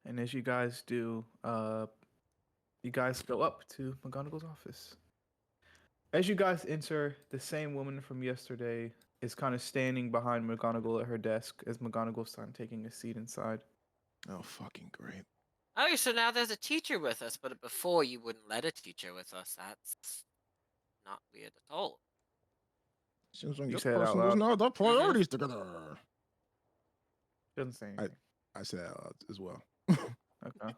And as you guys do, you guys go up to McGonagall's office. As you guys enter, the same woman from yesterday is kind of standing behind McGonagall at her desk as McGonagall's taking a seat inside. Oh, fucking great. Oh, so now there's a teacher with us, but before you wouldn't let a teacher with us. That's not weird at all. Seems like You this say it out person loud. doesn't have their priorities together. Doesn't say anything. I said that out loud as well. Okay.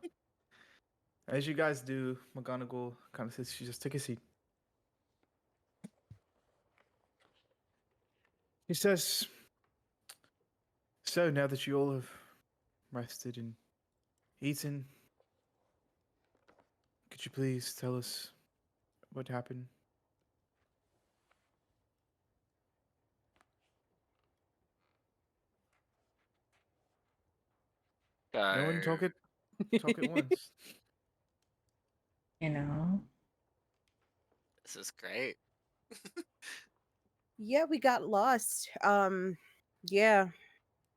As you guys do, McGonagall kind of says, "She just take a seat." He says, "So now that you all have rested and eaten, could you please tell us what happened?" No one talk So, it once. You know? this is great. Yeah, we got lost. Yeah,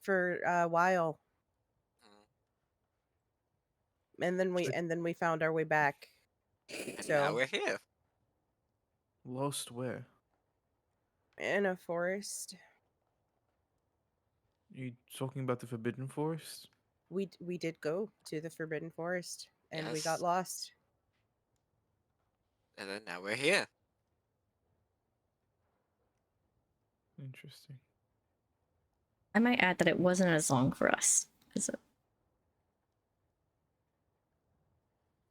for a while, Mm. and then we found our way back. And now So we're here. Lost where? in a forest, You talking about the Forbidden Forest? we did go to the Forbidden Forest, and we got Yes. lost. And then now we're here. Interesting. I might add that it wasn't as long for us. As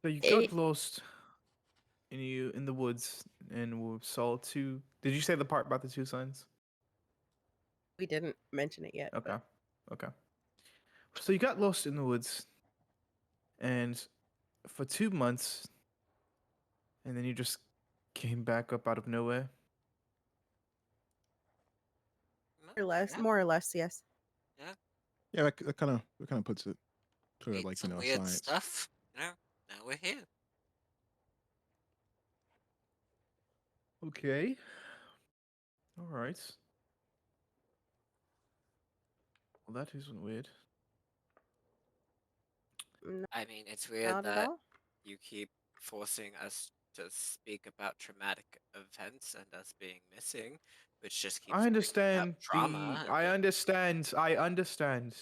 So you It- got lost in the woods and we saw two. Did you say the part about the two signs? We didn't mention it yet. Okay. But Okay. So you got lost in the woods and for 2 months and then you just came back up out of nowhere. more or less, yes. Yeah, that kind of puts it sort of Ate like some weird science. stuff. Now we're here. Okay. All right. Well, that isn't weird. I mean, it's weird Not at that all. you keep forcing us to speak about traumatic events and us being missing, which just keeps I bringing up understand trauma. the. I understand. I understand.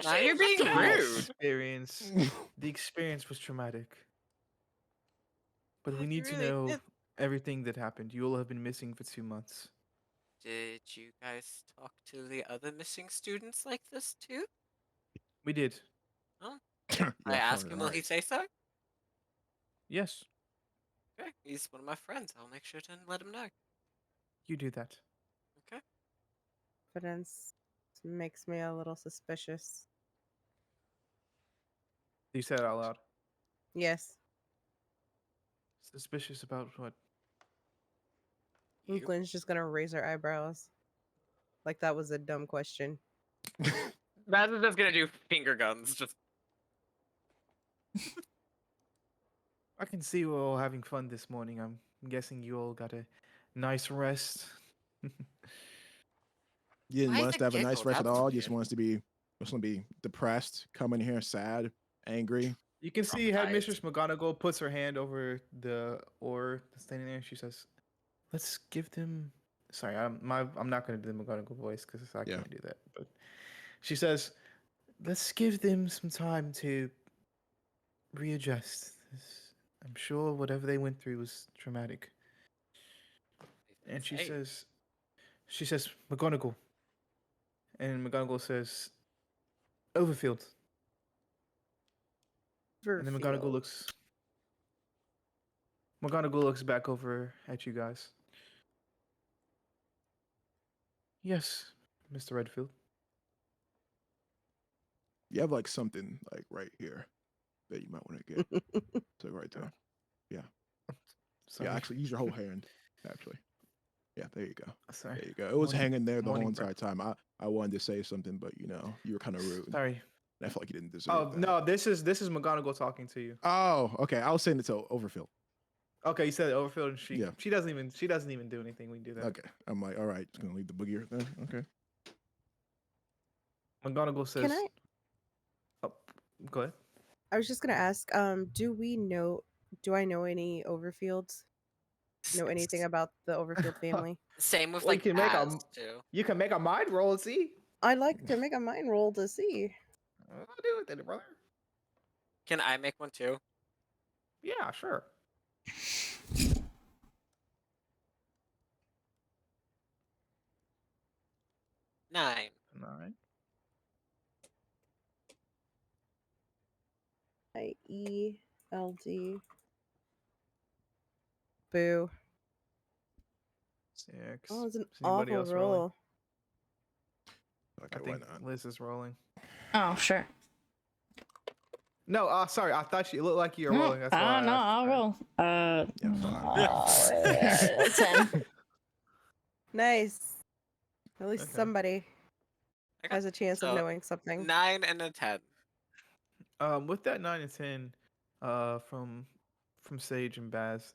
Now you're being rude. Experience. The experience was traumatic. But we You need to really know did. everything that happened. You all have been missing for 2 months. Did you guys talk to the other missing students like this too? We did. Oh, You I left ask her him, will he right. say so? Yes, Okay, he's one of my friends. I'll make sure to let him know. you do that. Okay. Evidence makes me a little suspicious. You said it out loud. Yes, Suspicious about what? You? Glynn's just gonna raise her eyebrows, like that was a dumb question. Rather just gonna do finger guns. Just I can see we're all having fun this morning. I'm guessing you all got a nice rest. You didn't why want is us it to have a nice giggle? rest at That's all. You just weird. want us to be depressed, come in here sad, angry. You can see Traumatized. Headmistress McGonagall puts her hand over the oar that's standing there. She says, "Let's give them." Sorry, I'm not going to do the McGonagall voice because I Yeah. can't do that. But she says, "Let's give them some time to readjust. I'm sure whatever they went through was traumatic." And she Say, says, "McGonagall," and McGonagall says, "Overfield." And then Verfield. McGonagall looks back over at you guys. Yes, Mr. Redfield. You have like something like right here that you might want to get. So right there. Sorry. Yeah, actually use your whole hand. Actually. Yeah, there you go. Sorry. There you go. It was hanging there the whole morning entire time. I wanted to say something, but you know, you were kind of rude. Sorry. And I felt like you didn't deserve Oh that. no, this is McGonagall talking to you. Oh, okay. I was saying it to Overfield. Okay, you said Overfield, and Yeah. she doesn't even do anything. We do that. Okay. I'm like, all right, just gonna leave the boogie then. Okay. McGonagall says, Can I? "Oh, go ahead." I was just gonna ask. Do I know any Overfields? Know anything about the Overfield family? same with Well, like Baz too. you can make a mind roll and see. I'd like to make a mind roll to see. I'll do it then, brother. Can I make one too? Yeah, sure. Nine. 9. IELD. Boo. 6. Oh, it's an Is anybody awful else rolling? roll. Okay, I why think not? Liz is rolling. Oh, sure. No, sorry. I thought you looked like you were No, rolling. That's why. no, I'll roll. Yeah, 10. Nice. At least Okay. somebody I got has a chance of so knowing something. 9 and a 10. With that 9 and 10, from Sage and Baz,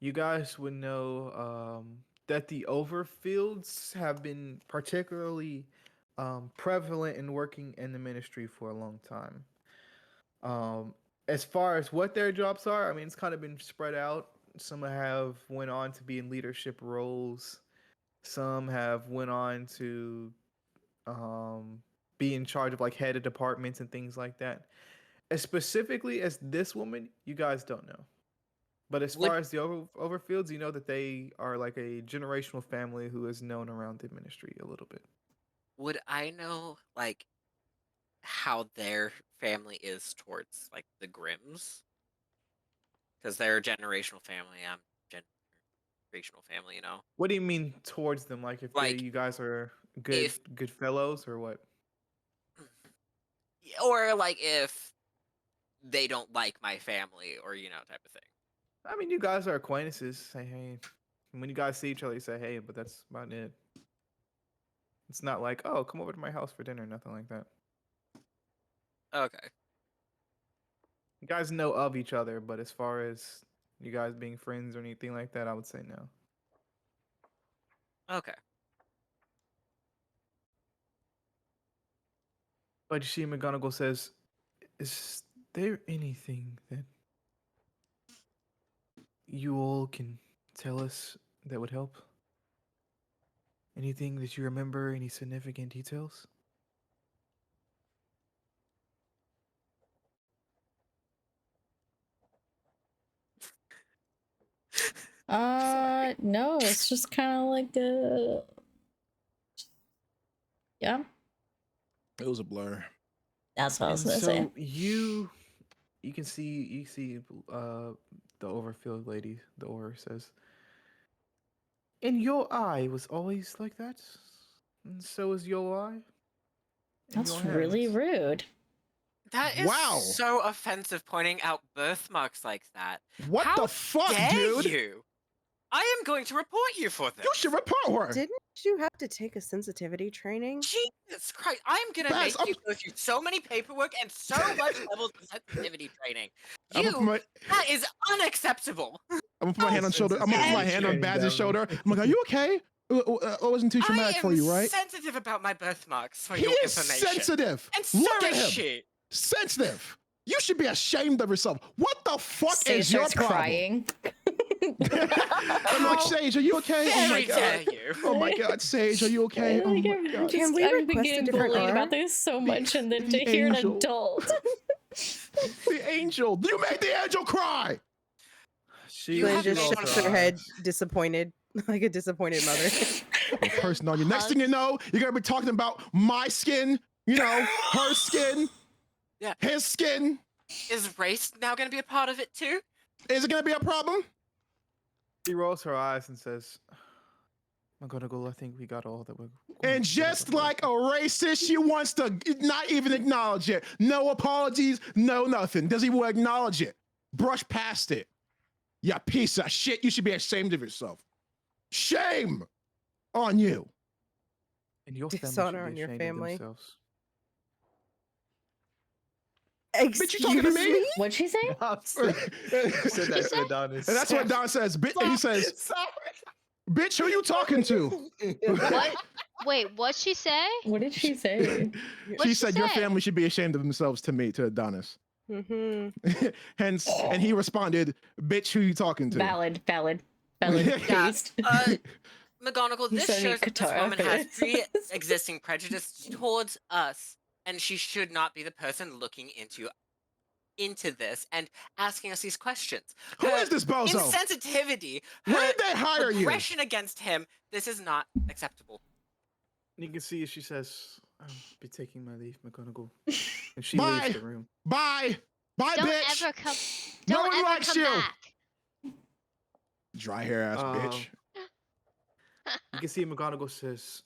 you guys would know that the overfields have been particularly prevalent in working in the ministry for a long time. As far as what their jobs are, I mean, it's kind of been spread out. Some have went on to be in leadership roles. Some have went on to be in charge of like head of departments and things like that. As specifically as this woman, you guys don't know. But as Would- far as the Overfields, you know that they are like a generational family who is known around the ministry a little bit. Would I know like how their family is towards like the Grimms? Because they're a generational family. I'm generational family, you know. What do you mean towards them? Like if Like, you guys are if- good fellows or what? Or like if they don't like my family, or type of thing. I mean, you guys are acquaintances. Say hey. When you guys see each other, you say hey, but that's about it. It's not like, oh, come over to my house for dinner, nothing like that. Okay. You guys know of each other, but as far as you guys being friends or anything like that, I would say no. Okay. But you see, McGonagall says, is there anything that you all can tell us that would help? Anything that you remember, any significant details? No, it's just kind of like yeah, It was a blur. that's what I was And gonna so say. you see the Overfield lady, the aura says, and your eye was always like that? And so is your eye? And That's your really hands. rude. That is Wow. so offensive, pointing out birthmarks like that. What How the fuck, dare dude? you? I am going to report you for this. You should report her. Didn't you have to take a sensitivity training? Jesus Christ! I'm gonna Baz, make you go through so many paperwork and so much levels of sensitivity training. I'm gonna put my, That is unacceptable. I'm gonna put my hand on shoulder. I'm gonna put my hand on Baz's shoulder. I'm like, are you okay? It wasn't too traumatic I am for you, right? sensitive about my birthmarks for He your is information. sensitive. And so Look at is him. she. Sensitive. You should be ashamed of yourself. What the fuck Sage is your starts problem? crying. I'm like, Sage, are you okay? Oh my Very dare god. you. Oh my god, Sage, are you okay? Oh Like, my I'm god. Can just, we I've been request a getting different bullied R? about this so much, and then to the hear an angel. adult. The angel. You made the angel cry. She Glenn have just no shakes idea. her head, disappointed, like a disappointed mother. Person on you. Next thing you know, you're gonna be talking about my skin, her skin, Yeah. his skin. Is race now going to be a part of it too? Is it gonna be a problem? She rolls her eyes and says, McGonagall, I think we got all that we're going And to just get out of like a racist, she wants to not even acknowledge it. No apologies, no nothing. Does he even acknowledge it? Brush past it. You piece of shit. You should be ashamed of yourself. Shame on you. And your family Dishonor should on be your ashamed family. of themselves. Excuse you talking to me? What'd she say? and said that to Adonis. that's what Don says. He says, bitch, who you talking to? What? Wait, what'd she say? What did she say? She What'd she said your say? family should be ashamed of themselves to me, to Adonis. Mm-hmm. Hence, and he responded, bitch, who you talking to? Valid. Yeah. Based. McGonagall, You this said me shows that this Katara woman has first. pre-existing prejudice towards us, and she should not be the person looking into this and asking us these questions. Who is this bozo? Insensitivity, Where her did they hire you? aggression against him. This is not acceptable. You can see she says, I'll be taking my leave, McGonagall. And she Bye. leaves the room. Bye. Bye, Don't bitch. ever come. No Don't one ever likes come you. back. Dry hair ass bitch. You can see McGonagall says,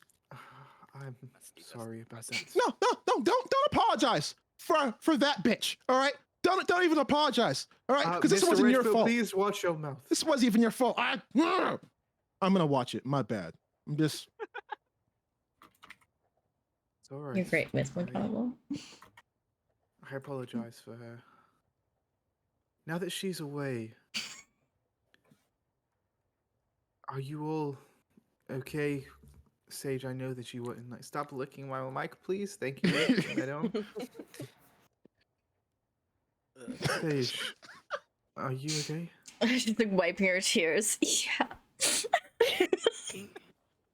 I'm Let's do this. sorry about that. No, don't apologize for that bitch. All right? Don't even apologize. All right? Because this Mr. wasn't your Ridgefield, fault. Please watch your mouth. This wasn't even your fault. I'm gonna watch it. My bad. I'm just It's all right. You're great, Miss Sorry. McConnell. I apologize for her. Now that she's away, are you all okay? Sage, I know that you wouldn't like. Stop licking my mic, please. Thank you, madam. Sage, are you okay? She's like wiping her tears. Yeah.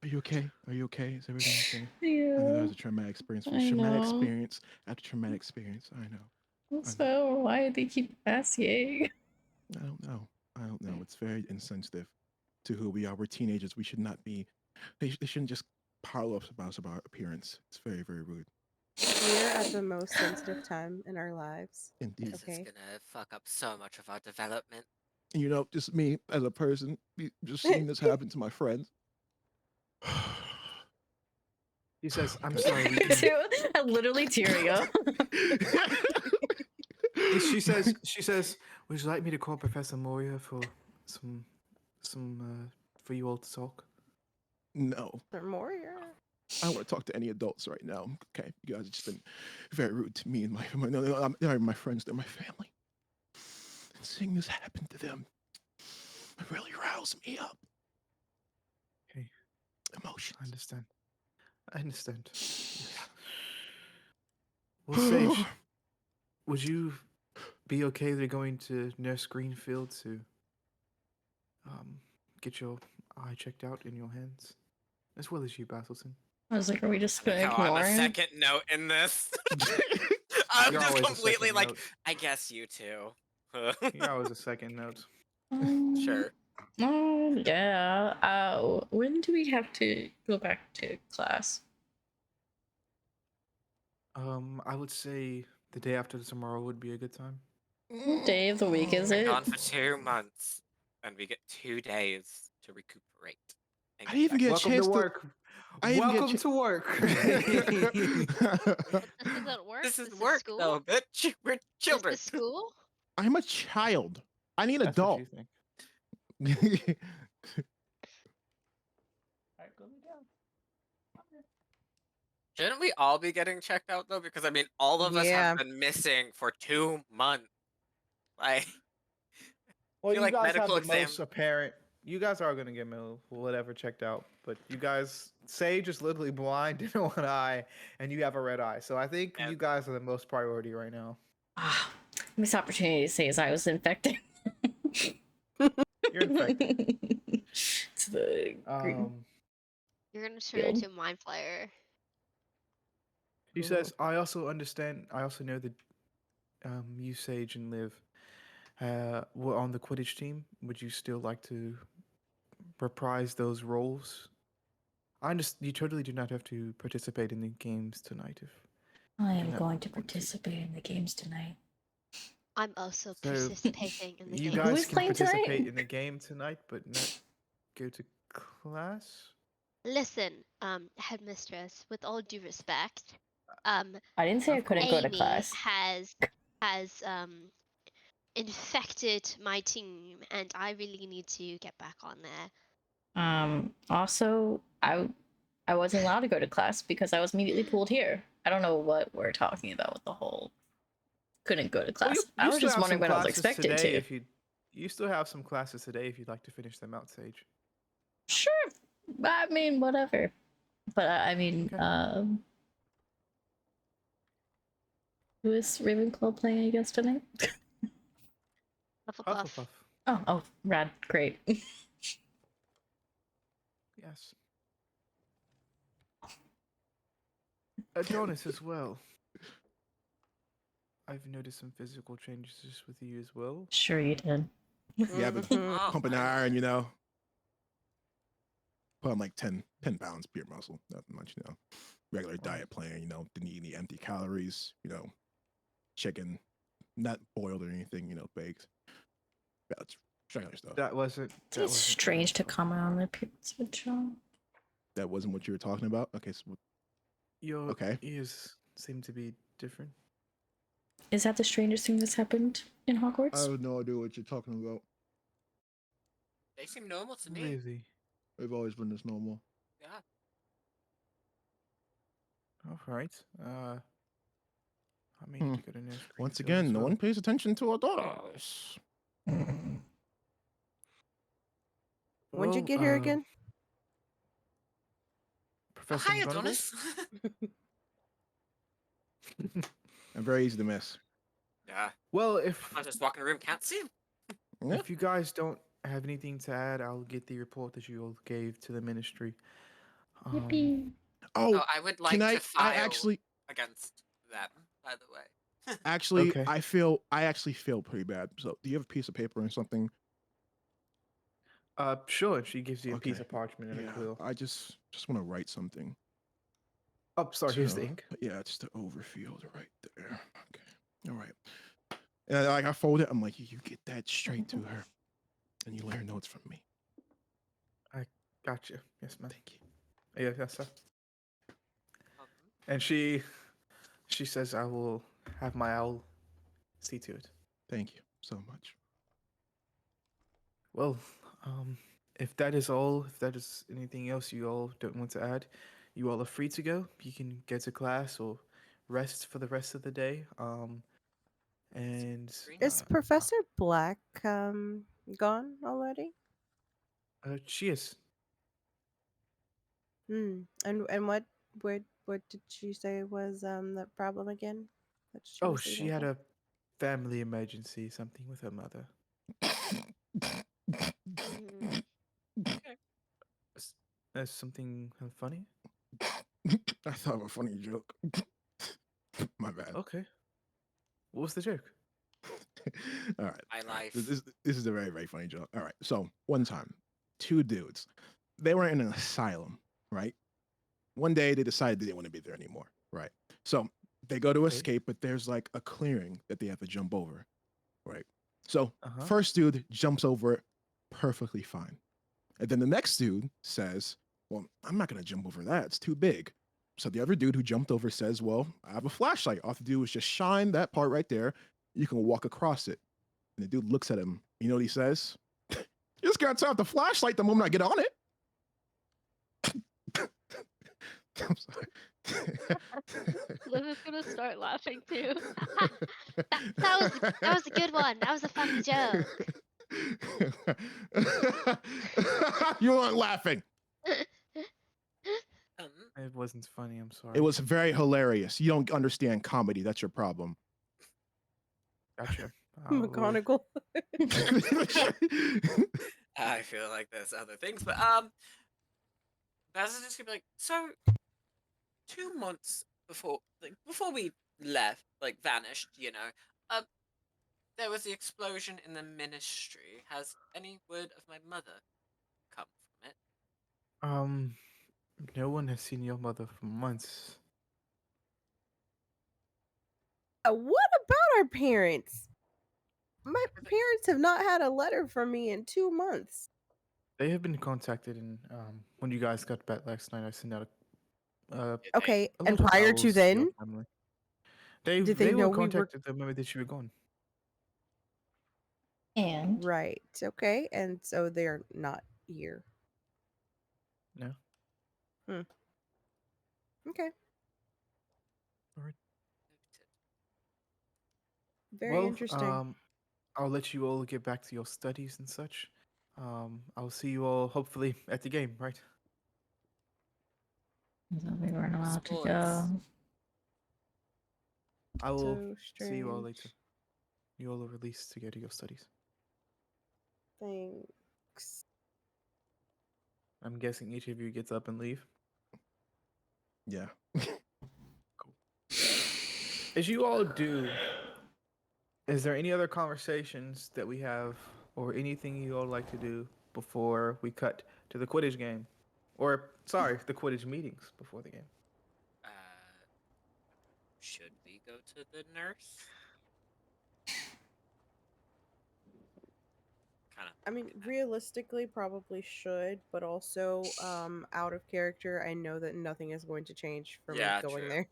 Are you okay? Are you okay? Is everything okay? I know that Yeah. was a traumatic experience. I Traumatic know. experience after traumatic experience. I know. So why do they keep asking? I don't know. I don't know. It's very insensitive to who we are. We're teenagers. We should not be. They shouldn't just pile up about us about our appearance. It's very, very rude. We're at the most sensitive time in our lives. Indeed. This Okay. is gonna fuck up so much of our development. And you know, just me as a person, just seeing this happen to my friends. He says, "I'm sorry." We can... Too, I'm literally tearing up. She says, "Would you like me to call Professor Moria for some for you all to talk?" No, Or more, yeah. I don't want to talk to any adults right now. Okay, you guys have just been very rude to me and my friends. They're my family. And seeing this happen to them, it really riles me up. Okay, Emotions. I understand. I understand. Yes. Well, Sage, would you be okay with going to Nurse Greenfield to get your eye checked out in your hands, as well as you, Basilson? I was like, are we just gonna How I'm ignore a him? second note in this. I'm You're just always a completely second like, note. I guess you too. You're always a second note. Sure. Yeah. When do we have to go back to class? I would say the day after tomorrow would be a good time. What day of the week is Been it? gone for 2 months, and we get 2 days to recuperate. And I didn't even back get a Welcome chance to to. work. I didn't even Welcome get to work. This isn't work. This is This work, school. though, bitch. We're children. This is school. I'm a child. I need an That's what adult. you think. Shouldn't we all be getting checked out though? Because I mean, all of us Yeah. have been missing for 2 months. Like, Well, feel you like guys have medical the exam. most apparent. You guys are gonna get whatever checked out, but you guys, Sage is literally blind in one eye, and you have a red eye. So I think And- you guys are the most priority right now. Ah, missed opportunity to say as I was infected. You're infected. It's the green You're gonna turn field. into a mind flayer. He says, "I also understand. I also know that you, Sage, and Liv were on the Quidditch team. Would you still like to reprise those roles? I understand you totally do not have to participate in the games tonight if I you do am not going to want participate in the games tonight. I'm also So, participating in the you game. Who guys is can playing tonight? participate in the game tonight, but not go to class. Listen, headmistress, with all due respect, I didn't say I Of couldn't course. go to Amy class. has infected my team, and I really need to get back on there. Also, I wasn't allowed to go to class because I was immediately pulled here. I don't know what we're talking about with the whole couldn't go to class. Well, I was still just have wondering some when I was classes expected today to. if you still have some classes today if you'd like to finish them out, Sage. Sure. I mean, whatever. But I mean, Okay. who is Ravenclaw playing against tonight? Hufflepuff. Hufflepuff. Oh, rad, great. Yes. Adonis as well. I've noticed some physical changes with you as well. Sure you did. Yeah, but Mhm. pumping iron, Put on like 10 pounds pure muscle. Nothing much, Regular diet plan, didn't eat any empty calories, chicken, not boiled or anything, baked. That's regular stuff. That wasn't. It's strange to comment on the appearance of a child. That wasn't what you were talking about? Okay, so Your okay. ears seem to be different. Is that the strangest thing that's happened in I Hogwarts? have no idea what you're talking about. They seem normal to me. Really? They've always been this normal. Yeah. All right. I mean, you got an ice cream Once field again, as no well. one pays attention to our daughters. When'd you Well, get here again? Professor Hi, McGonagall? Adonis. I'm very easy to miss. Yeah. Well, if I just walk in the room, can't see him. Yeah. if you guys don't have anything to add, I'll get the report that you all gave to the ministry. Yippee. Oh, Oh, I would like can to I file actually against them, by the way. Okay. I actually feel pretty bad. So do you have a piece of paper and something? Sure. She gives you a piece Okay. of parchment and a Yeah. quill. I just want to write something. Oh, sorry. Here's the to- ink. Yeah, it's the overfield right there. Okay. All right. And I fold it. I'm like, you get that straight to her, and you let her know it's from me. Gotcha. Yes, ma'am. Thank you. Yes, sir. And she says, "I will have my owl see to it." Thank you so much. Well, if that is all, if that is anything else you all don't want to add, you all are free to go. You can get to class or rest for the rest of the day. And Is Professor Black gone already? she is. And what did she say was the problem again? That she Oh, was she leaving had for? a family emergency, something with her mother. Mm. That's something funny. I thought of a funny joke. My bad. Okay. What was the joke? All right. My life. This is a very, very funny joke. All right. So one time, two dudes, they were in an asylum, right? One day they decided they didn't want to be there anymore, right? So they go to Okay. escape, but there's like a clearing that they have to jump over, right? So Uh-huh. first dude jumps over it perfectly fine. And then the next dude says, well, I'm not going to jump over that. It's too big. So the other dude who jumped over says, well, I have a flashlight. All I have to do is just shine that part right there. You can walk across it. And the dude looks at him. You know what he says? You just got to turn off the flashlight the moment I get on it. I'm sorry. Liv is gonna start laughing too. that was a good one. That was a funny joke. You weren't laughing. It wasn't funny. I'm sorry. It was very hilarious. You don't understand comedy. That's your problem. Gotcha. McGonagall. I feel like there's other things, but Baz is just gonna be like, so 2 months before we left, like vanished, there was the explosion in the ministry. Has any word of my mother come from it? No one has seen your mother for months. What about our parents? My parents have not had a letter from me in 2 months. They have been contacted, and when you guys got back last night, I sent out Okay, a and little prior owls to your then, family. did they They know were we were contacted the moment that you were gone. And right? Okay, and so they're not here. No. Okay, Noted. very Well, interesting. I'll let you all get back to your studies and such. I'll see you all hopefully at the game, right? so we weren't allowed to Sports. go. I will So see you all strange. later. You all are released to go to your studies. Thanks. I'm guessing each of you gets up and leave. Yeah. As you all do, is there any other conversations that we have or anything you all like to do before we cut to the Quidditch game? Or, sorry, the Quidditch meetings before the game. Should we go to the nurse? Kind of. I mean, realistically, probably should, but also, out of character, I know that nothing is going to change for me Yeah, going true. there.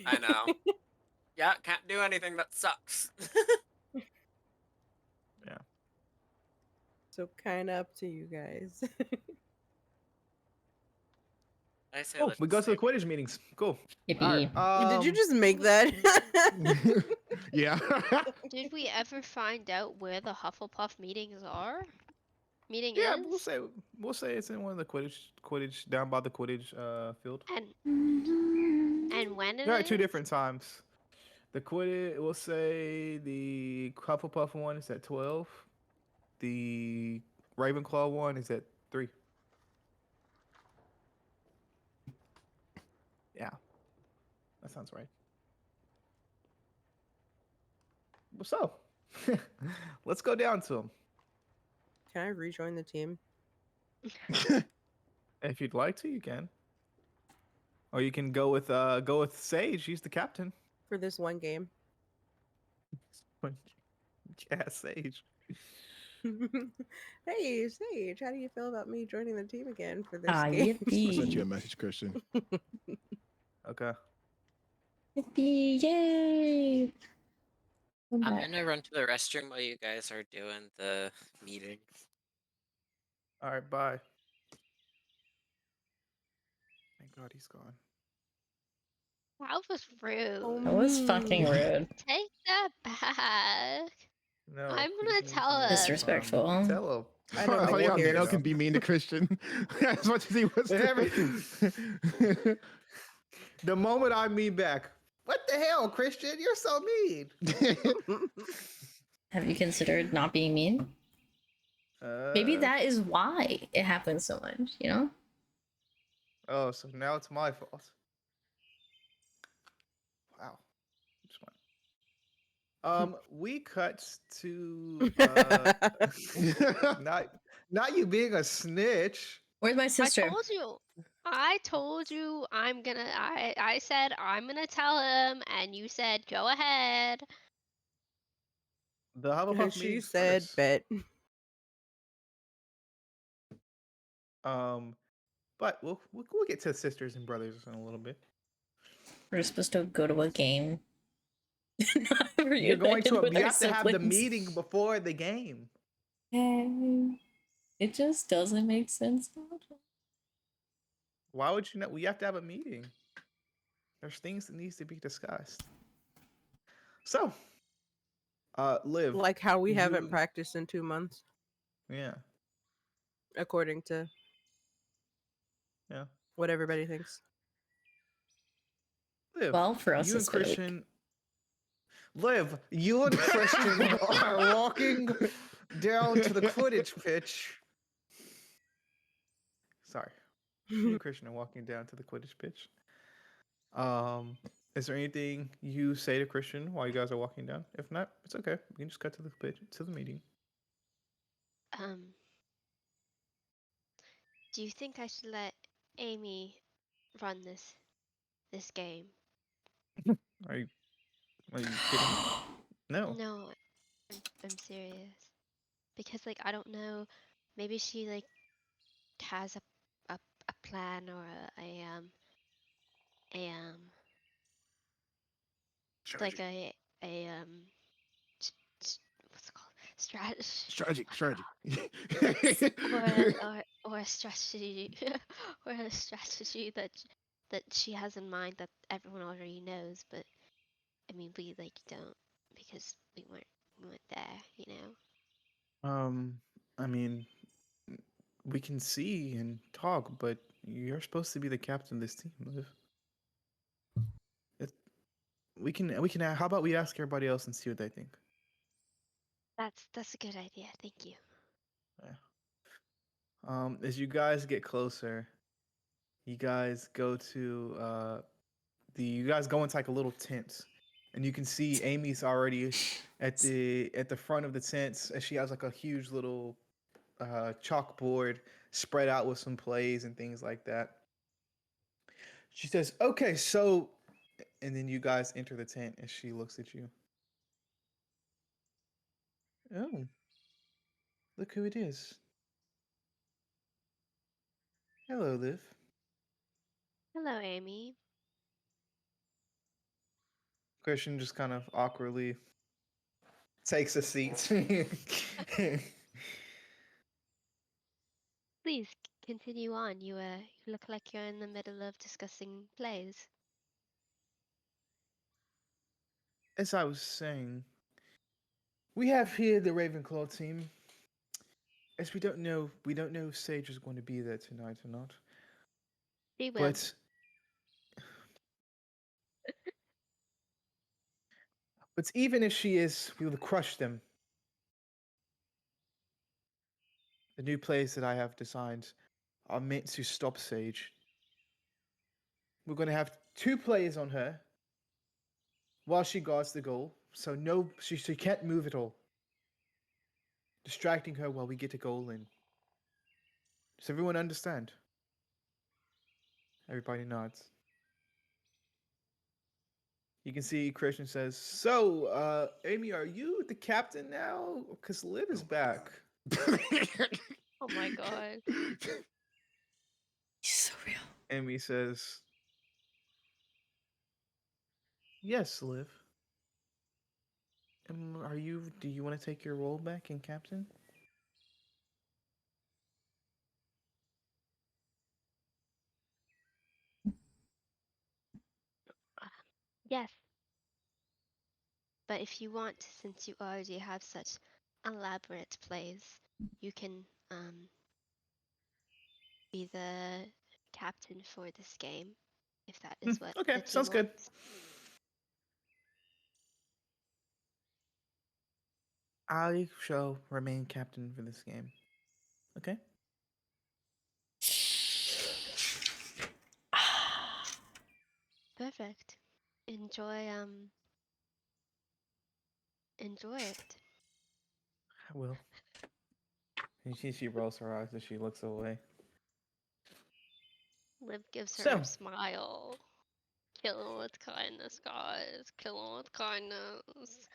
I know. Yeah, can't do anything. That sucks. Yeah. So kind of up to you guys. I say Oh, let's we go to the stay. Quidditch meetings. Cool. Yippee. Did you Um, just make that? Yeah. Did we ever find out where the Hufflepuff meetings are? Meeting Yeah, is? we'll say it's in one of the Quidditch down by the Quidditch field. And when it There are two is? different times. The Quidditch, we'll say the Hufflepuff one is at 12. The Ravenclaw one is at 3. Yeah, that sounds right. So, let's go down to them. Can I rejoin the team? If you'd like to, you can. Or you can go with Sage. She's the captain. For this one game. Yeah, Sage. Hey, Sage, how do you feel about me joining the team again for this Ah, game? I sent you a yippee. message, Christian. Okay. Yippee, yay. I'm I'm back. gonna run to the restroom while you guys are doing the meeting. All right. Bye. Thank God he's gone. That was rude. That was fucking rude. Take that back. No, I'm he gonna just needs tell some him. Disrespectful. Tell him. I don't think Oh, yeah, we'll hear Nano it. can be mean to Christian as much as he was to Everything. The moment I mean back, what the hell, Christian? You're so mean. Have you considered not being mean? Maybe that is why it happens so much, you know? Oh, so now it's my fault. Wow. Just one. We cut to not you being a snitch. Where's my sister? I told you I said I'm gonna tell him, and you said go ahead. The Hufflepuff She meetings said, first. bet. But we'll get to sisters and brothers in a little bit. We're supposed to go to a game. You're going to with you our have to have the siblings. meeting before the game. It just doesn't make sense. Why would you know? We have to have a meeting. There's things that needs to be discussed. So, Liv. Like how we haven't you- practiced in 2 months, Yeah. according to Yeah. what everybody thinks. Liv. Well, for us, you and it's fake. Christian. Liv, you and Christian are walking down to the Quidditch pitch. Sorry. You and Christian are walking down to the Quidditch pitch. Is there anything you say to Christian while you guys are walking down? If not, it's okay. We can just cut to the pitch, to the meeting. Do you think I should let Amy run this game? Are you kidding? No. No, I'm serious. Because like I don't know, maybe she like has a plan or like what's it called, Strategy. or a strategy or a strategy that she has in mind that everyone already knows, but I mean we like don't, because we weren't there, you know. I mean, we can see and talk, but you're supposed to be the captain of this team, Liv. We can. How about we ask everybody else and see what they think? That's a good idea. Thank you. Yeah. As you guys get closer, you guys go to you guys go into like a little tent, and you can see Amy's already at the front of the tent, and she has like a huge little chalkboard spread out with some plays and things like that. She says, "Okay, so," and then you guys enter the tent, and she looks at you. Oh, look who it is. Hello, Liv. Hello, Amy. Christian just kind of awkwardly takes a seat. Please Continue on. You look like you're in the middle of discussing plays. As I was saying, we have here the Ravenclaw team. As we don't know if Sage is going to be there tonight or not. She will. But even if she is, we will crush them. The new plays that I have designed are meant to stop Sage. We're going to have 2 plays on her while she guards the goal, so she can't move at all. Distracting her while we get a goal in. Does everyone understand? Everybody nods. You can see Christian says, "So, Amy, are you the captain now? Because Liv is back." Oh my god. He's so real. Amy says, "Yes, Liv. Do you want to take your role back in captain?" Yes. But if you want, since you already have such elaborate plays, you can be the captain for this game, if that is what Okay, the team sounds good. wants. I shall remain captain for this game. Okay? Perfect. Enjoy it. I will. And she rolls her eyes as she looks away. Liv gives her So, a smile. Kill him with kindness, guys. Kill him with kindness.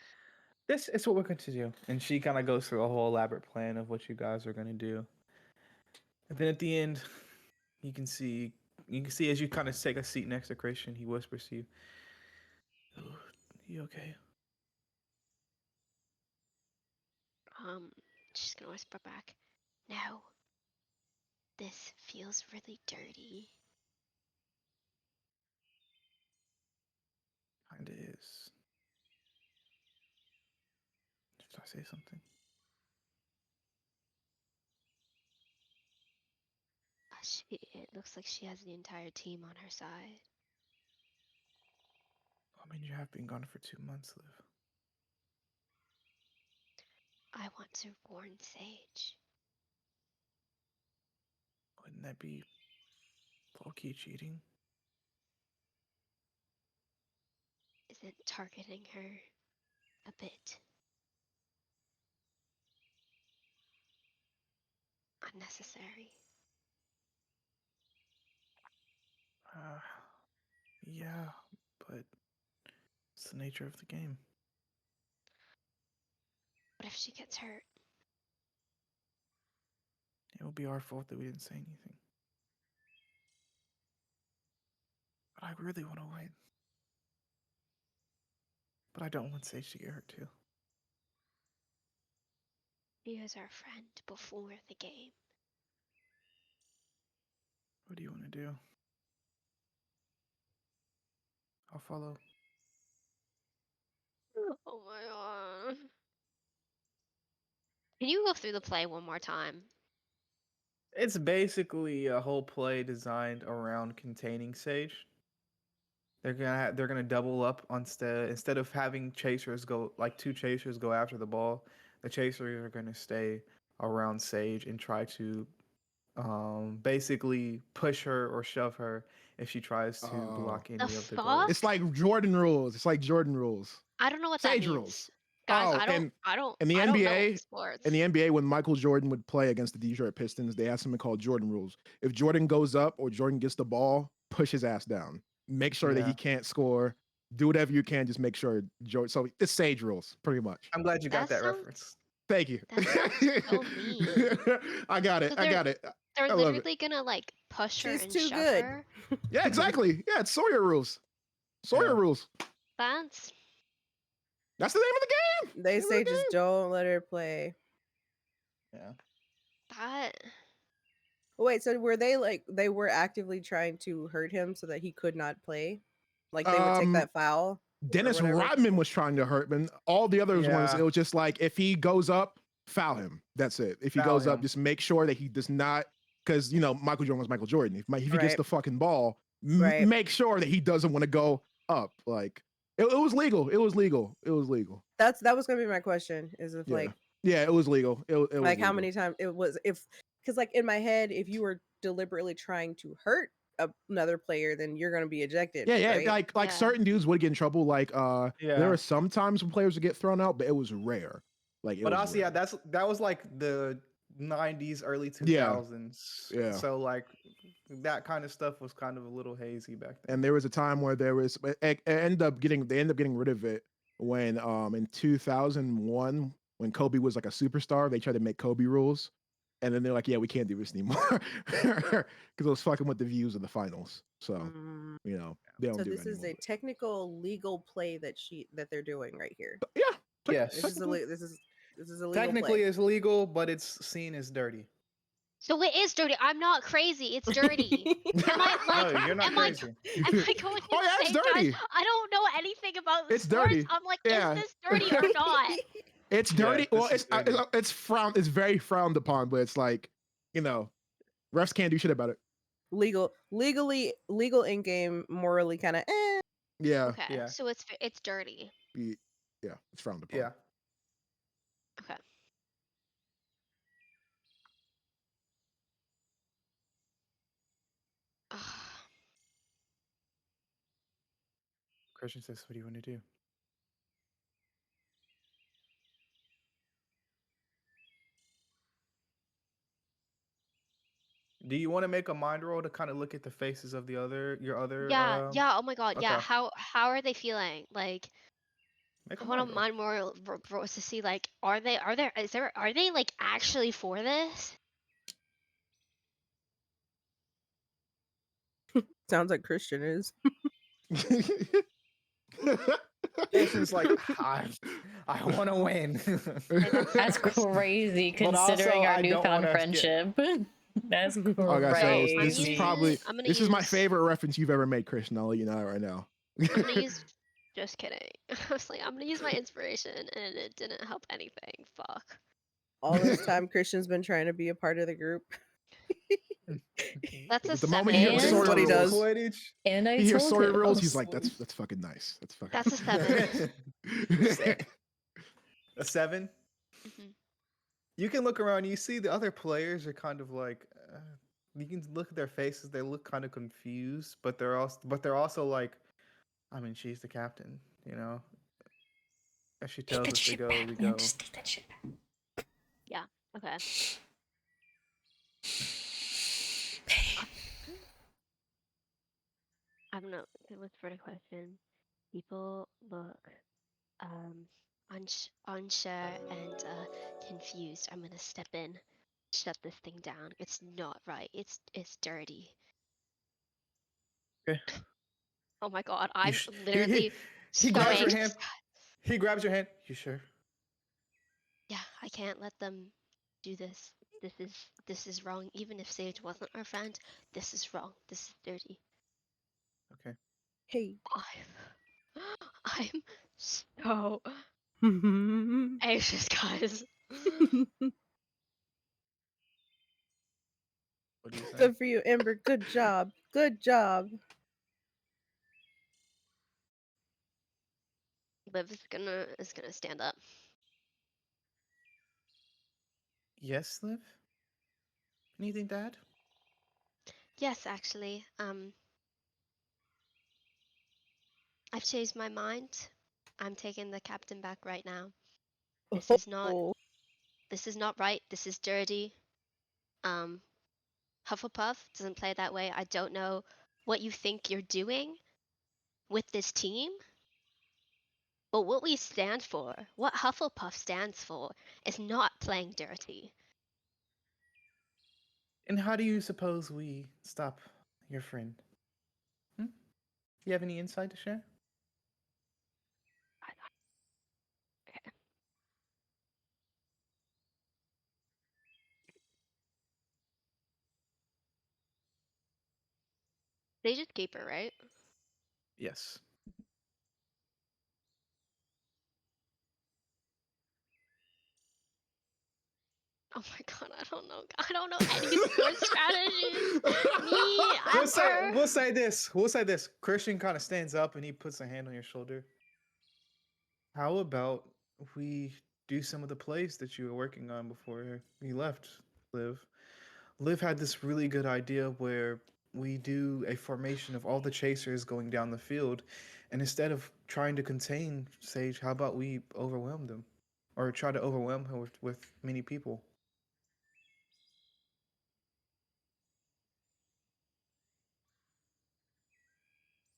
this is what we're going to do. And she kind of goes through a whole elaborate plan of what you guys are going to do. And then at the end, you can see as you kind of take a seat next to Christian, he whispers to you, "Oh, you okay?" She's gonna whisper back. No. This feels really dirty. Kinda is. Should I say something? It looks like she has the entire team on her side. I mean, you have been gone for 2 months, Liv. I want to warn Sage. Wouldn't that be low-key cheating? Isn't targeting her a bit unnecessary? Yeah, but it's the nature of the game. What if she gets hurt? It will be our fault that we didn't say anything. But I really want to wait. But I don't want Sage to get hurt too. She is our friend before the game. What do you want to do? I'll follow. Oh my god. Can you go through the play one more time? It's basically a whole play designed around containing Sage. They're gonna double up on instead of having chasers go like 2 chasers go after the ball. The chasers are gonna stay around Sage and try to basically push her or shove her if she tries to Oh. block The any of the fuck? goals. It's like Jordan rules. It's like Jordan rules. I don't know what that Sage means. rules. Guys, Oh, I don't in the I don't know NBA, sports. in the NBA, when Michael Jordan would play against the Detroit Pistons, they have something called Jordan rules. If Jordan goes up or Jordan gets the ball, push his ass down. Make sure that he Yeah. can't score. Do whatever you can, just make sure Jordan. So it's Sage rules, pretty much. I'm glad you got That that sounds- reference. Thank you. That sounds so mean. I got it. So I got it. They're I love it. literally gonna like push her She's and too shove good. her. Yeah, exactly. Yeah, it's Sawyer rules. Sawyer Yeah. rules. That's That's the name of the game. They Name of say the just game. don't let her play. Yeah. that. Wait, so were they like they were actively trying to hurt him so that he could not play? Like they would take that foul? Dennis whatever. Rodman was trying to hurt him. All the others ones, Yeah. it was just like if he goes up, foul him. That's it. If he Foul goes up, him. just make sure that he does not, because you know Michael Jordan was Michael Jordan. If he gets Right. the fucking ball, Right. make sure that he doesn't want to go up. Like it was legal. It was legal. It was legal. That was gonna be my question. Is if Yeah. like Yeah, it was legal. It was like how legal. many times it was if because like in my head, if you were deliberately trying to hurt another player, then you're gonna be ejected. Yeah, right? like Yeah. certain dudes would get in trouble. Like there Yeah. are some times when players would get thrown out, but it was rare. Like it But was honestly, rare. yeah, that was like the 90s, early Yeah. 2000s. Yeah. So like that kind of stuff was kind of a little hazy back then. And there was a time where there was they end up getting rid of it when in 2001 when Kobe was like a superstar. They tried to make Kobe rules, and then they're like, yeah, we can't do this anymore because it was fucking with the views of the finals. So Mm. you know they don't So do this it is a anymore. technical legal play that they're doing right here. Yeah. Yes. This is a technically. this is a legal Technically play. it's legal, but it's seen as dirty. So it is dirty. I'm not crazy. It's dirty. Am I like? No, you're not am I? crazy. Am I going Oh, yeah, it's insane, dirty. guys? I don't know anything about It's sports. dirty. I'm like, Yeah. is this dirty or not? It's Yeah, dirty. Well, this is dirty. it's frowned. It's very frowned upon, but it's like you know, refs can't do shit about it. legal in game, morally kind of Yeah. Okay, Yeah. so it's dirty. Yeah, it's frowned upon. Yeah. Okay. Christian says, what do you want to do? Do you want to make a mind roll to kind of look at the faces of your other Yeah, yeah. Oh my god, yeah. okay. How are they feeling? Like, Make I a want a mind roll. mind roll to see like, are they like actually for this? sounds like Christian is. Christian's like, I want to win. That's crazy But considering also, our I don't newfound wanna friendship. That's crazy. All I gotta say is I'm this gonna is probably use- I'm gonna this is my use- favorite reference you've ever made, Christian. I'll let you know that right now. I'm gonna use. Just kidding. I was like, I'm gonna use my inspiration, and it didn't help anything. Fuck. All this time, Christian's been trying to be a part of the group. That's a The moment he hears seven. the This is what he rules, does. Quidditch. And I he hears told story him, rules. oh, He's like, that's fucking nice. That's fucking. That's a 7. A 7? Mhm. You can look around. You see the other players are kind of like. You can look at their faces. They look kind of confused, but they're also like. I mean, she's the captain, you know. If she Take tells that us to shit go, back, we man. go. Just take that shit back. Okay. I don't know. It was for the question. People look unsure and confused. I'm gonna step in, shut this thing down. It's not right. It's dirty. Okay. Oh my god, I'm sh- he- literally he grabs your going. hand. He grabs your hand. You sure? Yeah, I can't let them do this. This is wrong. Even if Sage wasn't our friend, this is wrong. This is dirty. Okay. Hey. I'm so anxious, guys. What do you say? Good for you, Ember. Good job. Good job. Liv is gonna stand up. Yes, Liv. Anything, Dad? Yes, actually. I've changed my mind. I'm taking the captain back right now. This is not Oh. right. This is dirty. Hufflepuff doesn't play that way. I don't know what you think you're doing with this team. But what we stand for, what Hufflepuff stands for, is not playing dirty. And how do you suppose we stop your friend? You have any insight to share? Okay. They just keep her, right? Yes. Oh my god, I don't know. I don't know any sport strategies. Me, We'll say this. We'll say this. Christian kind of stands up and he puts a hand on your shoulder. How about we do some of the plays that you were working on before you left, Liv? Liv had this really good idea where we do a formation of all the chasers going down the field, and instead of trying to contain Sage, how about we overwhelm them? Or try to overwhelm her with many people?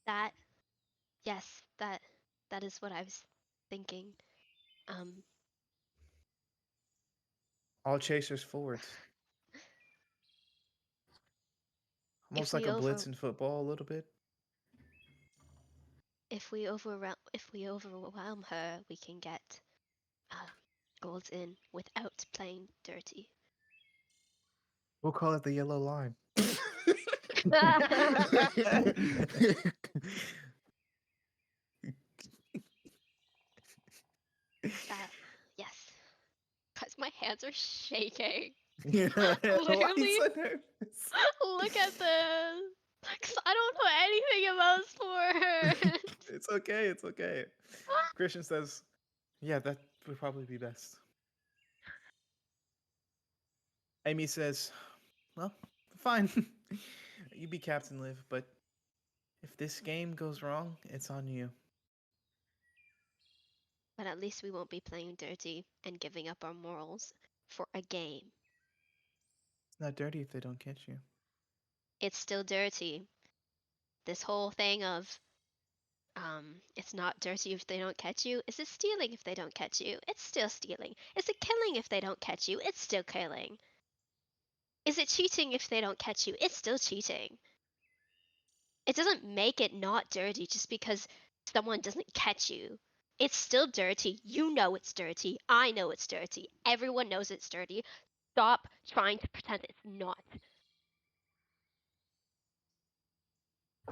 That, yes, that is what I was thinking. Um, All chasers forwards. if Almost like we a over blitz in football a little bit. if we overwhelm her, we can get goals in without playing dirty. We'll call it the yellow line. That, yes. Guys, my hands are shaking. Why are you Literally, so nervous? look at this. 'Cause I don't know anything about sports. It's okay. It's okay. Christian says, "Yeah, that would probably be best." Amy says, "Well, fine. You be captain, Liv. But if this game goes wrong, it's on you. But at least we won't be playing dirty and giving up our morals for a game. It's not dirty if they don't catch you." It's still dirty. This whole thing of it's not dirty if they don't catch you. Is it stealing if they don't catch you? It's still stealing. Is it killing if they don't catch you? It's still killing. Is it cheating if they don't catch you? It's still cheating. It doesn't make it not dirty just because someone doesn't catch you. It's still dirty. You know it's dirty. I know it's dirty. Everyone knows it's dirty. Stop trying to pretend it's not.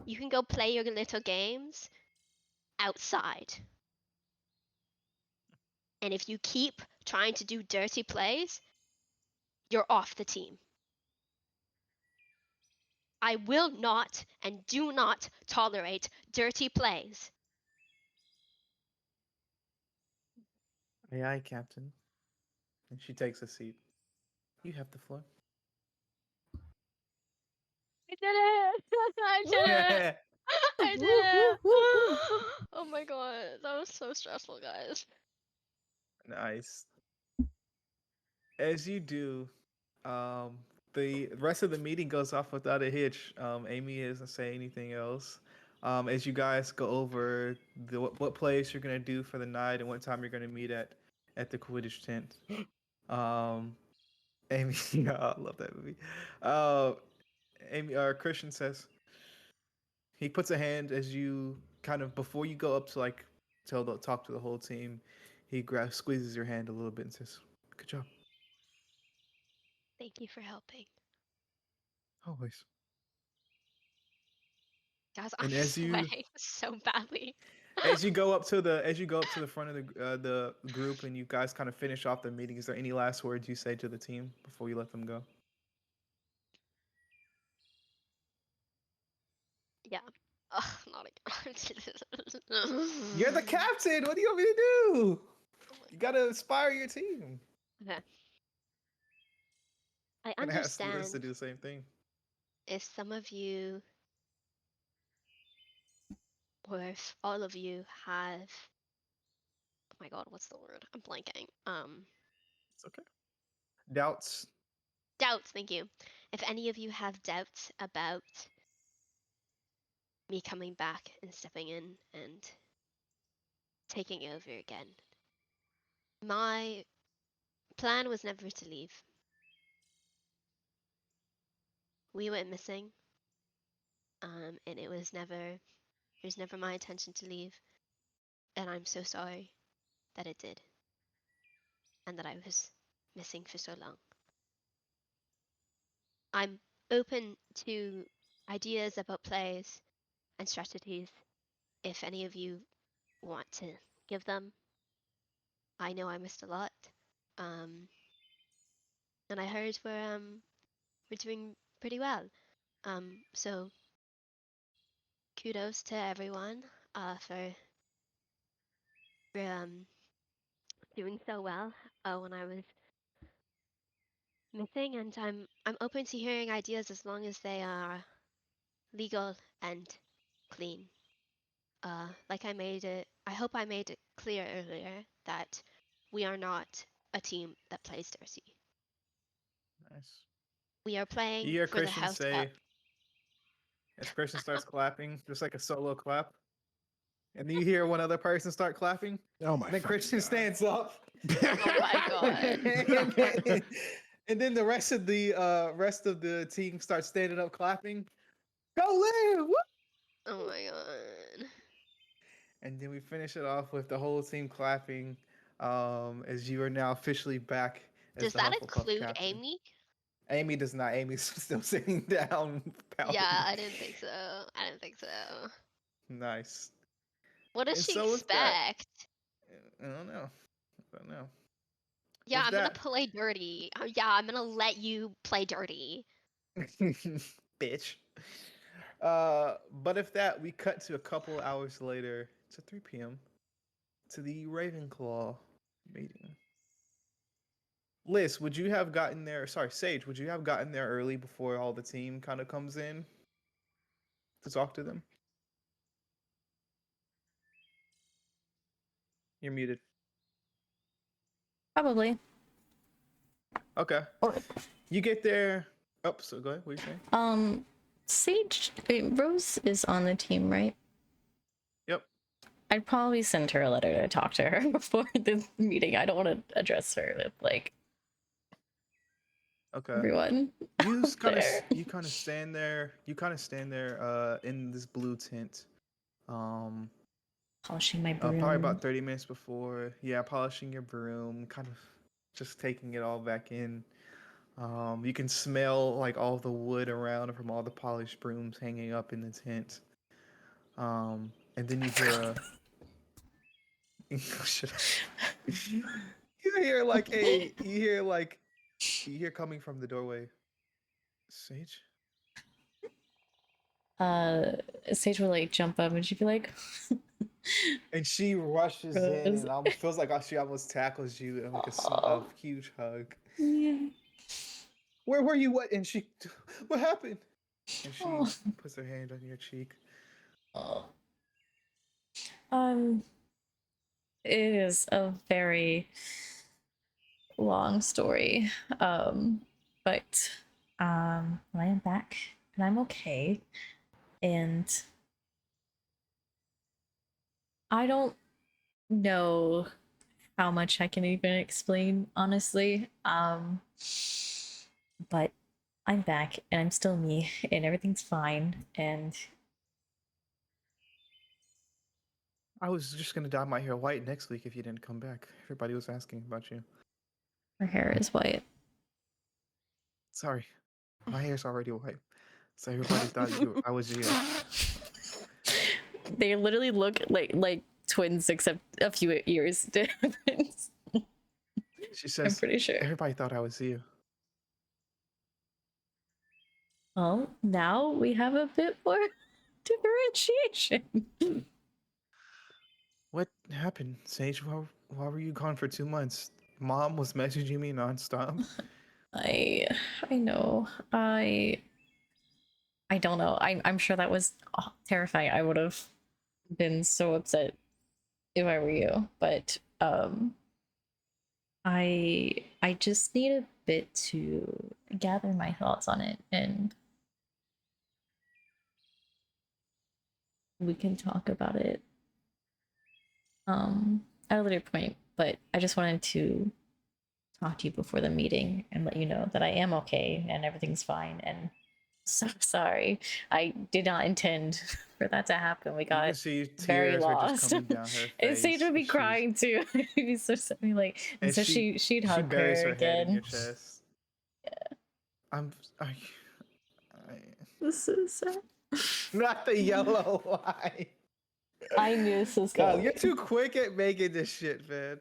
You can go play your little games outside. And if you keep trying to do dirty plays, you're off the team. I will not and do not tolerate dirty plays. Aye, aye, Captain. And she takes a seat. You have the floor. I did it! I did it! I did it! Oh my god, that was so stressful, guys. Nice. As you do, the rest of the meeting goes off without a hitch. Amy doesn't say anything else. As you guys go over what plays you're gonna do for the night and what time you're gonna meet at the Quidditch tent. Amy, I love that movie. Amy, Christian says he puts a hand as you kind of before you go up to like talk to the whole team. He squeezes your hand a little bit and says, "Good job." Thank you for helping. Always. Guys, I'm And as you sweating so badly. as you go up to the front of the group and you guys kind of finish off the meeting, is there any last words you say to the team before you let them go? Yeah. Ugh, not again. You're the captain. What do you want me to do? Oh my You gotta inspire your team. Okay. I I'm gonna ask Liz to understand do the same thing. if some of you, or if all of you have, oh my god, what's the word? I'm blanking. It's okay. Doubts. Doubts, thank you. If any of you have doubts about me coming back and stepping in and taking over again, my plan was never to leave. We went missing, and it was never my intention to leave, and I'm so sorry that it did, and that I was missing for so long. I'm open to ideas about plays and strategies if any of you want to give them. I know I missed a lot. And I heard we're doing pretty well. So kudos to everyone for doing so well when I was missing, and I'm open to hearing ideas as long as they are legal and clean. Like I hope I made it clear earlier that we are not a team that plays dirty. Nice. We are You playing hear for the Christian house up. say, as Christian starts clapping, just like a solo clap, and then you hear one other person start clapping. Oh my! And then fucking Christian God. stands up. Oh my god. and then the rest of the team starts standing up clapping. Go live! Woo! Oh my god. And then we finish it off with the whole team clapping, as you are now officially back as Does the that Hufflepuff include captain. Amy? Amy does not. Amy's still sitting down. Pouting. Yeah, I didn't think so. I didn't think so. Nice. What does And she so with that, expect? I don't know. Yeah, With I'm gonna that, play dirty. Yeah, I'm gonna let you play dirty. bitch. But if that, we cut to a couple hours later to 3 p.m. to the Ravenclaw meeting. Liz, would you have gotten there? Sorry, Sage, would you have gotten there early before all the team kind of comes in to talk to them? You're muted. Probably. Okay. Or You get there. Oh, so go ahead. What are you saying? Sage, Rose is on the team, right? Yep. I'd probably send her a letter to talk to her before the meeting. I don't want to address her with like Okay. everyone. You out kind of there. you kind of stand there. You kind of stand there in this blue tent. Polishing my broom. Probably about 30 minutes before. Yeah, polishing your broom, kind of just taking it all back in. You can smell like all the wood around from all the polished brooms hanging up in the tent. And then you hear a Shut up. you you hear coming from the doorway. Sage? Sage will like jump up and she'd be like, And she rushes in Rose. and almost feels like she almost tackles you in like a Aw. huge hug. Yeah. Where were you? What? And she, what happened? And she Oh. puts her hand on your cheek. Oh. It is a very long story. But I am back and I'm okay. And I don't know how much I can even explain, honestly. But I'm back and I'm still me and everything's fine. And I was just gonna dye my hair white next week if you didn't come back. Everybody was asking about you. her hair is white. Sorry, my hair's already white, so everybody thought I was you. They literally look like twins, except a few years difference. She says, I'm pretty sure. Everybody thought I was you. Well, now we have a bit more differentiation. What happened, Sage? Why were you gone for 2 months? Mom was messaging me nonstop. I know. I don't know. I'm sure that was terrifying. I would have been so upset if I were you, but I just need a bit to gather my thoughts on it, and we can talk about it at a later point. But I just wanted to talk to you before the meeting and let you know that I am okay and everything's fine. And so sorry, I did not intend for that to happen. We You can got see very tears are just lost. coming down her face. And Sage would be She's- crying too. He'd be so sad. Like, and And so she she'd hug buries her her head in again. your chest. Yeah. I This is sad. Not the yellow wine. I knew this was God, going. you're too quick at making this shit, man.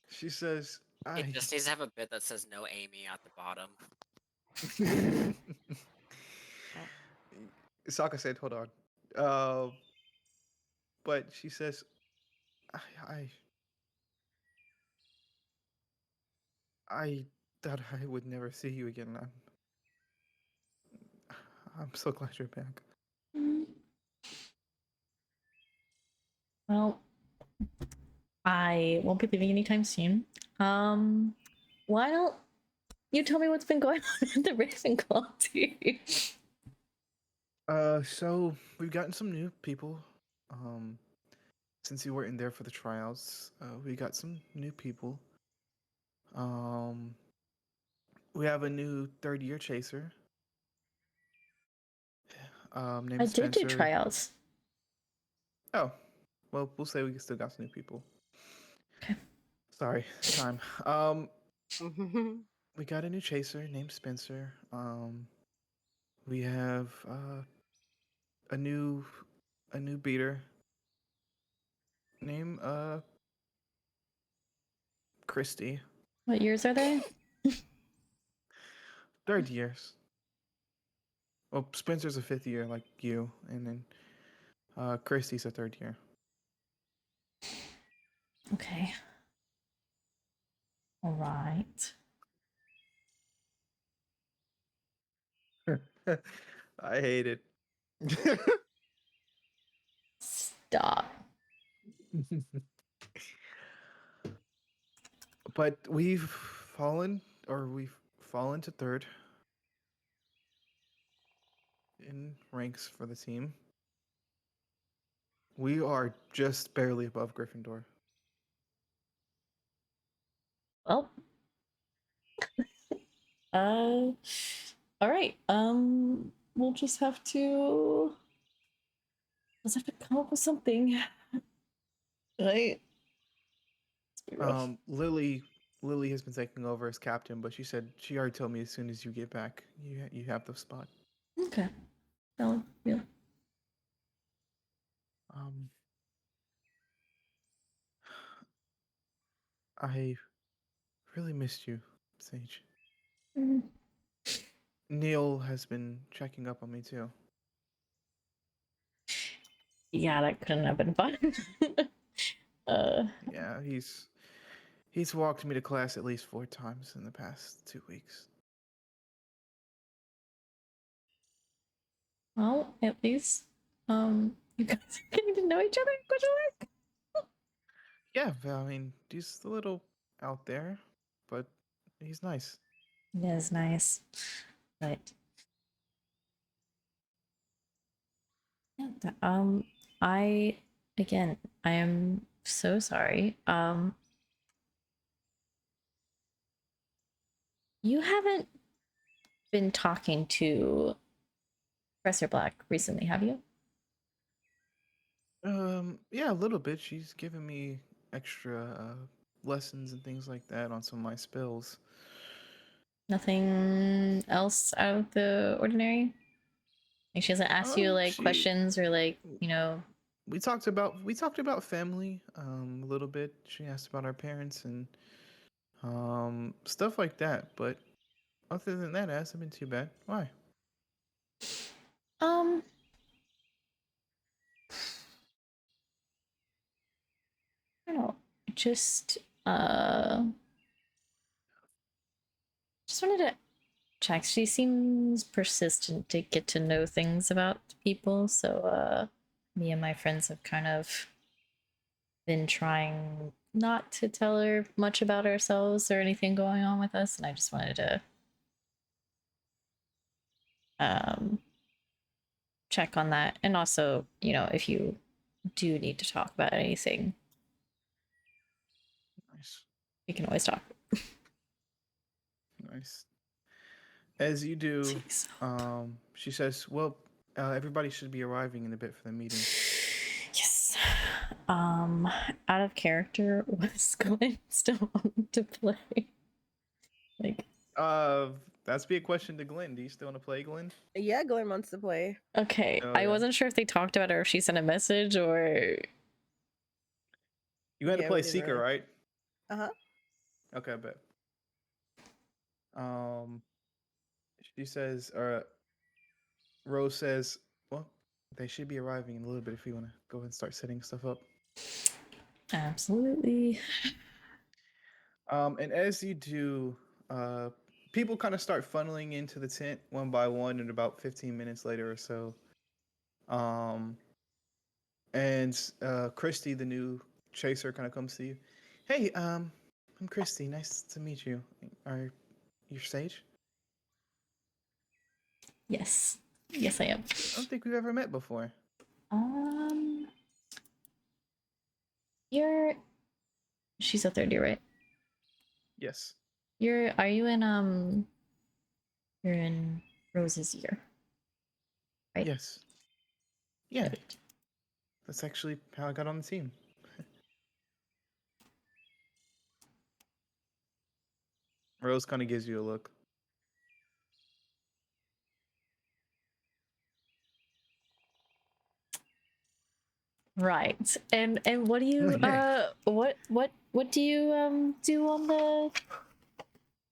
She says, It I. just needs to have a bit that says no Amy at the bottom. Sokka said, hold on. But she says, I, I thought I would never see you again. I'm so glad you're back. Well, I won't be leaving anytime soon. Why don't you tell me what's been going on in the Ravenclaw team? So we've gotten some new people. Since you weren't there for the tryouts, we got some new people. We have a new third-year chaser. Named I did do Spencer. tryouts. Oh, well, we'll say we still got some new people. Okay. Sorry, time. We got a new chaser named Spencer. We have a new beater named Christy. What years are they? Third years. Well, Spencer's a fifth year like you, and then Christy's a third year. Okay. All right. I hate it. Stop. But we've fallen to third in ranks for the team. We are just barely above Gryffindor. Well. All right. We'll just have to. Let's have to come up with something. Right. Lily has been taking over as captain, but she said she already told me as soon as you get back, you have the spot. Okay. Valid. Yeah. I really missed you, Sage. Mhm. Neil has been checking up on me too. Yeah, that couldn't have been fun. Yeah, he's walked me to class at least 4 times in the past 2 weeks. Well, at least you guys are getting to know each other. Question mark. Yeah, I mean, he's a little out there, but he's nice. It is nice, but yeah. I am so sorry. You haven't been talking to Professor Black recently, have you? Yeah, a little bit. She's given me extra lessons and things like that on some of my spells. Nothing else out of the ordinary? Like she hasn't asked you like She questions or like, you know. we talked about family a little bit. She asked about our parents and stuff like that, but other than that, it hasn't been too bad. Why? Um I don't know. Just wanted to check. She seems persistent to get to know things about people, so me and my friends have kind of been trying not to tell her much about ourselves or anything going on with us, and I just wanted to check on that. And also, you know, if you do need to talk about anything, Nice. we can always talk. Nice. As you do, Jeez. she says, "Well, everybody should be arriving in a bit for the meeting." Yes. Out of character, was Glenn still on to play? Like, That's be a question to Glenn. Do you still want to play, Glenn? Yeah, Glenn wants to play. Okay, Oh, I yeah. wasn't sure if they talked about it or if she sent a message or. You had to Yeah, play we didn't Seeker, really- right? Uh-huh. Okay, I bet. She says, Rose says, well, they should be arriving in a little bit if you want to go ahead and start setting stuff up. Absolutely. And as you do, people kind of start funneling into the tent one by one, and about 15 minutes later or so. And Christy, the new chaser, kind of comes to you. Hey, I'm Christy. Nice to meet you. Are you Sage? Yes. Yes, I am. I don't think we've ever met before. Um, you're. She's a third year, right? Yes. Are you in You're in Rose's year, right? Yes. Yeah. Perfect. That's actually how I got on the team. Rose kind of gives you a look. Right. And what do you what do you do on the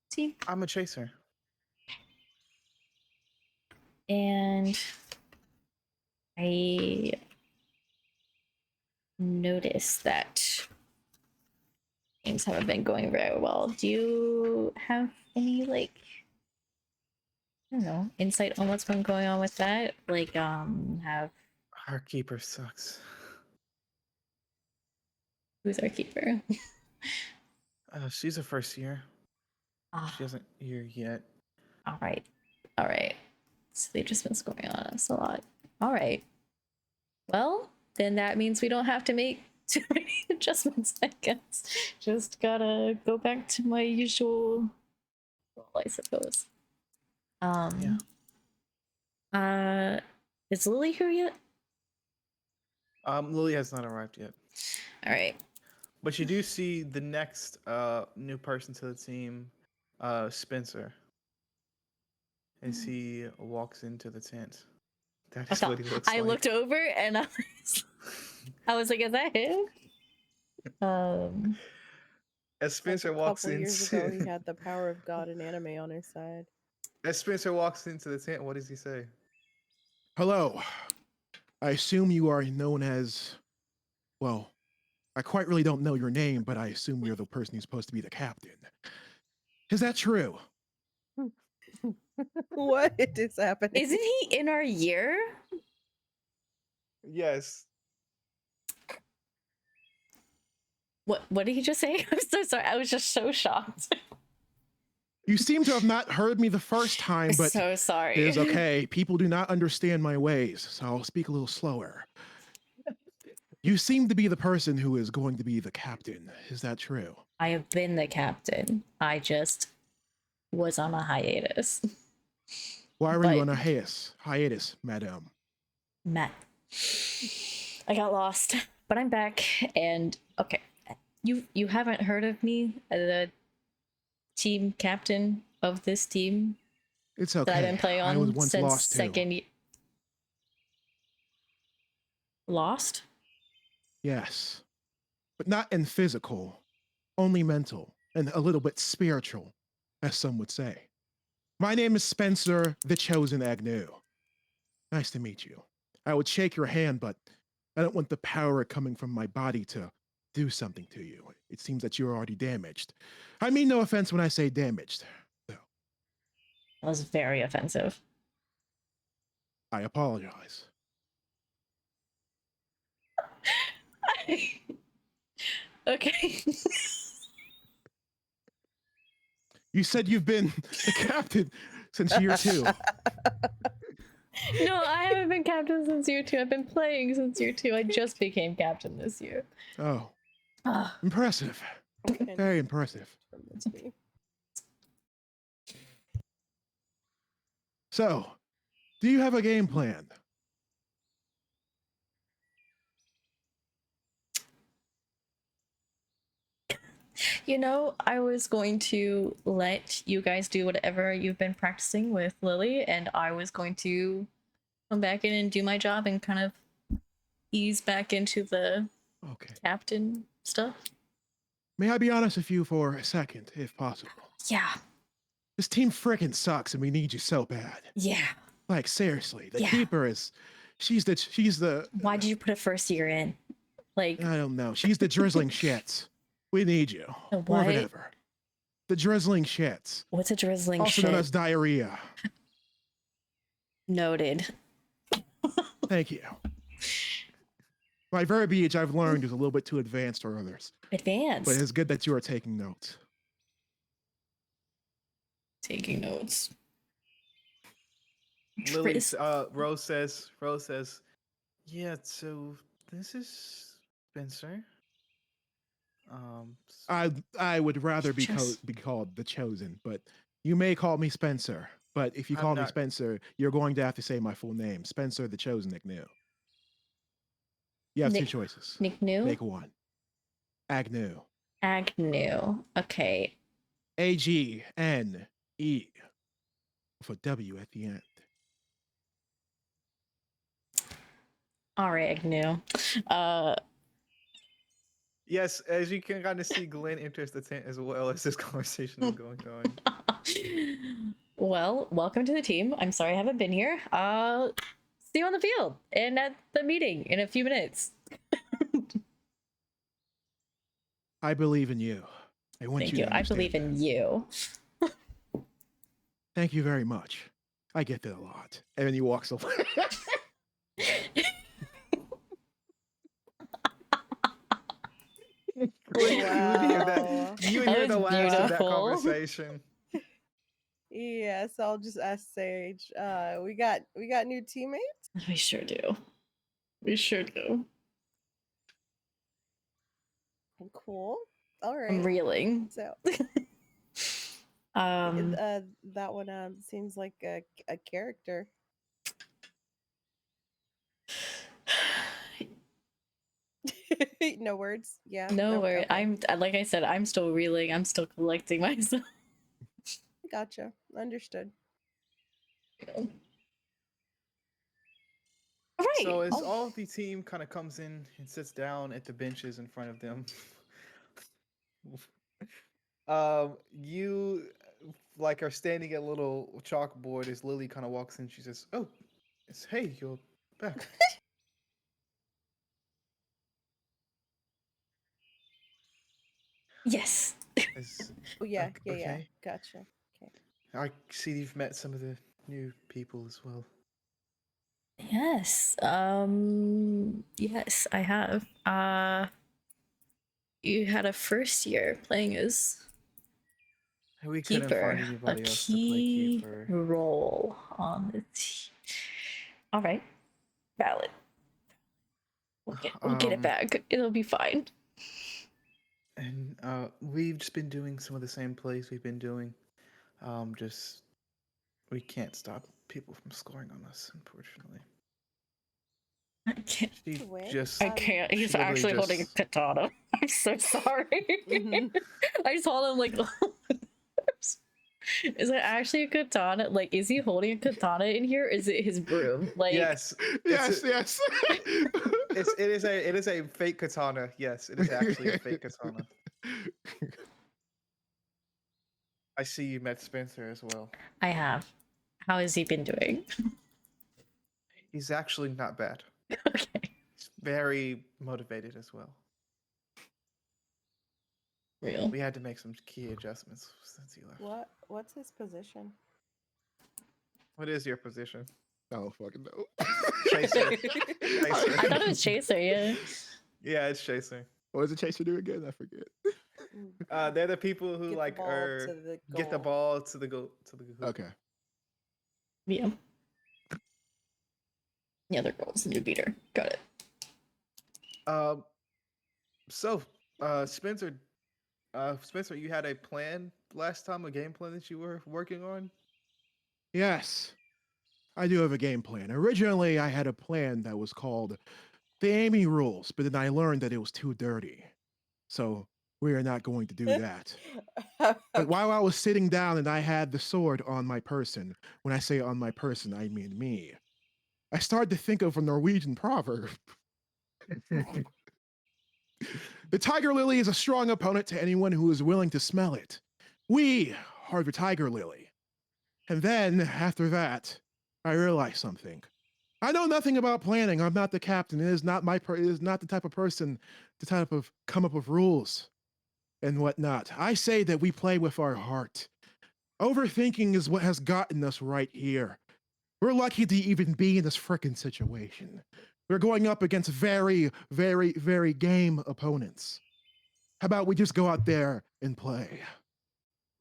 team? I'm a chaser. And I noticed that things haven't been going very well. Do you have any like I don't know, insight on what's been going on with that? Like have Our keeper sucks. who's our keeper? She's a first year. Ah, She isn't here yet. all right. All right. So they've just been scoring on us a lot. All right. Well, then that means we don't have to make too many adjustments, I guess. Just gotta go back to my usual role, I suppose. Is Lily here yet? Lily has not arrived yet. All right. But you do see the next new person to the team, Spencer, as he walks into the tent. That is what he looks I like. looked over and I was like, is that him? As Spencer Like a walks couple years ago, he into had the power of God and anime on his side. as Spencer walks into the tent, what does he say? Hello. I assume you are known as, well, I quite really don't know your name, but I assume you're the person who's supposed to be the captain. Is that true? What is happening? Isn't he in our year? Yes. What did he just say? I'm so sorry. I was just so shocked. You seem to have not heard me the first time, I'm but so sorry. it is okay. People do not understand my ways, so I'll speak a little slower. You seem to be the person who is going to be the captain. Is that true? I have been the captain. I just was on a hiatus. Why were you But- on a hiatus, madam? Matt. I got lost, but I'm back and okay. You haven't heard of me, the team captain of this team It's that okay. I've been playing I was on once since lost too. second year. Lost? Yes. But not in physical, only mental, and a little bit spiritual, as some would say. My name is Spencer, the Chosen Agnew. Nice to meet you. I would shake your hand, but I don't want the power coming from my body to do something to you. It seems that you're already damaged. I mean no offense when I say damaged. So, That was very offensive. I apologize. Okay. You said you've been the captain since year 2. No, I haven't been captain since year 2. I've been playing since year 2. I just became captain this year. Oh, Ah, impressive. Okay. Very impressive. From this week. So, do you have a game plan? You know, I was going to let you guys do whatever you've been practicing with Lily, and I was going to come back in and do my job and kind of ease back into the Okay. captain stuff. May I be honest with you for a second, if possible? Yeah, This team frickin' sucks, and we need you so bad. yeah. Like seriously, the Yeah. keeper is. She's the. Why did you put a first year in? Like, I don't know. She's the drizzling shits. We need you The more than what? ever. The drizzling shits, what's a drizzling also shit? known as diarrhea. Noted. Thank you. My verbiage I've learned is a little bit too advanced for others, Advanced. but it's good that you are taking notes. Taking notes. Lily, Tris- Rose says, yeah, so this is Spencer. I would rather be Just- be called the chosen, but you may call me Spencer. But if you I'm call me not- Spencer, you're going to have to say my full name, Spencer the Chosen Agnew. You have two Nick- choices. Nick New? Make one. Agnew. Agnew. Okay. Agne with a W at the end. All right, Agnew. Yes, as you can kind of see, Glenn enters the tent as well as this conversation is going on. Well, welcome to the team. I'm sorry I haven't been here. See you on the field and at the meeting in a few minutes. I believe in you. I want Thank you you. to I understand believe in that. you. Thank you very much. I get that a lot. And then he walks away. Glenn, you would hear that. Wow. You would That hear the was last of that beautiful. conversation. Yes, I'll just ask Sage. We got new teammates. We sure do. We sure do. Cool. All right. I'm reeling. So Um, that one seems like a character. No words. Yeah. no nope, worry. okay. I'm like I said, I'm still reeling. I'm still collecting myself. Gotcha. Understood. All right. So as Oh, all of the team kind of comes in and sits down at the benches in front of them, you like are standing at a little chalkboard as Lily kind of walks in. She says, "Oh, it's hey, you're back." yes. As, Oh yeah, Ok- yeah. okay. Gotcha. I see you've met some of the new people as well. Yes. Yes, I have. You had a first year playing as We couldn't find keeper, a anybody else to play key keeper. role on the team. All right, valid. We'll get it back. It'll be fine. And we've just been doing some of the same plays we've been doing. Just we can't stop people from scoring on us, unfortunately. I can't. She Wait, just I can't. she He's literally actually holding a just- katana. I'm so sorry. Mhm. I saw him like. Is it actually a katana? Like, is he holding a katana in here? Or is it his broom? Like, yes, yes, a- yes. it is a fake katana. Yes, it is actually a fake katana. I see you met Spencer as well. I have. How has he been doing? He's actually not bad. Okay. He's very motivated as well. Real. We had to make some key adjustments since he left. What's his position? What is your position? I don't fucking know. Chaser. I thought it was Chaser, yeah. Yeah, it's chaser. What does the chaser do again? I forget. They're the people who Get the like ball are to the get the goal. ball to the goal to the hoop. Okay. Yeah. The other girl's a new beater. Got it. So, Spencer, Spencer, you had a plan last time, a game plan that you were working on. Yes, I do have a game plan. Originally, I had a plan that was called the Amy Rules, but then I learned that it was too dirty. So We are not going to do that. But while I was sitting down and I had the sword on my person, when I say on my person, I mean me, I started to think of a Norwegian proverb. The tiger lily is a strong opponent to anyone who is willing to smell it. We are the tiger lily. And then, after that, I realized something. I know nothing about planning. I'm not the captain. It is not it is not the type of person to type of come up with rules and whatnot. I say that we play with our heart. Overthinking is what has gotten us right here. We're lucky to even be in this frickin' situation. We're going up against very, very, very game opponents. How about we just go out there and play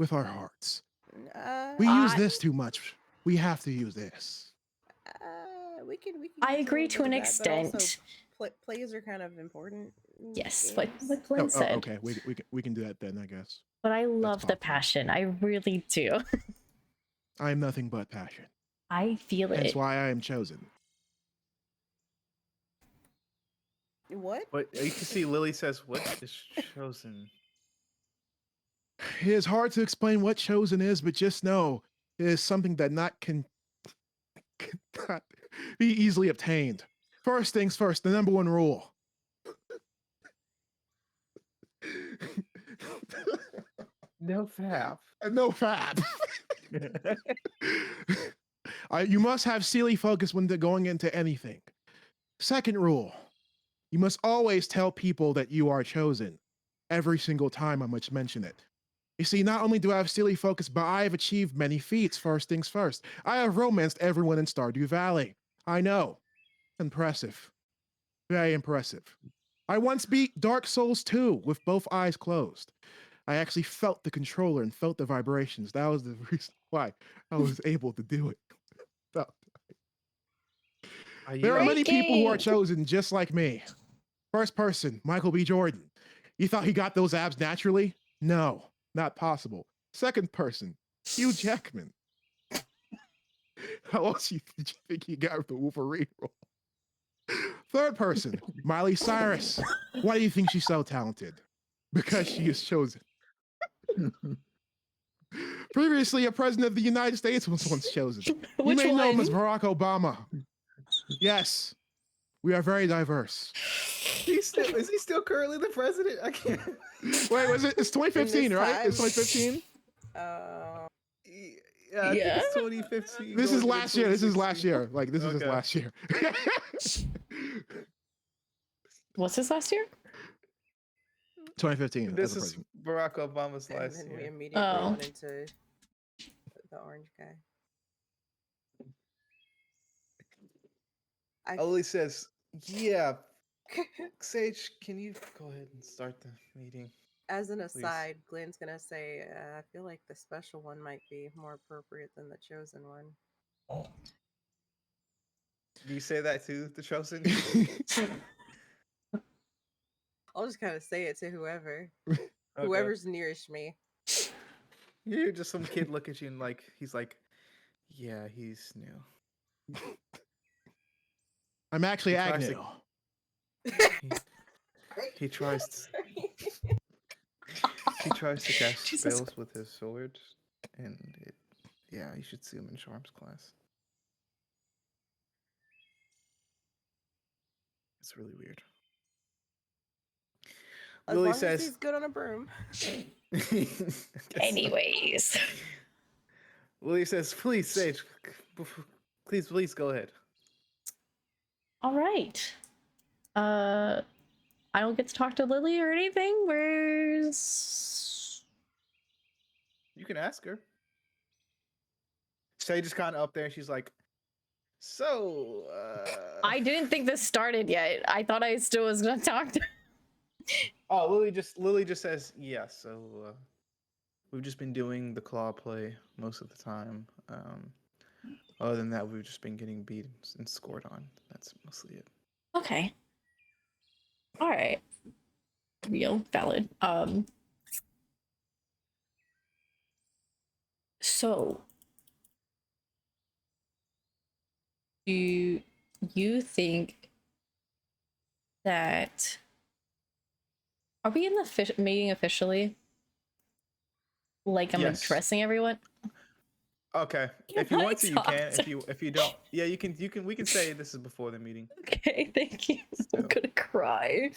with our hearts? We use this too much. We have to use this. We can. I use a agree little to bit an of that, but also extent. plays are kind of important. In Yes, games. what Glenn said. Okay, we can do that then, I guess. But I love the possible. passion. I really do. I am nothing but passion. I feel Hence it. why I am chosen. What? But you can see Lily says, "What is chosen?" It is hard to explain what chosen is, but just know it is something that cannot be easily obtained. First things first, the number one rule. No fab. No fab. You must have Sealy focus when they're going into anything. Second rule, you must always tell people that you are chosen. Every single time I must mention it. You see, not only do I have Steely focus, but I have achieved many feats. First things first. I have romanced everyone in Stardew Valley. I know. Impressive. Very impressive. I once beat Dark Souls 2 with both eyes closed. I actually felt the controller and felt the vibrations. That was the reason why I was able to do it. There are many people who are chosen just like me. First person, Michael B. Jordan. You thought he got those abs naturally? No, not possible. Second person, Hugh Jackman. How else did you think he got the Wolverine role? Third person, Miley Cyrus. Why do you think she's so talented? Because she is chosen. Previously, a president of the United States was once chosen. You may know him as Barack Obama. Yes, we are very diverse. Is he still currently the president? I can't. Wait, was it? It's 2015, right? It's time? 2015. Yeah, I think it's 2015. This is going into last year. This is 2016. last year. Like this is his Okay. last year. What's his last year? 2015. This as a is president. Barack Obama's And last then we year. immediately Oh. went into the orange guy. Lily says, "Yeah, Sage, can you go ahead and start the meeting?" As an Please. aside, Glenn's gonna say, I feel like the special one might be more appropriate than the chosen one. Do you say that to the chosen? I'll just kind of say it to whoever, Okay. whoever's nearest me. You're just some kid look at you and like he's like, "Yeah, he's new." I'm actually He tries Agnew. He tries to cast Jesus spells with his sword, and yeah, you should see him in Charms class. It's really weird. As Lily long says, as he's good on a broom. Anyways. Lily says, "Please, Sage, please go ahead." All right. I don't get to talk to Lily or anything. Where's You can ask her. Sage is kind of up there, and she's like, "So, I didn't think this started yet. I thought I still was gonna talk to Oh, Lily just says, "Yeah, so we've just been doing the claw play most of the time. Other than that, we've just been getting beat and scored on. That's mostly it." Okay. All right. Real valid. So do you think that Are we in the meeting officially? Like I'm Yes. addressing everyone? Okay. Can If you I want to, you can. talk If you don't, yeah, you can. We can say this is before the meeting. Okay, thank you. I'm Still. gonna cry.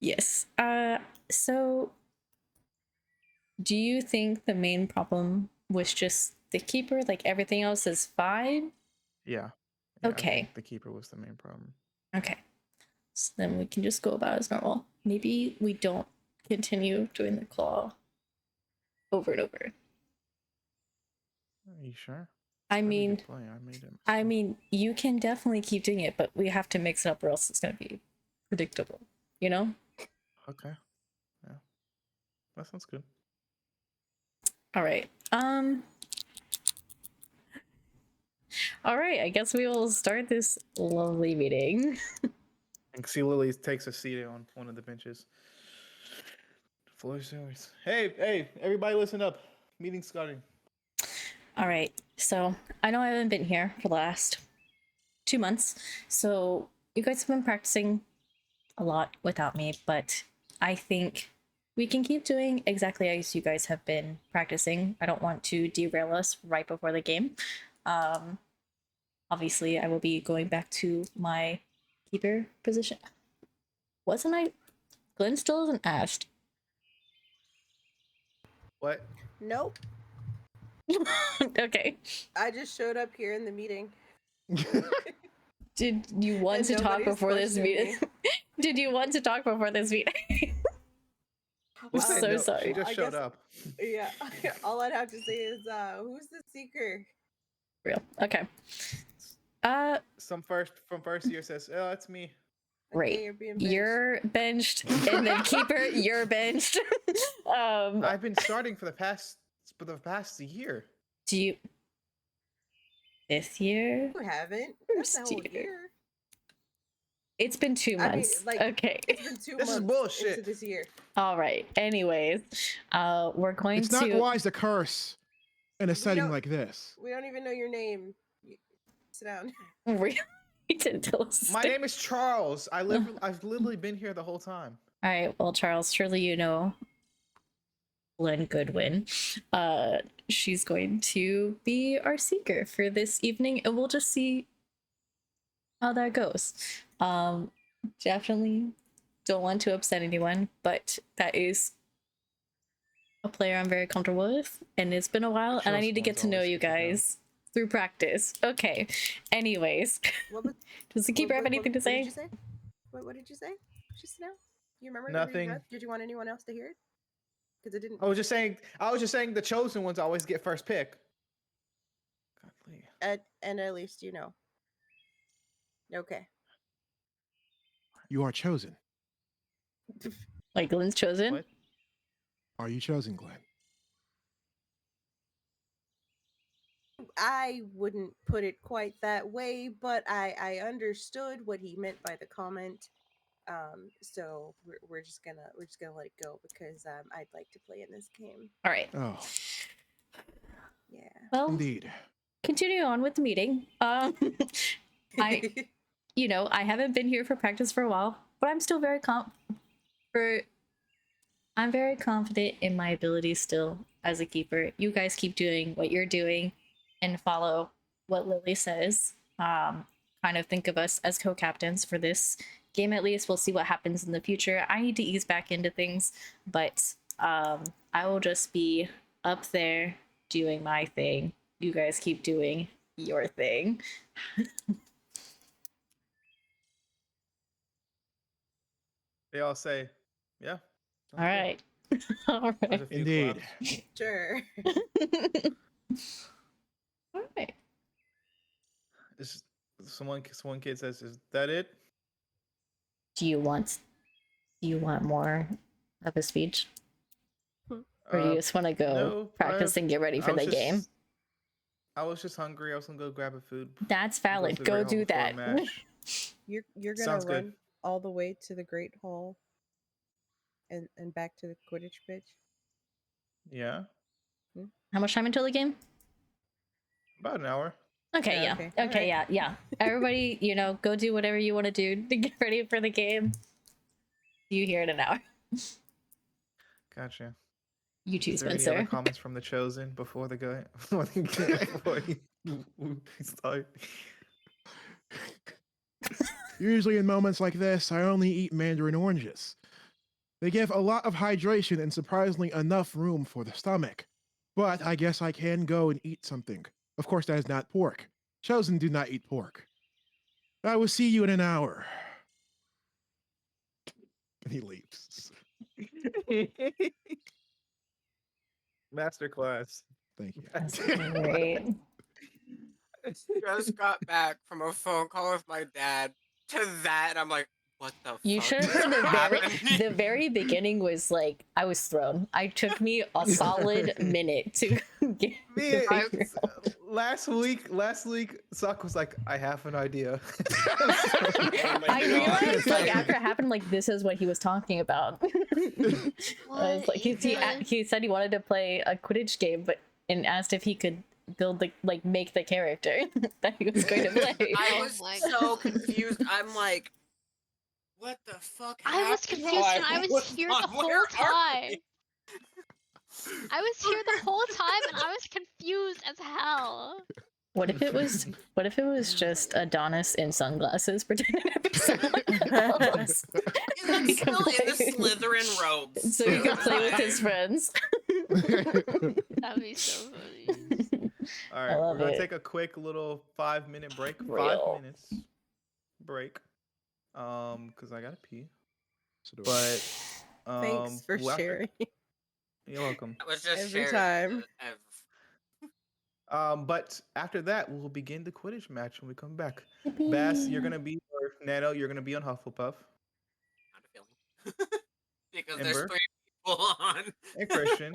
Yes. So do you think the main problem was just the keeper? Like everything else is fine? Yeah. I Okay. think the keeper was the main problem. Okay. So then we can just go about as normal. Maybe we don't continue doing the claw over and over. Are you sure? I It's a pretty mean, good play. I made it. I mean, you can definitely keep doing it, but we have to mix it up or else it's gonna be predictable. You know? Okay. Yeah. That sounds good. All right. All right. I guess we will start this lovely meeting. And see Lily takes a seat on one of the benches. The floor is yours. Hey, everybody listen up. Meeting's starting. All right. So I know I haven't been here for the last 2 months. So you guys have been practicing a lot without me, but I think we can keep doing exactly as you guys have been practicing. I don't want to derail us right before the game. Obviously, I will be going back to my keeper position. Wasn't I? Glenn still hasn't asked. What? Nope. Okay. I just showed up here in the meeting. Did you want And to talk nobody's before this questioned meeting? Did you want to talk before this meeting? I'm Say so no. sorry. She just I showed guess- up. Yeah. All I'd have to say is, who's the seeker? Real. Okay. From first year says, "Oh, that's me." Right. Okay, you're being benched. You're benched, and then keeper, you're benched. I've been starting for the past year. Do you this year? You haven't. First That's the whole year. year. It's been 2 I mean, months. like, Okay. It's been 2 This is months bullshit. into this year. All right. Anyways, we're going It's to not wise to curse in a We setting don't- like this. We don't even know your name. Sit down. really didn't tell us. My name is Charles. I've literally been here the whole time. All right. Well, Charles, surely you know Glenn Goodwin. She's going to be our seeker for this evening, and we'll just see how that goes. Definitely don't want to upset anyone, but that is a player I'm very comfortable with, and it's been a while, and I need to get to know you guys through practice. Okay. Anyways, What was, does the keeper have anything to What say? did you say? What did you say? Just now? You remember? Nothing. Did you want anyone else to hear it? Because it didn't. I was just saying the chosen ones always get first pick. Godly. And at least you know. Okay. You are chosen. Like Glenn's chosen? What? Are you chosen, Glenn? I wouldn't put it quite that way, but I understood what he meant by the comment. So we're just gonna let it go because I'd like to play in this game. All right. Oh, Yeah. Well, indeed. continue on with the meeting. I I haven't been here for practice for a while, but I'm still very I'm very confident in my abilities still as a keeper. You guys keep doing what you're doing and follow what Lily says. Kind of think of us as co-captains for this game at least. We'll see what happens in the future. I need to ease back into things, but I will just be up there doing my thing. You guys keep doing your thing. They all say, "Yeah." All right. All There's right. a few Indeed. claps. Sure. All right. Is someone kid says, "Is that it?" Do you want more of a speech? Or do you just want to go no, practice and get ready for the game? I was just hungry. I was gonna go grab a food. That's valid. through the Go Great Hall do before a that. match. You're gonna Sounds run good. all the way to the Great Hall and back to the Quidditch pitch. Yeah, How much time until the game? about an hour. Okay, Yeah, yeah. okay, Okay, alright. yeah. Everybody, go do whatever you want to do to get ready for the game. See you here in an hour. Gotcha. You too, Is there any other Spencer. comments from the chosen before the game? Before we start? Usually in moments like this, I only eat mandarin oranges. They give a lot of hydration and surprisingly enough room for the stomach. But I guess I can go and eat something. Of course, that is not pork. Chosen do not eat pork. I will see you in an hour. And he leaves. Masterclass. Thank you. That's great. Just got back from a phone call with my dad to that, and I'm like, what the You fuck? should is have the happening? the very beginning was like I was thrown. It took me a solid minute to get Me, to figure out. last week, Suck was like, I have an idea. Oh my I God. realized like after it happened, like this is what he was talking about. I was like, he said he wanted to play a Quidditch game, but and asked if he could build make the character that he was going to play. I Oh was my so confused. I'm like, what the fuck I was happened confused while and I was here the gone? whole Where are time. we? I was here the whole time and I was confused as hell. What if it was just Adonis in sunglasses pretending to be someone else? He's like still in the Slytherin robes. So he could play with his friends. That'd be so funny. All I right, love we're gonna it. take a quick little 5-minute break. Real. 5 minutes break. Because I gotta pee. So do I. But Thanks for after- sharing. You're welcome. I was just Every sharing time. But after that, we'll begin the Quidditch match when we come back. Bass, you're gonna be, or Nano, you're gonna be on Hufflepuff. Not a feeling. Because there's Ember? 3 people on. And Christian,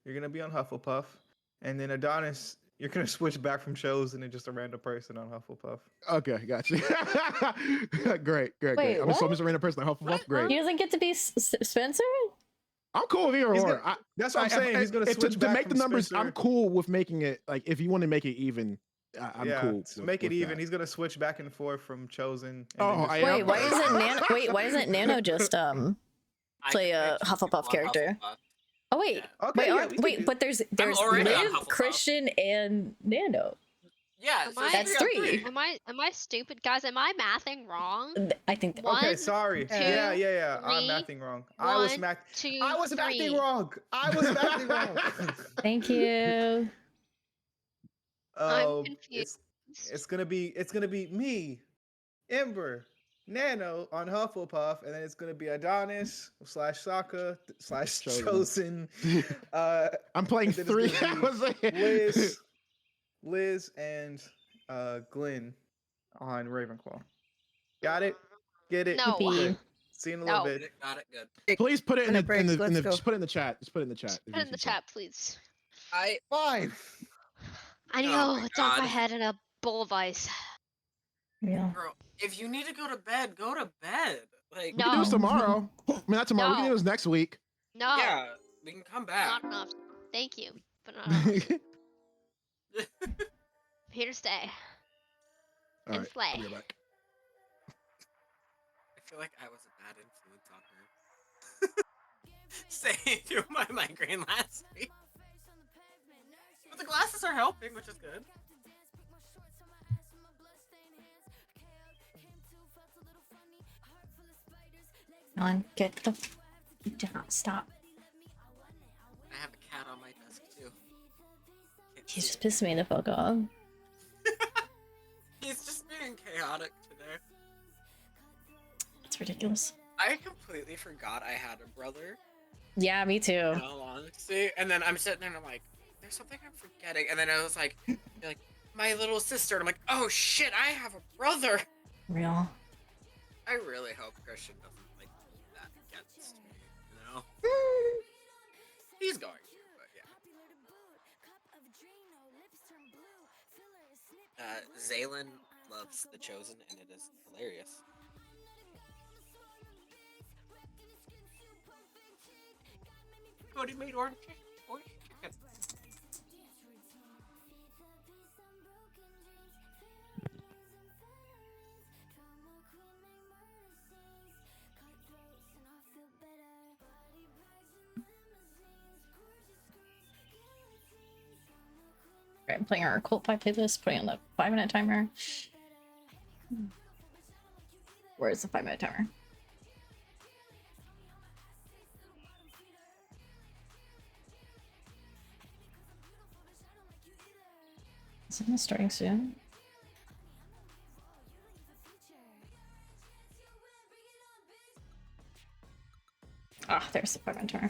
you're gonna be on Hufflepuff. And then Adonis, you're gonna switch back from Chosen and just a random person on Hufflepuff. Okay, gotcha. Great. Wait, I'm just what? a random person. Hufflepuff. What? Great. He doesn't get to be Spencer? I'm cool with either He's or. gonna- That's what I'm saying. He's gonna to switch back make the from numbers. Spencer. I'm cool with making it like if you want to make it even. I'm cool. To make it with even, that. he's gonna switch back and forth from Chosen. And Oh, then just- I am. Wait, why isn't Nano? Wait, why isn't Nano just I play can a make Hufflepuff people on character? Hufflepuff. Oh wait, Yeah. Okay, yeah, we could do- but there's already on Liv, Hufflepuff. Christian, and Nano. Yeah, Am so I- it's That's 3. Am I stupid, guys? Am I mathing wrong? I think. One, Okay, sorry. two, Yeah. I'm three, mathing wrong. I was 1, 2, mathing 3. wrong. I was mathing wrong. Thank you. I'm confused. It's gonna be me, Ember, Nano on Hufflepuff, and then it's gonna be Adonis / Sokka / Chosen. I'm playing and then it's 3. gonna I be was like- Liz, and Glenn on Ravenclaw. Got it? Get it? No. Good. See you in a little No. bit. Got it good. Please put it in Minute the, break, in the, let's go. just put it in the chat. Just put it in the chat. Put it in the chat, please. Fine. I Oh know, my it's on my God. head in a bowl of ice. Yeah. Girl, if you need to go to bed, go to bed. Like, We can do this No. tomorrow. I mean, not tomorrow. We can do No. this next week. No, yeah, we can come back. not enough. Thank you, but not enough. All I'm here to stay. And right. play. I'll be right back. I feel like I was a bad influence on her. Saying through my migraine last week. But the glasses are helping, which is good. Come on, get the down. Stop. I have a cat on my desk too. Can't He see just it. pissed me the fuck off. He's just being chaotic today. It's ridiculous. I completely forgot I had a brother. Yeah, me too. In all honesty, and then I'm sitting there and I'm like, "There's something I'm forgetting," and then I was like, my little sister, and I'm like, "Oh shit, I have a brother." Real. I really hope Christian doesn't like hold that against me, you know? He's going to, but yeah. Zaylin loves The Chosen, and it is hilarious. Cody made orange chicken. playing our Occult 5 playlist, putting on the 5-minute timer. Where is the 5-minute timer? Isn't this starting soon? Ah, there's the 5-minute timer.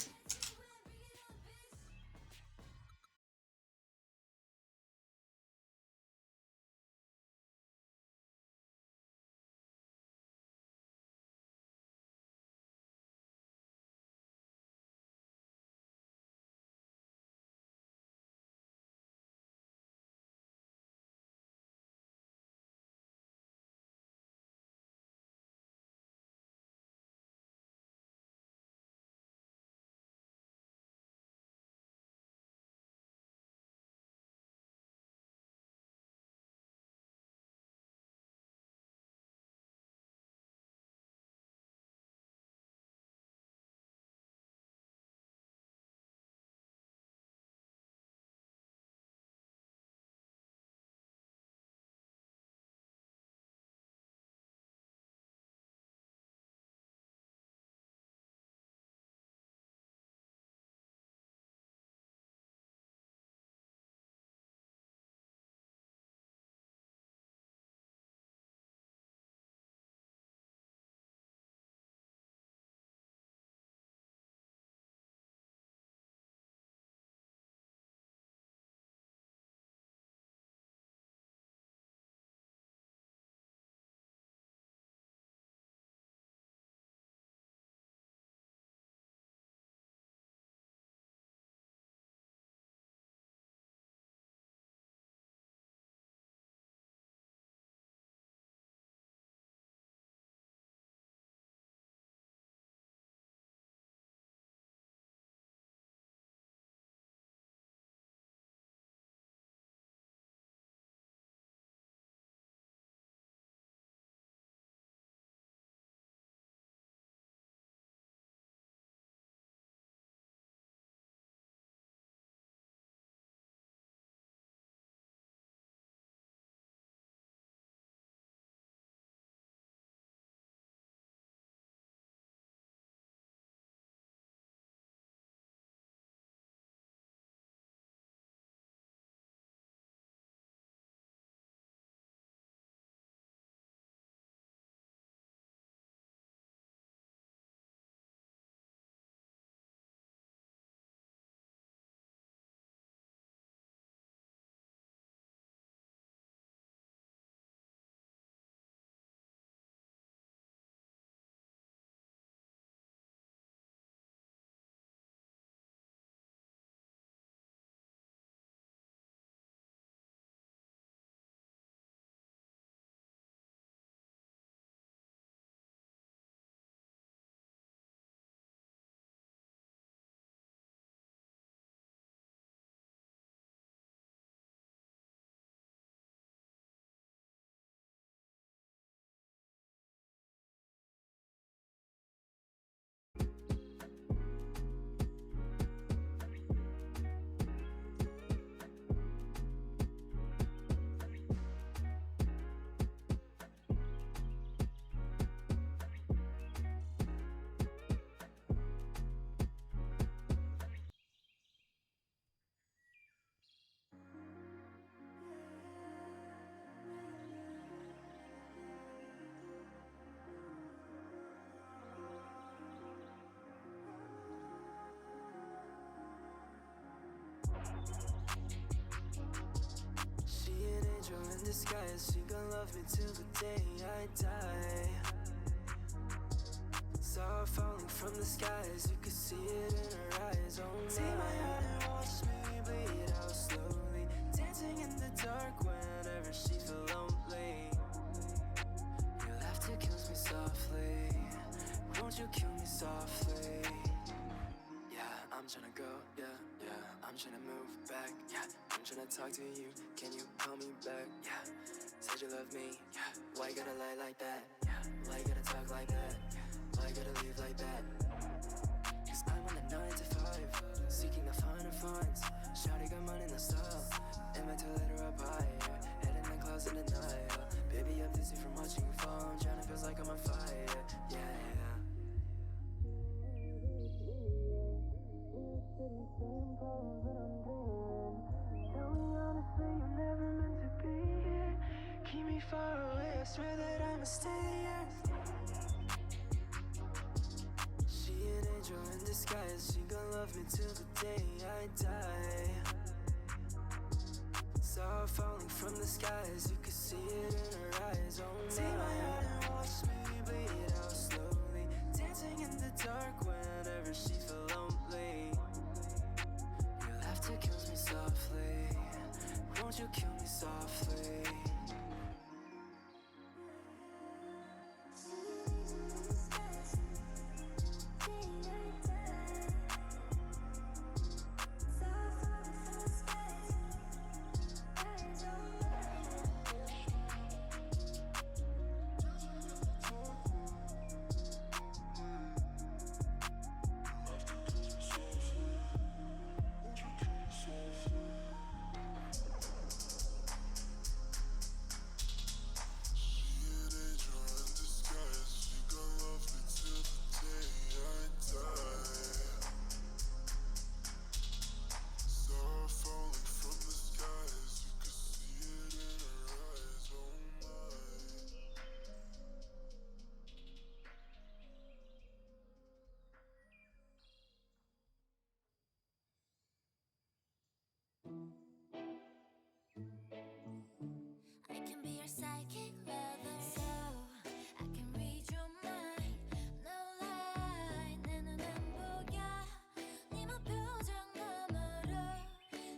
in disguise. She gon' love me till the day I die. Saw her falling from the skies. You could see it in her eyes. Oh my. Take my hand and watch me bleed out slowly. Dancing in the dark whenever she feel lonely. Your laughter kills me softly. Won't you kill me softly? Yeah, I'm tryna go, yeah, yeah. I'm tryna move back, yeah. I'm tryna talk to you, can you call me back, yeah. Said you love me, yeah. Why you gotta lie like that, yeah. Why you gotta talk like that, why you gotta leave like that? Cause I'm on the 9 to 5, seeking the finer funds. Shawty got money in the style, and my toilet I'ma stay here. She an angel in disguise. She gon' love me till the day I die. Saw her falling from the skies. You could see it in her eyes. Oh my. Take my hand and watch me bleed out slowly. Dancing in the dark whenever she feel lonely. Your laughter kills me softly. Won't you kill me softly? I can be your psychic lover, so I can read your mind. No lie, 내 눈엔 보여. 네 표정 너머로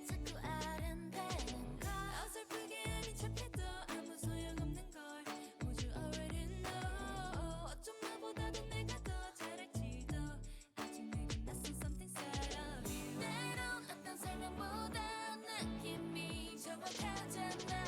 자꾸 아른대는 걸. 어설프게 아닌 척해도 아무 소용없는 걸. Would you already know? 어쩜 나보다도 내가 더 잘할지도. 아직 내겐 낯선 something side of you. 때론 어떤 설명보다 느낌이 정확하잖아.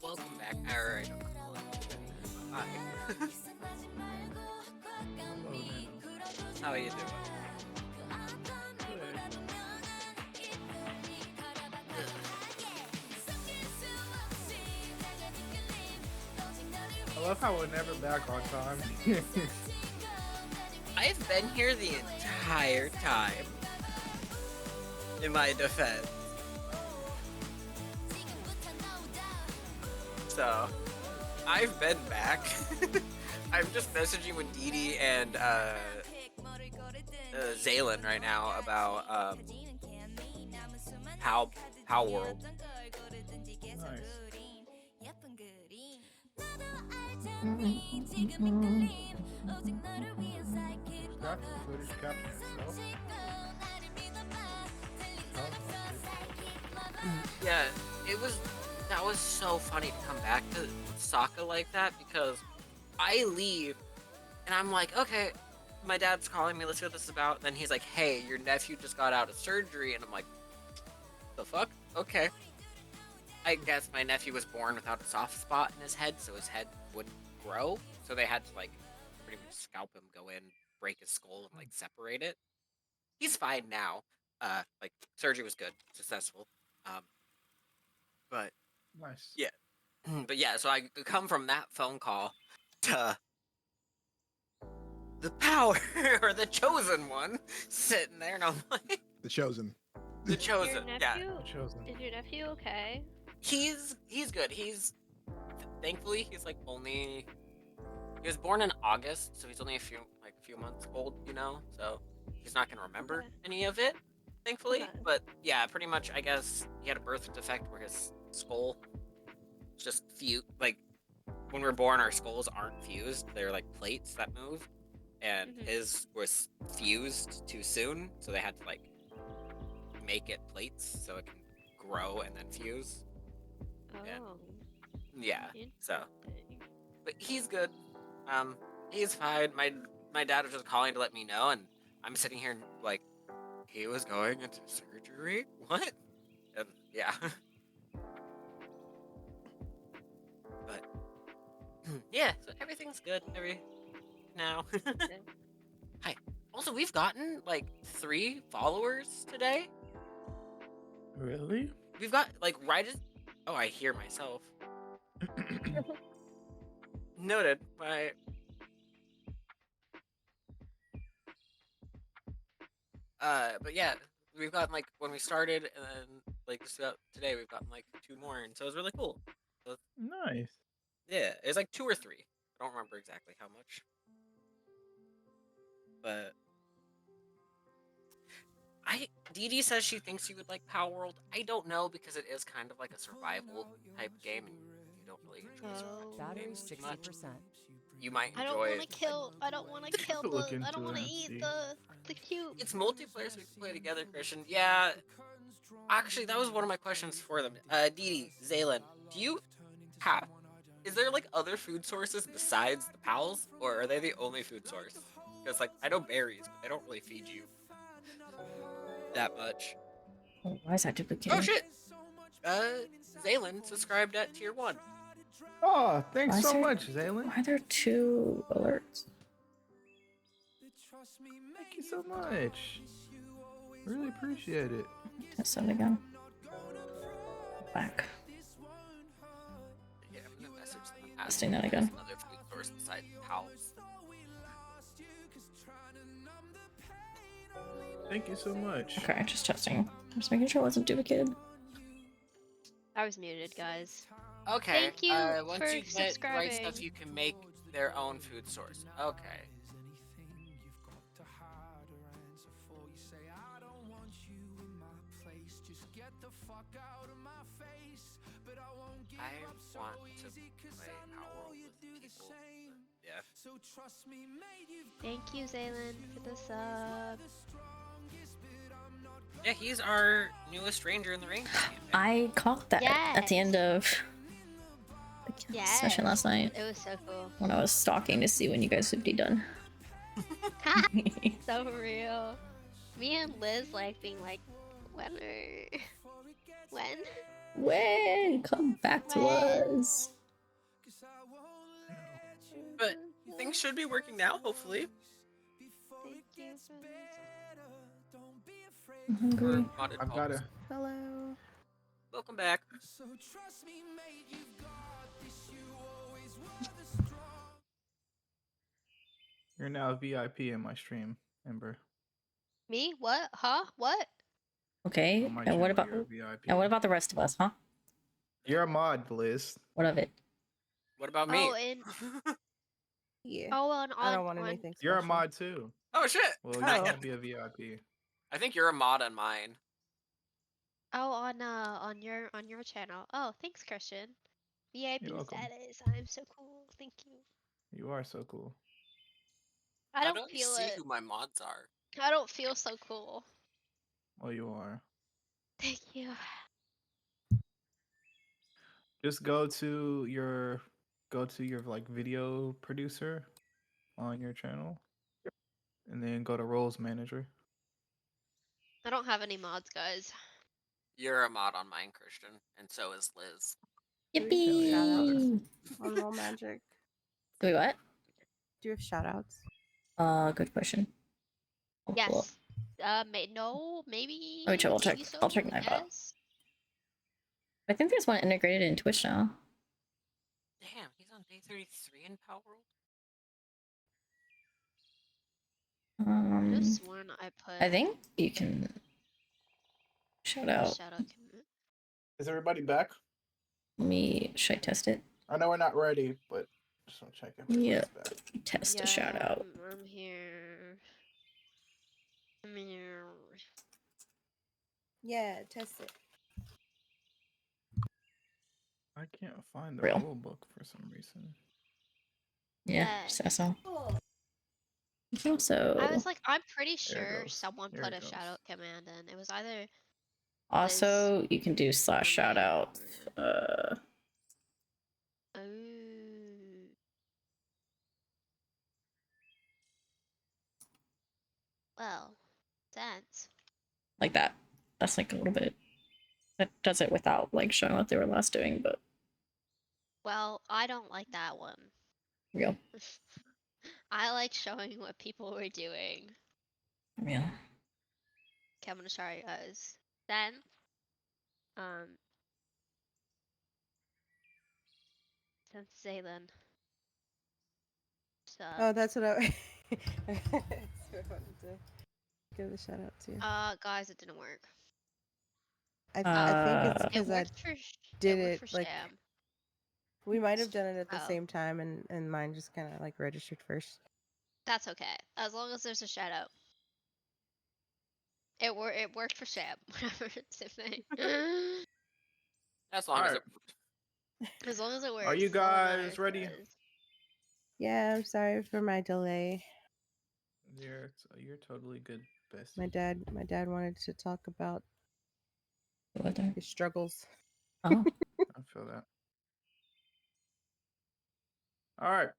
Welcome back. Alright. Hi. How are you doing? I love how we're never back on time. I've been here the entire time. In my defense. So, I've been back. I'm just messaging with Dee Dee and Zaylin right now about how world. Nice. Got the footage capture yourself. Yeah, that was so funny to come back to Sokka like that because I leave and I'm like, okay, my dad's calling me, let's see what this is about. Then he's like, hey, your nephew just got out of surgery, and I'm like, the fuck? Okay. I guess my nephew was born without a soft spot in his head, so his head wouldn't grow. So they had to like pretty much scalp him, go in, break his skull, and like separate it. He's fine now. Like surgery was good, successful. But Nice. yeah. But yeah, so I come from that phone call to the power or the chosen one sitting there, and I'm like, The chosen. the chosen. Your Yeah, nephew? Chosen. Is your nephew okay? he's good. Thankfully he's like only he was born in August, so he's only a few months old, you know. So he's not gonna remember Okay. any of it, thankfully. Okay. But yeah, pretty much I guess he had a birth defect where his skull just like when we're born, our skulls aren't fused; they're like plates that move, and Mhm. his was fused too soon, so they had to like make it plates so it can grow and then fuse. Oh. Yeah. Yeah. So, but he's good. He's fine. My dad was just calling to let me know, and I'm sitting here like, he was going into surgery. What? And yeah. But yeah, so everything's good. Now. Hi. Also, we've gotten like 3 followers today. Really? We've got like right as. Oh, I hear myself. Noted. But yeah, we've gotten like when we started, and then like just about today, we've gotten like 2 more, and so it's really cool. So, Nice. yeah, it's like 2 or 3. I don't remember exactly how much, but Dee Dee says she thinks you would like Power World. I don't know because it is kind of like a survival type game, and you don't really enjoy survival Oh. Battery games too much. 60%. You might I don't enjoy. want to kill. I don't want to kill Look the. I don't into want it to and eat see. the cube. It's multiplayer, so we can play together, Christian. Yeah. Actually, that was one of my questions for them. Dee Dee, Zaylin, do you have? Is there like other food sources besides the pals, or are they the only food source? Because like I know berries, but they don't really feed you that much. Oh, why is that Oh duplicating? shit! Zaylin subscribed at tier 1. Oh, thanks Why is so there- much, Zaylin. Why are there 2 alerts? Thank you so much. Really appreciate it. Test that again. Back. Yeah, I'm gonna message them and ask Testing them that if there's again. another food source besides pals. Thank you so much. Okay, just testing. Just making sure it wasn't duplicated. I was muted, guys. Okay. Thank you Once for you get the right stuff, subscribing. you can make their own food source. Okay. I want to play Power World with people. But yeah. Thank you, Zaylin, for the sub. Yeah, he's our newest ranger in the Rangers campaign. I caught that at the Yes. end of the session last night It was so cool. when I was stalking to see when you guys would be done. So real. Me and Liz like being like, when? When? Come back to When? us. But things should be working now, hopefully. Thank you for this. I'm hungry. Modded I've calls. got to. Hello. Welcome back. You're now a VIP in my stream, Ember. Me? What? Huh? What? Okay, On my and what channel, about you're a VIP. and what about the rest of us, huh? You're a mod, Liz. What of it? What about me? Oh, and Yeah. oh, on I don't want anything special. You're a mod too. Oh shit! Well, you Oh. can't be a VIP. I think you're a mod on mine. oh on your channel. Oh, thanks, Christian. VIP You're welcome. status. I'm so cool. Thank you. You are so cool. I How don't do I feel see it. who my mods are? I don't feel so cool. Well, you are. Thank you. Just go to your like video producer on your channel, and then go to roles manager. I don't have any mods, guys. You're a mod on mine, Christian, and so is Liz. Yippee! Shoutouts on Roll Magic. Wait, what? Do you have shoutouts? Good question. I'll pull up. Yes. No, maybe. Let me check. I'll check. maybe so, I'll check my file. yes. I think there's one integrated in Twitch now. Damn, he's on day 33 in Power World? I Um, just sworn I put. I think you can shout out. Shout out. Is everybody back? Let me. Should I test it? I know we're not ready, but just want to check if everybody's Yeah. back. Test a shout out. I'm here. I'm here. Yeah, test it. I can't find the Real. rule book for some reason. Yeah, Yes. just SL. You can also. I was like, I'm pretty There it sure goes. someone There put it a goes. shout out command in. It was either Also, you can do slash shout out. Oh. Well, sense. Like that. That's like a little bit. That does it without like showing what they were last doing, but Well, I don't like that one. real. I like showing what people were doing. Real. Okay, I'm gonna try guys. Then, um, since Zaylen. Oh, that's what I. That's what I wanted to give a shout out to. Guys, it didn't work. I think it's Uh, It because I worked for did it worked it for like Sham. we might have done it at the Oh. same time, and mine just kind of like registered first. That's okay, as long as there's a shout out. It worked for Sham. Whatever, same thing. As long as Alright. it. As long as it works. Are you that's all that guys matters, ready? guys. Yeah, I'm sorry for my delay. You're totally good, bestie. My dad wanted to talk about what the- his struggles. oh, I feel that. All right.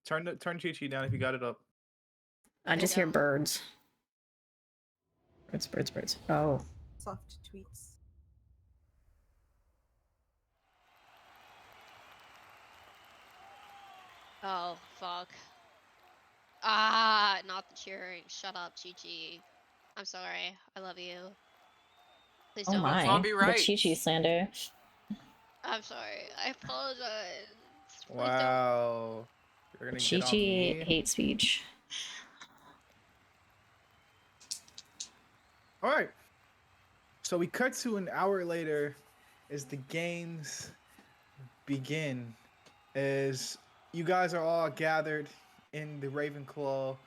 Turn Chi Chi down if you got it up. I just hear don't. birds. Birds. Oh, Soft tweets. Oh fuck. Ah, not the cheering. Shut up, Chi-Chi. I'm sorry. I love you. Please oh don't. my! zombie The rights. Chi Chi slander. I'm sorry. I apologize. Please don't. Wow. You're gonna Chi get on Chi me. hate speech. All right. So we cut to an hour later as the games begin. As you guys are all gathered in the Ravenclaw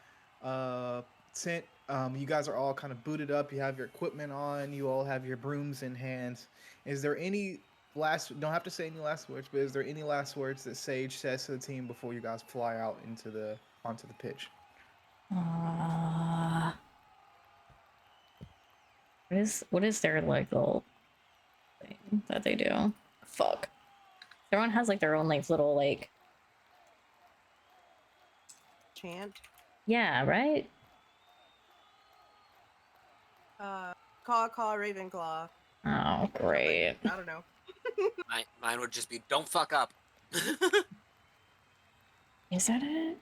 tent. You guys are all kind of booted up. You have your equipment on. You all have your brooms in hands. Is there any last? Don't have to say any last words, but is there any last words that Sage says to the team before you guys fly out onto the pitch? What is their like little thing that they do? Fuck. Everyone has like their own like little like Chant. yeah, right? Caw Ravenclaw. Oh, great. I don't know. Mine would just be don't fuck up. Is that it?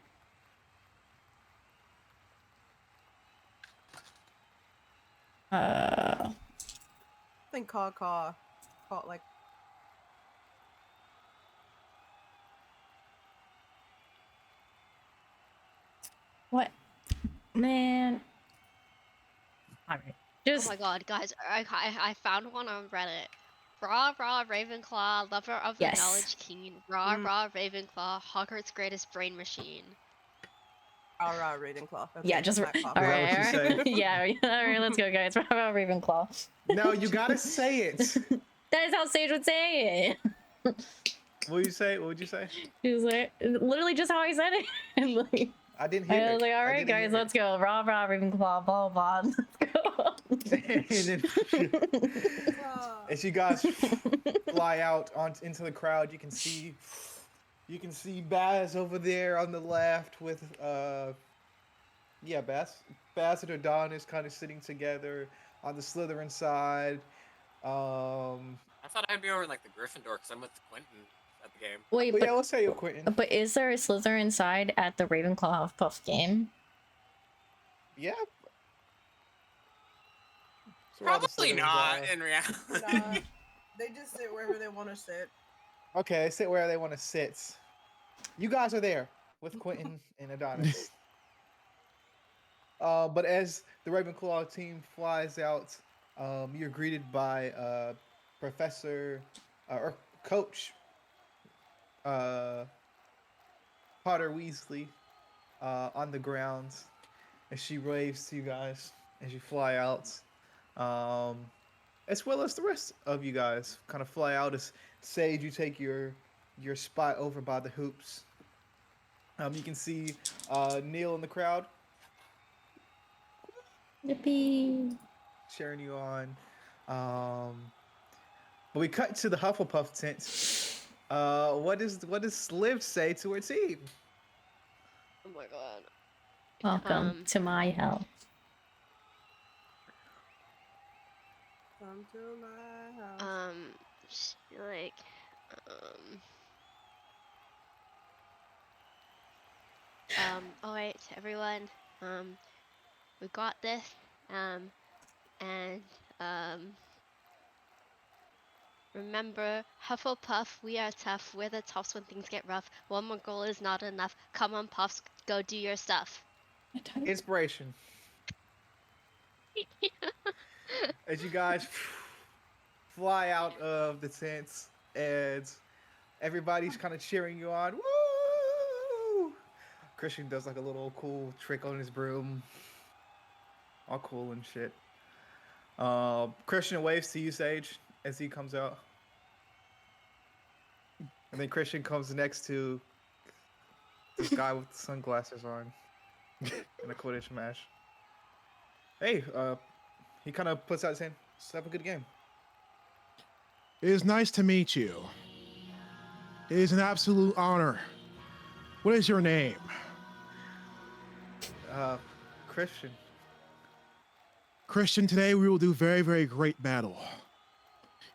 I think caw like. What? Man. Alright. Oh Just my god, guys, I found one on Reddit. Rah rah Ravenclaw, lover of the Yes. knowledge keen. Rah rah Ravenclaw, Hogwarts greatest brain machine. Rah Ravenclaw. Okay, yeah, just not caw. all Is that right, what you all say? right. yeah, all right, let's go, guys. How about Ravenclaw? No, you gotta say it. That is how Sage would say it. What would you say? What would you say? She was like, literally just how I said it. And like, I didn't hear I it. was like, all I right, didn't guys, hear let's go. Rah rah Ravenclaw, blah blah. Let's go. And then, as you guys fly out into the crowd, you can see Baz over there on the left with Baz and Adonis kind of sitting together on the Slytherin side. I thought I'd be over in like the Gryffindor because I'm with Quentin at the game. Wait, But yeah, but let's say you, Quentin. is there a Slytherin side at the Ravenclaw Hufflepuff game? Yeah. That's where all the Probably Slytherins not are. in reality. Nah, they just sit wherever they want to sit. Okay, sit where they want to sit. You guys are there with Quentin and Adonis. But as the Ravenclaw team flies out, you're greeted by Professor or Coach Potter Weasley on the grounds as she waves to you guys as you fly out. As well as the rest of you guys kind of fly out. As Sage, you take your spot over by the hoops. You can see Neil in the crowd Yippee! cheering you on. But we cut to the Hufflepuff tent What does Liv say to her team? Oh my god. Welcome to my hell. Come to my house. Like, all right, everyone. We got this. And remember, Hufflepuff, we are tough. We're the toughs when things get rough. One more goal is not enough. Come on, Puffs, go do your stuff. Inspiration. As you guys fly out of the tents and everybody's kind of cheering you on. Woo! Christian does like a little cool trick on his broom. All cool and shit. Christian waves to you, Sage, as he comes out. And then Christian comes next to this guy with the sunglasses on in a Quidditch match. Hey, he kind of puts out his hand. Let's have a good game. It is nice to meet you. It is an absolute honor. What is your name? Christian. Christian, today we will do very, very great battle.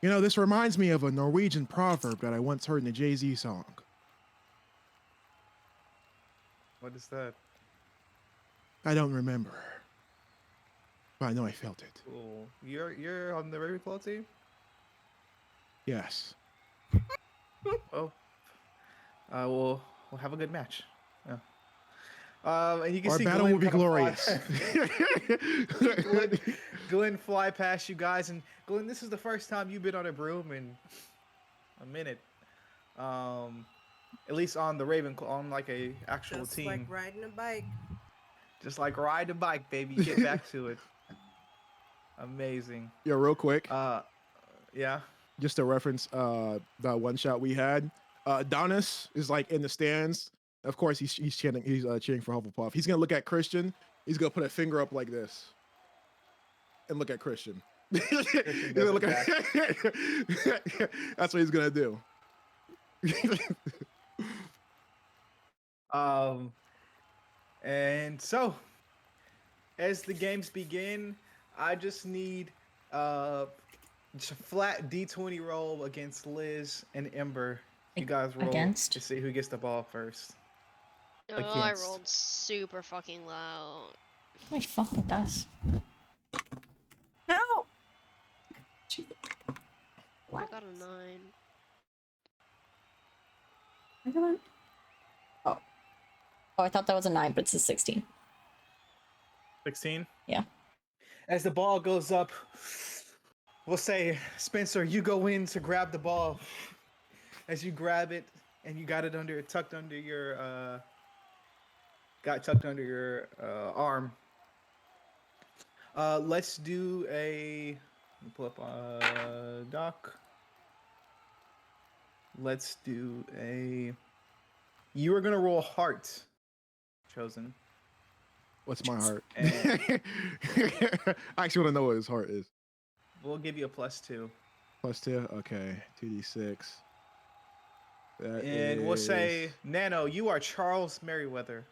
You know, this reminds me of a Norwegian proverb that I once heard in a Jay-Z song. What is that? I don't remember. But I know I felt it. Cool. You're on the Ravenclaw team? Yes. Oh. We'll have a good match. Yeah. And you can Our see battle Glenn will be kinda glorious. Glenn fly past you guys, and Glenn, this is the first time you've been on a broom in a minute. At least on the Ravenclaw, on like a actual Just team. like riding a bike. Just like ride a bike, baby. Get back to it. Amazing. Yeah, real quick. Yeah. Just to reference that one shot we had. Donis is like in the stands. Of course, he's cheering. He's cheering for Hufflepuff. He's gonna look at Christian. He's gonna put a finger up like this, and look at Christian. He's gonna look at That's what he's gonna do. And so, as the games begin, I just need just a flat D20 roll against Liz and Ember. You guys roll Against? to see who gets the ball first. Oh, I Against. rolled super fucking low. My fucking does. No. I got a 9. Oh, I thought that was a 9, but it's a 16. 16? Yeah. As the ball goes up, we'll say, Spencer, you go in to grab the ball. As you grab it, and you got it tucked under your arm. Let's do a. Let me pull up doc. Let's do a. You are gonna roll heart. Chosen. What's my heart? And I actually want to know what his heart is. we'll give you a +2. +2. Okay. 2d6. And we'll say, Nano, you are Charles Merriweather,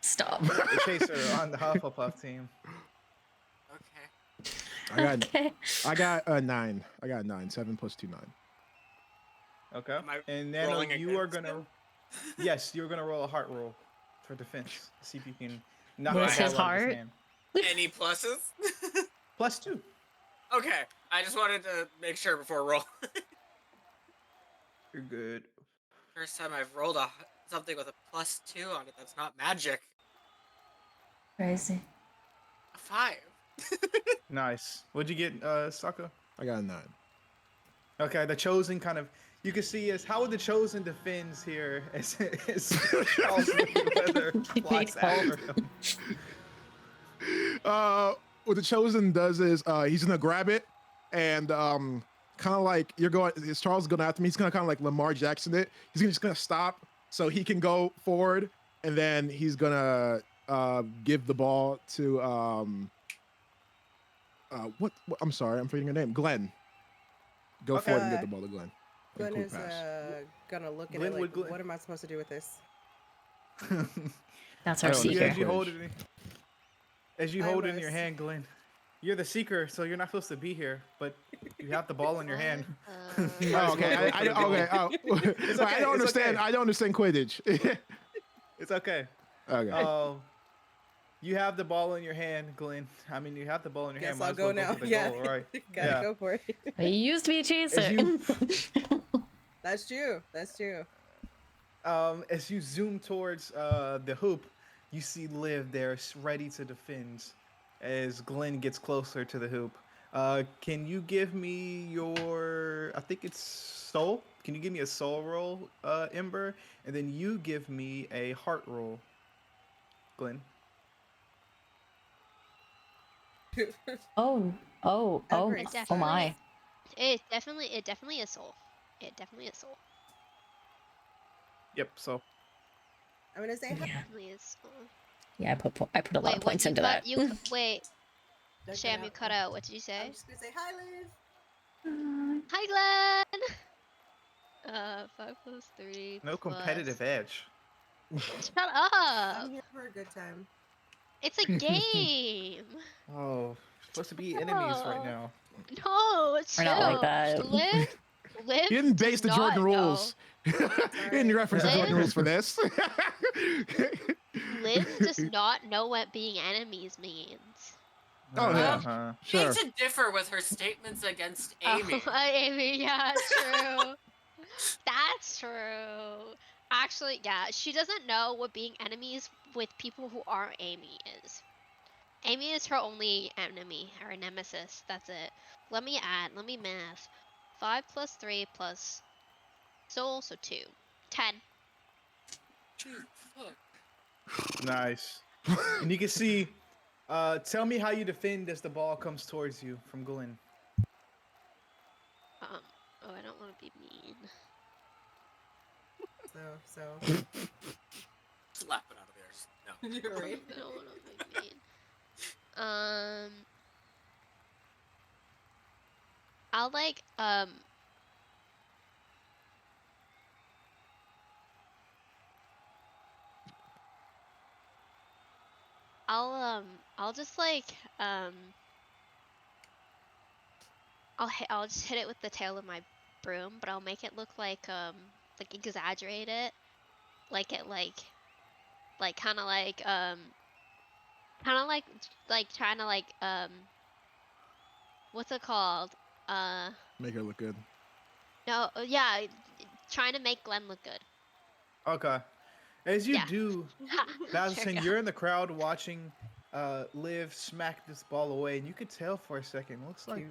Stop. the chaser on the Hufflepuff team. Okay. I got a 9. I got 9. 7 + 2, 9. Okay. Am I And Nano, rolling you are against gonna. him? Yes, you're gonna roll a heart roll for defense. See if you can knock What's the his ball out of heart? hand. Any pluses? +2. Okay. I just wanted to make sure before roll. You're good. First time I've rolled something with a +2 on it that's not magic. Crazy. A 5. Nice. What'd you get, Sokka? I got a 9. Okay, the chosen kind of. You can see as how the chosen defends here as Charles Merriweather flies after him. What the chosen does is he's gonna grab it and kind of like is Charles going after me. He's gonna kind of like Lamar Jackson it. He's just gonna stop so he can go forward, and then he's gonna give the ball to what I'm sorry, I'm forgetting her name. Glenn. Go forward and get the ball to Glenn. Glenn cool is pass. gonna look at Glenn it like, would Glenn- what am I supposed to do with this? That's I our don't You, seeker. as you Quidditch. hold it, as you I hold it in your must. hand, Glenn, you're the seeker, so you're not supposed to be here, but you have the ball in your hand. What You might Oh, as well okay. go for the ball. Okay. Oh, It's I okay, don't it's understand. okay. I don't understand Quidditch. It's okay. Okay. You have the ball in your hand, Glenn. I mean, you have the ball in your Guess hand. Might I'll as well go now. for the Yeah, goal, right? gotta Yeah. go for it. He used to be a chaser. As you That's true. That's true. as you zoom towards the hoop, you see Liv there, ready to defend. As Glenn gets closer to the hoop, can you give me your? I think it's soul. Can you give me a soul roll, Ember, and then you give me a heart roll, Glenn. Oh, Every It oh my. definitely, it definitely is soul. It definitely is soul. Yep. So I'm gonna say hi. Yeah. Definitely is soul. Yeah, I put a lot Wait, of what points you into cut? that. You wait, Don't cut Sham, you out. cut out. What did you I'm say? just gonna say hi, Liv. Hi, Glenn. 5 plus 3 no competitive plus. edge. Shut up. I'm here for a good time. It's a game. Oh, supposed to be enemies right now. No, We're not like chill. that. Liv You didn't base does the Jordan not rules. You didn't reference the Jordan Liv- rules for this. Liv does not know what being enemies means. Oh, yeah. Uh-huh. Sure. Beg to differ with her statements against Amy. Oh, Amy, yeah, true. That's true. Actually, yeah, she doesn't know what being enemies with people who aren't Amy is. Amy is her only enemy, her nemesis. That's it. Let me math. 5 plus 3 plus soul, so 2. 10. Fuck. Nice. And you can see, tell me how you defend as the ball comes towards you from Glenn. Oh, I don't want to be mean. So Slap it out of there. No. you're right. I don't want to be mean. I'll like I'll just like I'll just hit it with the tail of my broom, but I'll make it look like exaggerate it, like it like kind of like trying to like what's it called? Make her look good. No, yeah, trying to make Glenn look good. Okay. As you Yeah. do, There Madison, you go. you're in the crowd watching Liv smack this ball away, and you could tell for a second, looks like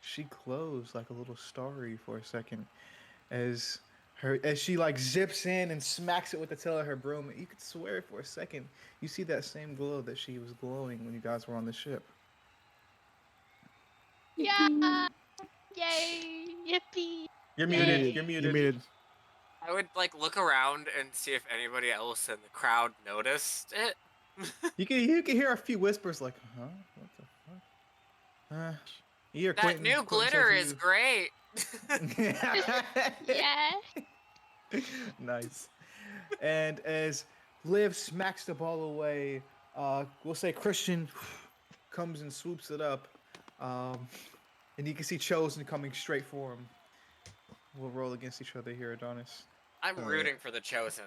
she glows like a little starry for a second as she like zips in and smacks it with the tail of her broom. You could swear for a second you see that same glow that she was glowing when you guys were on the ship. Yeah! Yay! Yippee! You're Yay. muted. You're You're muted. muted. I would like look around and see if anybody else in the crowd noticed it. You can hear a few whispers like, huh? What the fuck? You hear That Quentin- new Quentin glitter says is you- great. Yeah. Nice. And as Liv smacks the ball away, we'll say Christian comes and swoops it up. And you can see Chosen coming straight for him. We'll roll against each other here, Adonis. I'm Alright. rooting for the Chosen.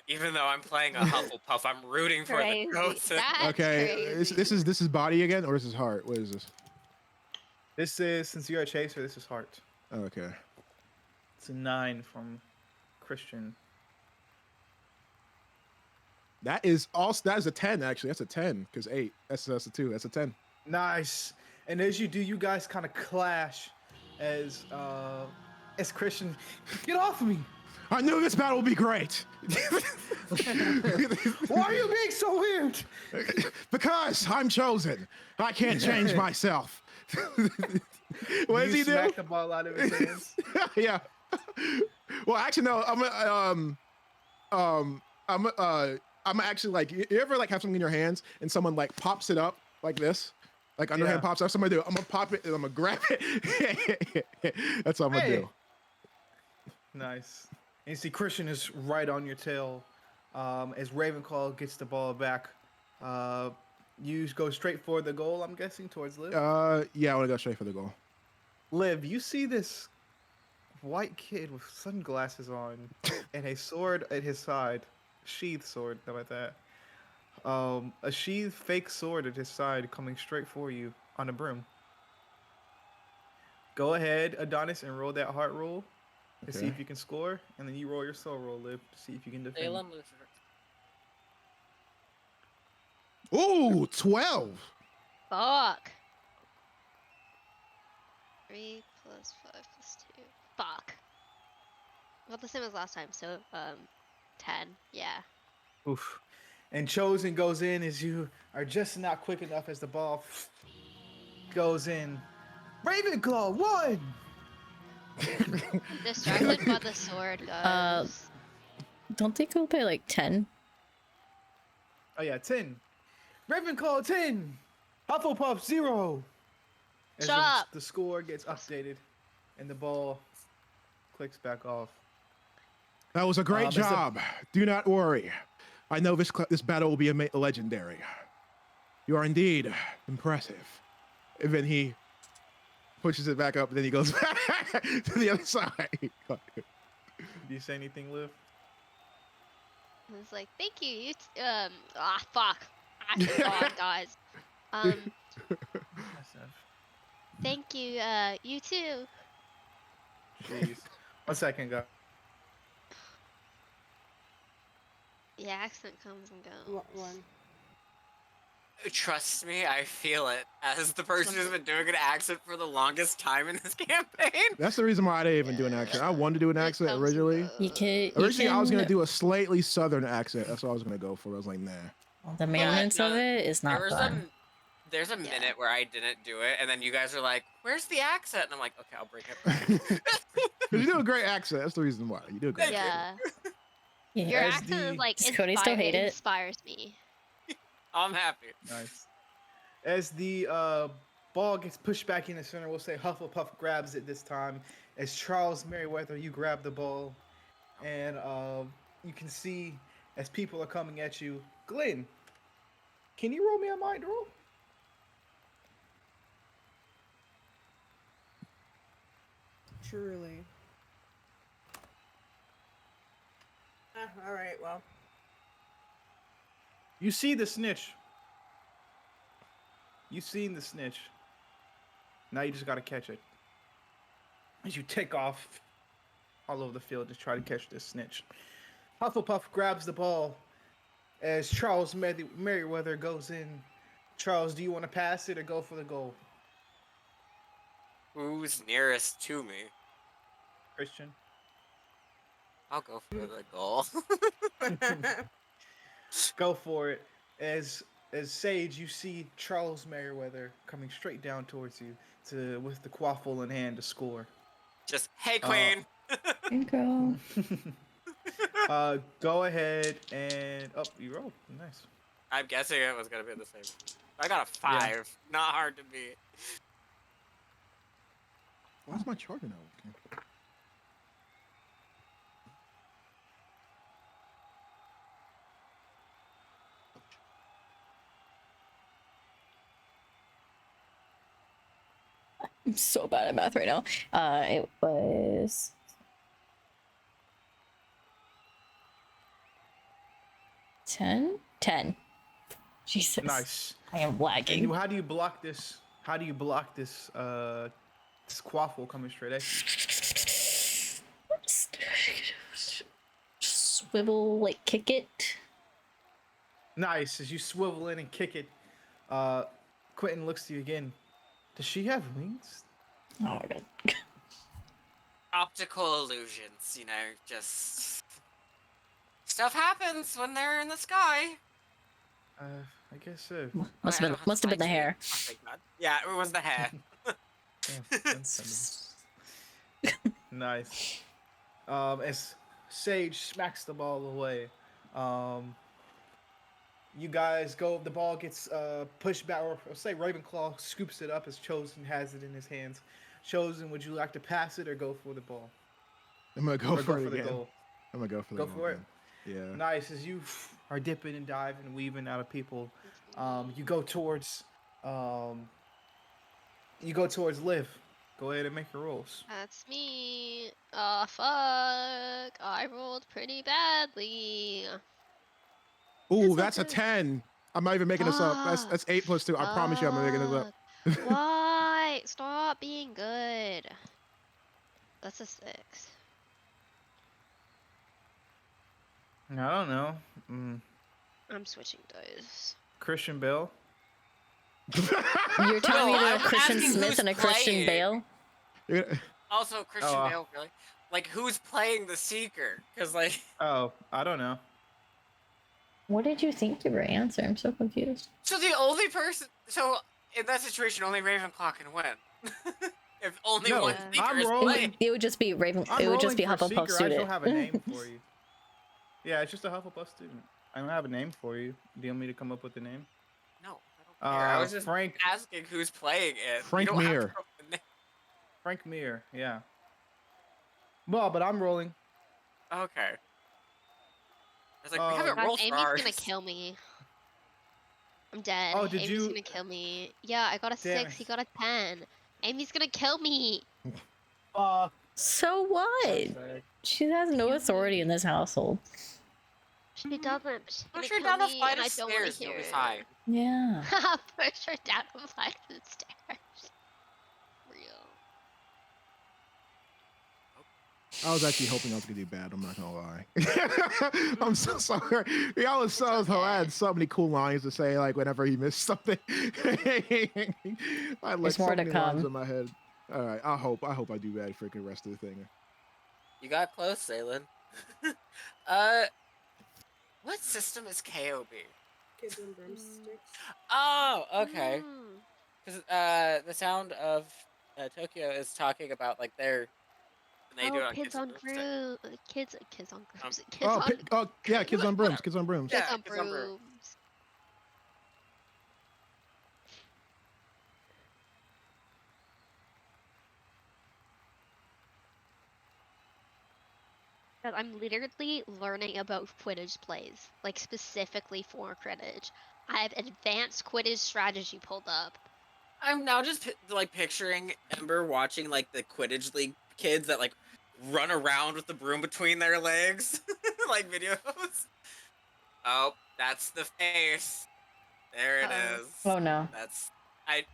Even though I'm playing a Hufflepuff, I'm rooting for Crazy. the Chosen. That's Okay, crazy. this is body again, or this is heart? What is this? This is, since you're a chaser, this is heart. Oh, okay. It's a 9 from Christian. That is a 10 actually. That's a 10 because 8. That's a 2. That's a 10. Nice. And as you do, you guys kind of clash as Christian, get off of me. I knew this battle would be great. Why are you being so weird? Because I'm chosen. I can't change myself. What does he do? Smack the ball out of his hands. Yeah. Well, actually, no. I'm actually like, you ever like have something in your hands and someone like pops it up like this, like underhand Yeah. pops up. Somebody do. I'm gonna pop it and I'm gonna grab it. That's what I'm gonna do. Nice. And you see Christian is right on your tail. As Ravenclaw gets the ball back, you go straight for the goal, I'm guessing, towards Liv. Yeah, I want to go straight for the goal. Liv, you see this white kid with sunglasses on and a sword at his side. Sheath sword, how about that? A sheathed fake sword at his side coming straight for you on a broom. Go ahead, Adonis, and roll that heart roll to see Okay. if you can score, and then you roll your soul roll, Liv, to see if you can defend. Salem Lucifer. Ooh, 12. Fuck. 3 plus 5 plus 2. Fuck. Well, the same as last time, so 10. Yeah. Oof. And Chosen goes in as you are just not quick enough as the ball goes in. Ravenclaw won. Distracted by the sword, guys. Don't they go by like 10? Oh yeah, 10. Ravenclaw 10. Hufflepuff 0. As Shut up. the score gets updated, and the ball clicks back off. That was a great it's a- job. Do not worry. I know this battle will be legendary. You are indeed impressive. And then he pushes it back up, and then he goes back to the other side. Do you say anything, Liv? It's like, thank you. Fuck. I forgot, guys. Thank you. You too. Jeez. 1 second, guys. The accent comes and goes. What one? Trust me, I feel it. As the person who's been doing an accent for the longest time in this campaign. That's the reason why I didn't even do an accent. I wanted to do an accent comes and originally. goes. You can. Originally, I was going to do a slightly southern accent. That's what I was going to go for. I was like, nah. The maintenance no, of it is not fun. There's a Yeah. minute where I didn't do it, and then you guys are like, "Where's the accent?" And I'm like, "Okay, I'll bring it back." You do a great accent. That's the reason why. You do a great Yeah. Yeah. Your As accent the- is like Does Cody still hate it? inspires me. I'm happy. Nice. As the ball gets pushed back in the center, we'll say Hufflepuff grabs it this time. As Charles Merriweather, you grab the ball, and you can see as people are coming at you. Glenn, can you roll me a mind roll? Truly. All right, well. You see the snitch. You seen the snitch. Now you just gotta catch it. As you take off all over the field to try to catch this snitch. Hufflepuff grabs the ball as Charles Merriweather goes in. Charles, do you want to pass it or go for the goal? Who's nearest to me? Christian? I'll go for the goal. Go for it. As Sage, you see Charles Merriweather coming straight down towards you with the quaffle in hand to score. Just, hey, queen. Good girl. Go ahead and you rolled. Nice. I'm guessing it was gonna be the same. I got a 5. Not hard to beat. Why's my charger not working? I'm so bad at math right now. It was 10. Jesus. Nice. I am lagging. And how do you block this? How do you block this quaffle coming straight at you? Swivel, like kick it. Nice. As you swivel in and kick it, Quentin looks to you again. Does she have wings? Oh my god. Optical illusions, just stuff happens when they're in the sky. I guess so. Must have been the hair. Oh, thank God. Yeah, it was the hair. Nice. As Sage smacks the ball away, you guys go. The ball gets pushed back, or say Ravenclaw scoops it up as Chosen has it in his hands. Chosen, would you like to pass it or go for the ball? I'm gonna go Or for go it for the again. goal. I'm gonna go for the Go goal for it. again. Yeah. Nice. As you are dipping and diving and weaving out of people, you go towards Liv. Go ahead and make your rolls. That's me. Oh, fuck. I rolled pretty badly. Ooh, It's that's a okay. 10. I'm not even making this up. That's 8 plus 2. I promise you I'm not making this up. Fuck. Why? Stop being good. That's a 6. I don't know. I'm switching dice. Christian Bale. You're telling me No, that a I'm Christian asking Smith who's and a Christian playing. Bale? Also, Christian Oh, Bale, really? Like, who's playing the Seeker? Because, like, Oh, I don't know. What did you think you were answering? I'm so confused. so the only person. So, in that situation, only Ravenclaw can win. If only No, one Yeah. Seeker I'm is rolling. playing. It would just be Raven. I'm It would just rolling be for Hufflepuff Seeker. I just student. don't have a name for you. Yeah, it's just a Hufflepuff student. I don't have a name for you. Do you want me to come up with a name? No, I don't care. I was just Frank asking who's playing it. Frank you don't have to Mir. come up with a name. Frank Mir. Yeah. Well, but I'm rolling. Okay. I was like, we haven't God, rolled for Amy's ours. gonna kill me. I'm dead. Oh, did Amy's you- gonna kill me. Yeah, I got a Damn 6. He it. got a 10. Amy's gonna kill me. So what? She has no authority in this household. She doesn't. But she's gonna Push her kill down a me, flight and of I don't want to stairs, you'll hear be it. fine. Yeah. Push her down a flight of stairs. Real. I was actually hoping I was gonna do bad. I'm not gonna lie. I'm so sorry. Y'all was so I had so many cool lines to say like whenever he missed something. I had like There's so more to many lines come. in my head. All right, I hope I do bad freaking rest of the thing. You got close, Salen. What system is KOB? Kids and broomsticks. Oh, okay. Mm. Because the sound of Tokyo is talking about like their. And they do it Oh, on kids on Broomstick. brooms. Kids on brooms. Kids Oh, on yeah, kids on brooms. Whatever. Kids on brooms. kids Yeah, on kids on brooms. brooms. God, I'm literally learning about Quidditch plays, like specifically for Quidditch. I have advanced Quidditch strategy pulled up. I'm now just like picturing Ember watching like the Quidditch League kids that like run around with the broom between their legs, like videos. Oh, that's the face. There it Uh-oh. is. Oh no.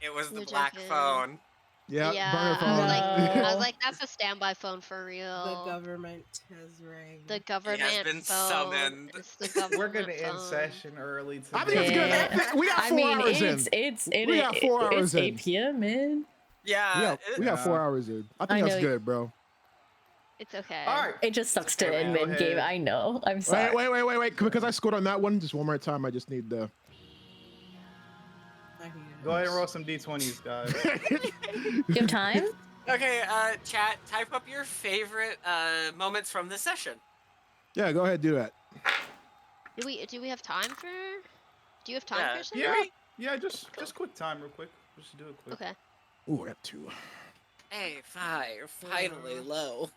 It was the You're black joking. phone. Yeah, Yeah, burner I was phone. like, I was No. like, that's a standby phone for The real. government has rang. The government been phone. summoned. It's the government We're gonna end phone. session early today. I think it's good. Yeah. We got 4 hours in. We got 4 hours It's 8 in. p.m. man. Yeah. We got 4 Yeah. hours in. I I think that's know. good, bro. It's okay. All right. It just sucks to okay, end go mid game. ahead. I know. I'm sorry. Wait. Because I scored on that one, just one more time. I just need the. Go ahead and roll some d20s, guys. You have time? Okay, chat, type up your favorite moments from this session. Yeah, go ahead, do that. Do we have time for? Do you have time, Yeah. Christian? Yeah, just quick time, real quick. Just do it quick. Okay. Ooh, I got 2. Hey, fire, finally low.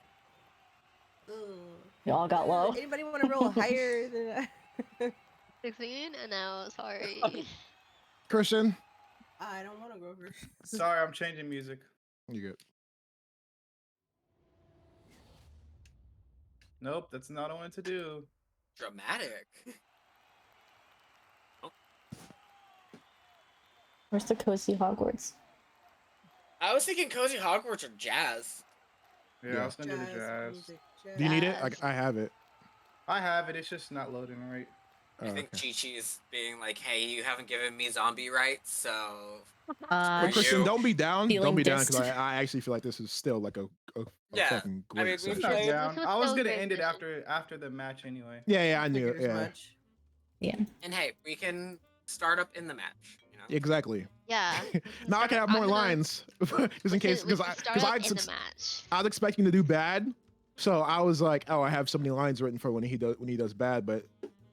You all got low. Anybody want to roll higher than 16? No, sorry. Christian, I don't want to go first. Sorry, I'm changing music. you good? Nope, that's not what I wanted to do. Dramatic. Where's the cozy Hogwarts? I was thinking Cozy Hogwarts or jazz. Yeah, I was gonna do the Jazz jazz. music, Do you need it? jazz. I have it. I have it. It's just not loading right. Oh, I think okay. Chi-Chi's being like, hey, you haven't given me zombie rights, so... Uh, But Christian, you. don't be down. Feeling Don't be down because dissed. I actually feel like this is still like a Yeah, fucking I mean, great we've session. It's not played- down. This was I was so gonna great, end it Christian. after the match anyway. Yeah, I knew Figured it. as Yeah, much. Yeah. And hey, we can start up in the match, you know? exactly. Yeah. Now I can have more I'm gonna- lines just in case we because can start up I in the match. was expecting to do bad, so I was like, oh, I have so many lines written for when he does bad, but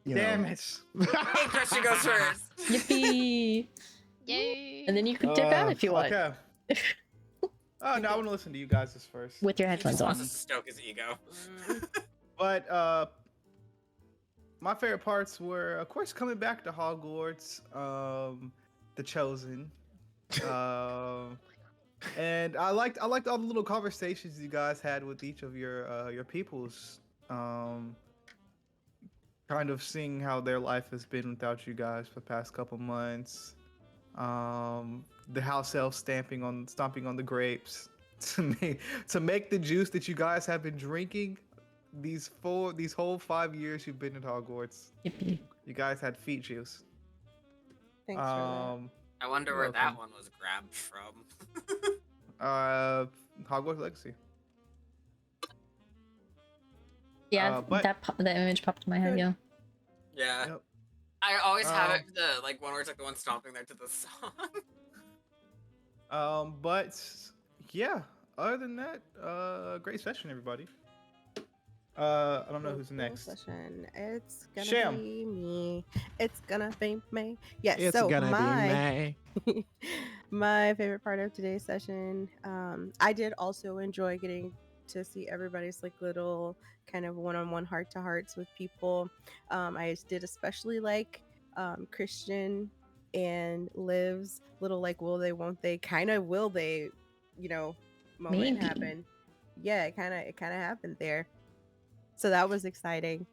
you Damn know. it. Hey, Christian goes first. Yippee! Yay! And then you could dip out if you want. Okay. Oh no, I want to listen to you guys first. With your He headphones just wants on. to stoke his ego. But my favorite parts were, of course, coming back to Hogwarts, the Chosen, and I liked all the little conversations you guys had with each of your peoples. Kind of seeing how their life has been without you guys for the past couple months. The house elf stomping on the grapes to make the juice that you guys have been drinking these whole 5 years you've been in Hogwarts. Yippee. You guys had feet juice. Thanks for I wonder You're where that welcome. one was grabbed from. Hogwarts Legacy. Yeah, but- that image popped in my head. Good. Yeah. Yeah. Yep. I always have it the like one where it's like the one stomping there to the song. But yeah, other than that, great session, everybody. I don't know who's cool next. session. It's gonna Sham. be me. It's gonna be me. Yes. It's so gonna my be May. my favorite part of today's session. I did also enjoy getting to see everybody's like little kind of one-on-one heart-to-hearts with people. I did especially like Christian and Liv's little like will they won't they kind of will they moment Maybe. happen. Yeah, it kind of happened there, so that was exciting.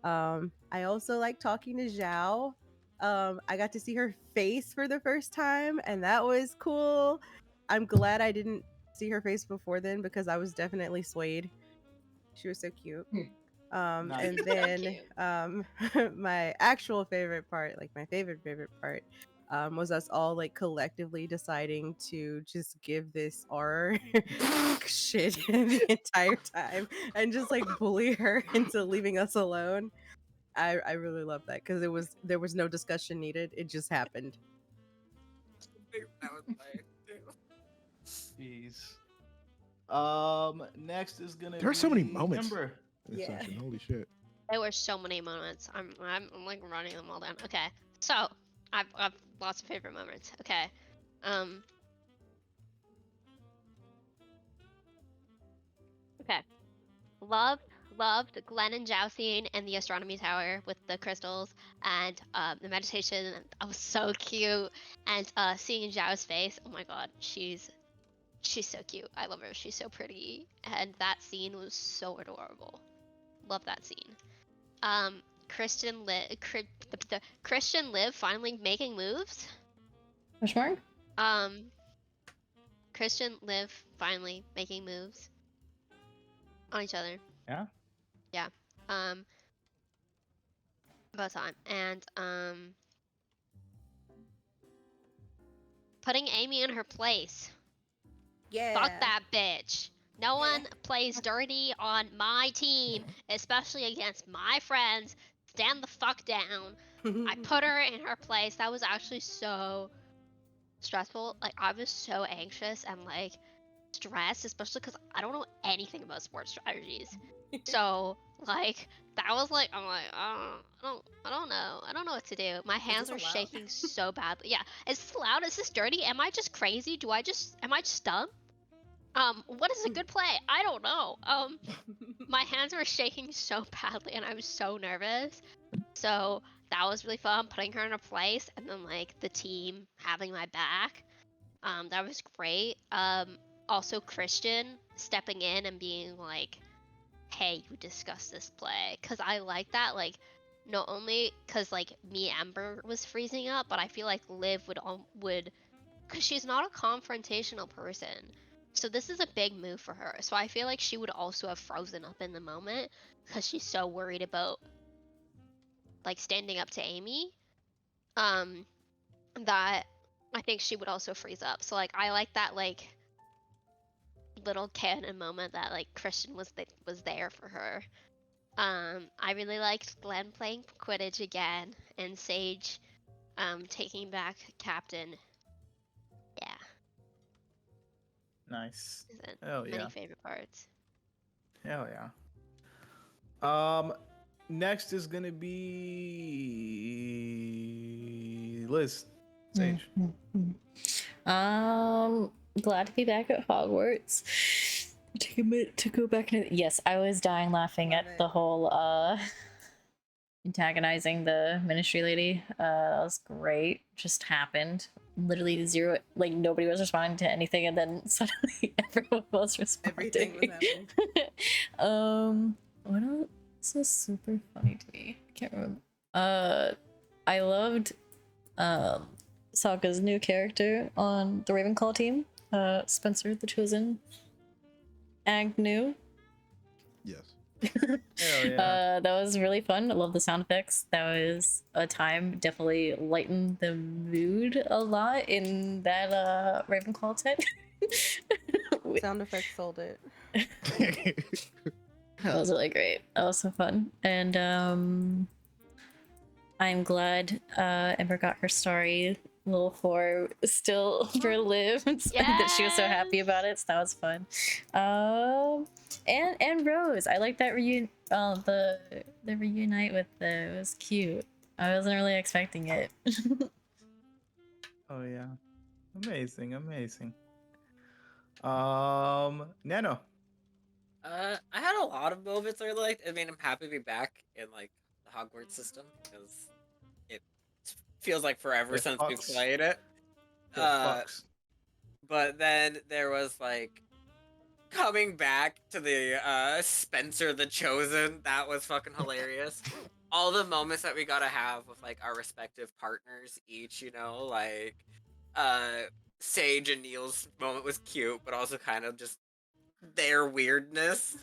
I also like talking to Zhao. I got to see her face for the first time, and that was cool. I'm glad I didn't see her face before then because I was definitely swayed. She was so cute. Nice. And then my actual favorite part, like my favorite part, was us all like collectively deciding to just give this R shit the entire time and just like bully her into leaving us alone. I really love that because there was no discussion needed. It just happened. That was fire too. Jeez. Next is gonna. There are so many be moments. Ember. in this Yeah. session. Holy shit. There were so many moments. I'm like running them all down. Okay, so I've lots of favorite moments. Okay, okay, loved Glenn and Zhao scene and the astronomy tower with the crystals and the meditation. That was so cute. And seeing Zhao's face, oh my god, she's so cute. I love her. She's so pretty, and that scene was so adorable. Love that scene. Christian Liv finally making moves. Question mark? Christian Liv finally making moves on each other. Yeah. Yeah. About time. And putting Amy in her place. Yeah. Fuck that bitch. No Yeah. one plays dirty on my team, especially against my friends. Stand the fuck down. I put her in her place. That was actually so stressful. Like, I was so anxious and like stressed, especially because I don't know anything about sports strategies. So like that was like I'm like I don't know what to do. My hands this are allowed? shaking so badly. Yeah, is this loud? Is this dirty? Am I just crazy? Am I just dumb? What is a good play? I don't know. My hands were shaking so badly and I was so nervous. So that was really fun, putting her in a place and then like the team having my back. That was great. Also Christian stepping in and being like, hey, you discuss this play. Cause I like that, like, not only cause like me Ember was freezing up, but I feel like Liv would cause she's not a confrontational person. So this is a big move for her. So I feel like she would also have frozen up in the moment because she's so worried about like standing up to Amy. That I think she would also freeze up. So like I like that like little canon moment that like Christian was there for her. I really liked Glenn playing Quidditch again and Sage taking back captain. Yeah. Nice. These are Hell many yeah. favorite parts. Hell yeah. Next is gonna be Liz. Sage. glad to be back at Hogwarts. Take a minute to go back into. Yes, I was dying laughing Love at it. the whole antagonizing the ministry lady. That was great. Just happened. Literally zero. Like nobody was responding to anything, and then suddenly everyone was responding. Everything was happening. What else is super funny to me? I can't remember. I loved Sokka's new character on the Ravenclaw team. Spencer the Chosen. Agnew. Yes. Hell yeah. That was really fun. I love the sound effects. That was a time definitely lightened the mood a lot in that Ravenclaw tent. Sound effects sold it. That was really great. That was so fun. And I'm glad Ember got her story. Little 4 still lived. That she was so happy about it. So that was fun. And Rose. I like that the reunite with it was cute. I wasn't really expecting it. Oh yeah. Amazing, amazing. Nano. I had a lot of moments I really liked. I mean, I'm happy to be back in like the Hogwarts system because it feels like forever It since we fucks. played it. It fucks. But then there was like coming back to the Spencer the Chosen. That was fucking hilarious. All the moments that we gotta have with like our respective partners each, you know, like Sage and Neil's moment was cute, but also kind of just their weirdness.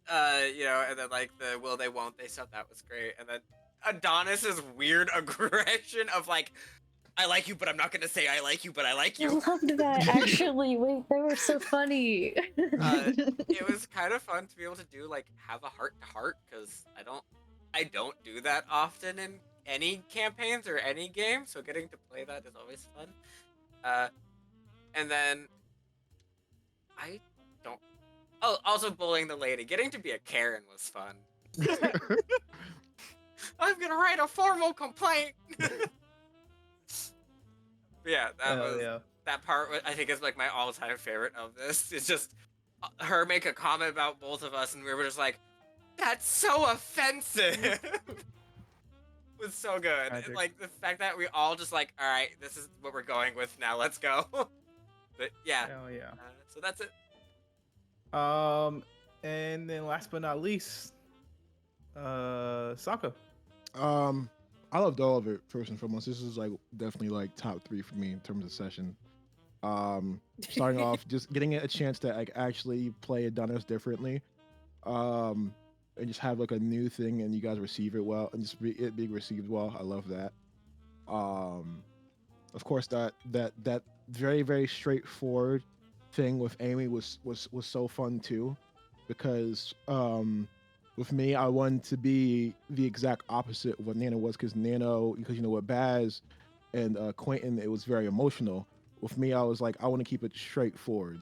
You know, and then like the will they won't they stuff, that was great. And then Adonis's weird aggression of like, I like you, but I'm not gonna say I like you, but I like I you. loved that actually. Wait, they were so funny. It was kind of fun to be able to do like have a heart to heart because I don't do that often in any campaigns or any game, so getting to play that is always fun. And then I don't. Oh, also bullying the lady. Getting to be a Karen was fun. I'm gonna write a formal complaint. Yeah, that Hell was yeah. that part. I think is like my all-time favorite of this. It's just her make a comment about both of us, and we were just like, "That's so offensive." Was so good. And, Magic. like the fact that we all just like, all right, this is what we're going with now. Let's go. But yeah, Hell yeah. so that's it. And then last but not least, Sokka. I loved all of it first and foremost. This is like definitely like top 3 for me in terms of session. Starting off, just getting a chance to like actually play Adonis differently, and just have like a new thing, and you guys receive it well, and just it being received well. I love that. Of course, that very very straightforward thing with Amy was so fun too, because with me, I wanted to be the exact opposite of what Nano was, because you know, with Baz and Quentin, it was very emotional. With me, I was like, I want to keep it straightforward,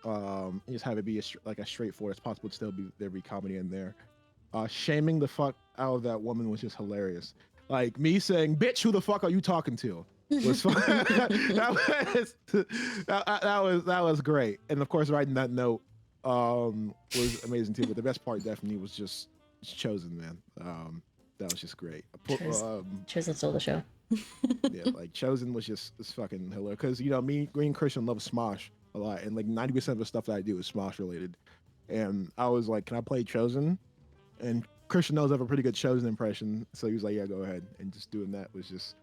and just have it be as straightforward as possible. Still there be comedy in there. Shaming the fuck out of that woman was just hilarious. Like me saying, "Bitch, who the fuck are you talking to?" was fun. that was great. And of course, writing that note was amazing too. But the best part definitely was just Chosen, man. That was just great. Chosen stole the show. Yeah, like Chosen was just fucking hilarious, because you know me and Christian love Smosh a lot, and like 90% of the stuff that I do is Smosh related. And I was like, can I play Chosen? And Christian knows I have a pretty good Chosen impression, so he was like, yeah, go ahead. And just doing that was just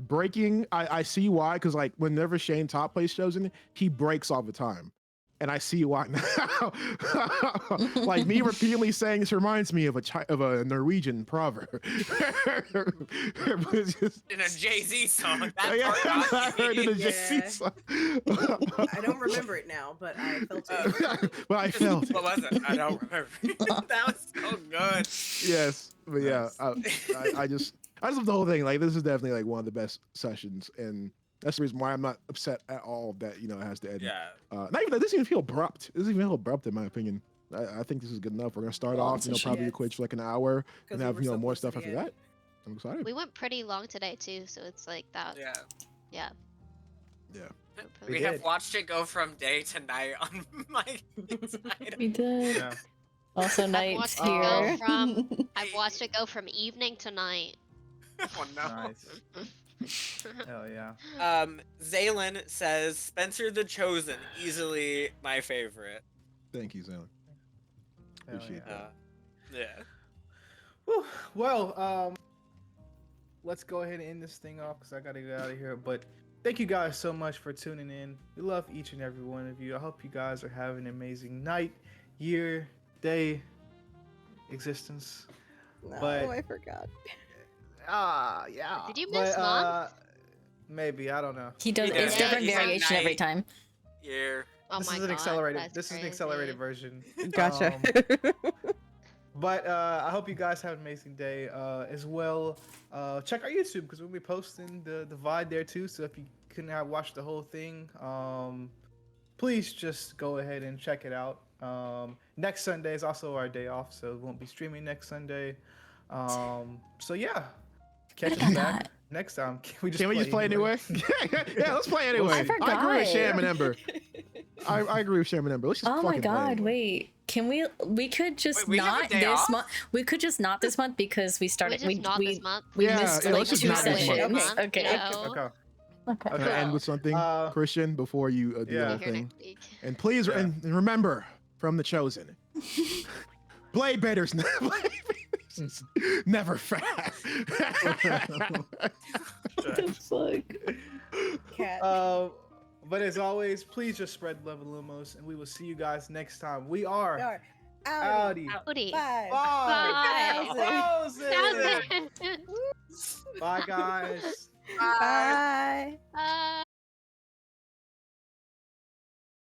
breaking. I see why, because like whenever Shane Top plays Chosen, he breaks all the time. And I see why now. Like me repeatedly saying this reminds me of a Norwegian proverb. It was just, In a Jay-Z song. That yeah, part I got heard me. it in a Yeah. Jay-Z song. I don't remember it now, but I felt it. But I felt it. What was it? I don't remember. That was so good. Yes, but yeah, Nice. I just love the whole thing. Like this is definitely like one of the best sessions, and that's the reason why I'm not upset at all that it has to end. Yeah. Not even that. This doesn't even feel abrupt. This doesn't even feel abrupt in my opinion. I think this is good enough. We're gonna start Long off, session. probably Yes. Quidditch for like an hour, 'Cause and we have were so more close to stuff the after end. that. I'm excited. We went pretty long today too, so it's like that. Yeah. Yeah. Yeah. We We have did. watched it go from day to night on my side. We did. Yeah. Also, I've nights watched it go here. from I've watched it go from evening to night. Oh no. Nice. Hell yeah. Zaylin says Spencer the Chosen, easily my favorite. Thank you, Zaylan. Hell Appreciate yeah. that. Yeah. Whew. Well, let's go ahead and end this thing off because I gotta get out of here. But thank you guys so much for tuning in. We love each and every one of you. I hope you guys are having an amazing night, year, day, existence. No, But- I forgot. Yeah. Did you miss month? Maybe, I don't know. He does. Yeah, It's different he said variation every night. time. Yeah. Oh This my is an god. accelerated. that's This is an crazy. accelerated version. Gotcha. But I hope you guys have an amazing day as well. Check our YouTube because we'll be posting the VOD there too. So if you couldn't watch the whole thing, please just go ahead and check it out. Next Sunday is also our day off, so we won't be streaming next Sunday. So yeah, catch us back next time. Can we just play anyway? Yeah, let's play anyway. I agree with forgot. Sham and Ember. I agree with Sham and Ember. Let's just Oh my fucking play god, anyway. wait. Can we could just Wait, we have a not day this off? month. We could just not this month because we started just not this month? we Yeah, missed yeah, like let's just 2 not this month. sessions. Okay. Okay. You know? Okay. Okay. Can I end with something, Christian, before you do Yeah. the whole Be here thing? next week. And please, Yeah. and remember, from the Chosen, Blade Baiters never fat. What the fuck? Cat. But as always, please just spread love and lumos, and we will see you guys next time. We are Audi. Audi. Howdy. Bye. Bye. Bye. Thousand. Bye, guys. Bye. Bye.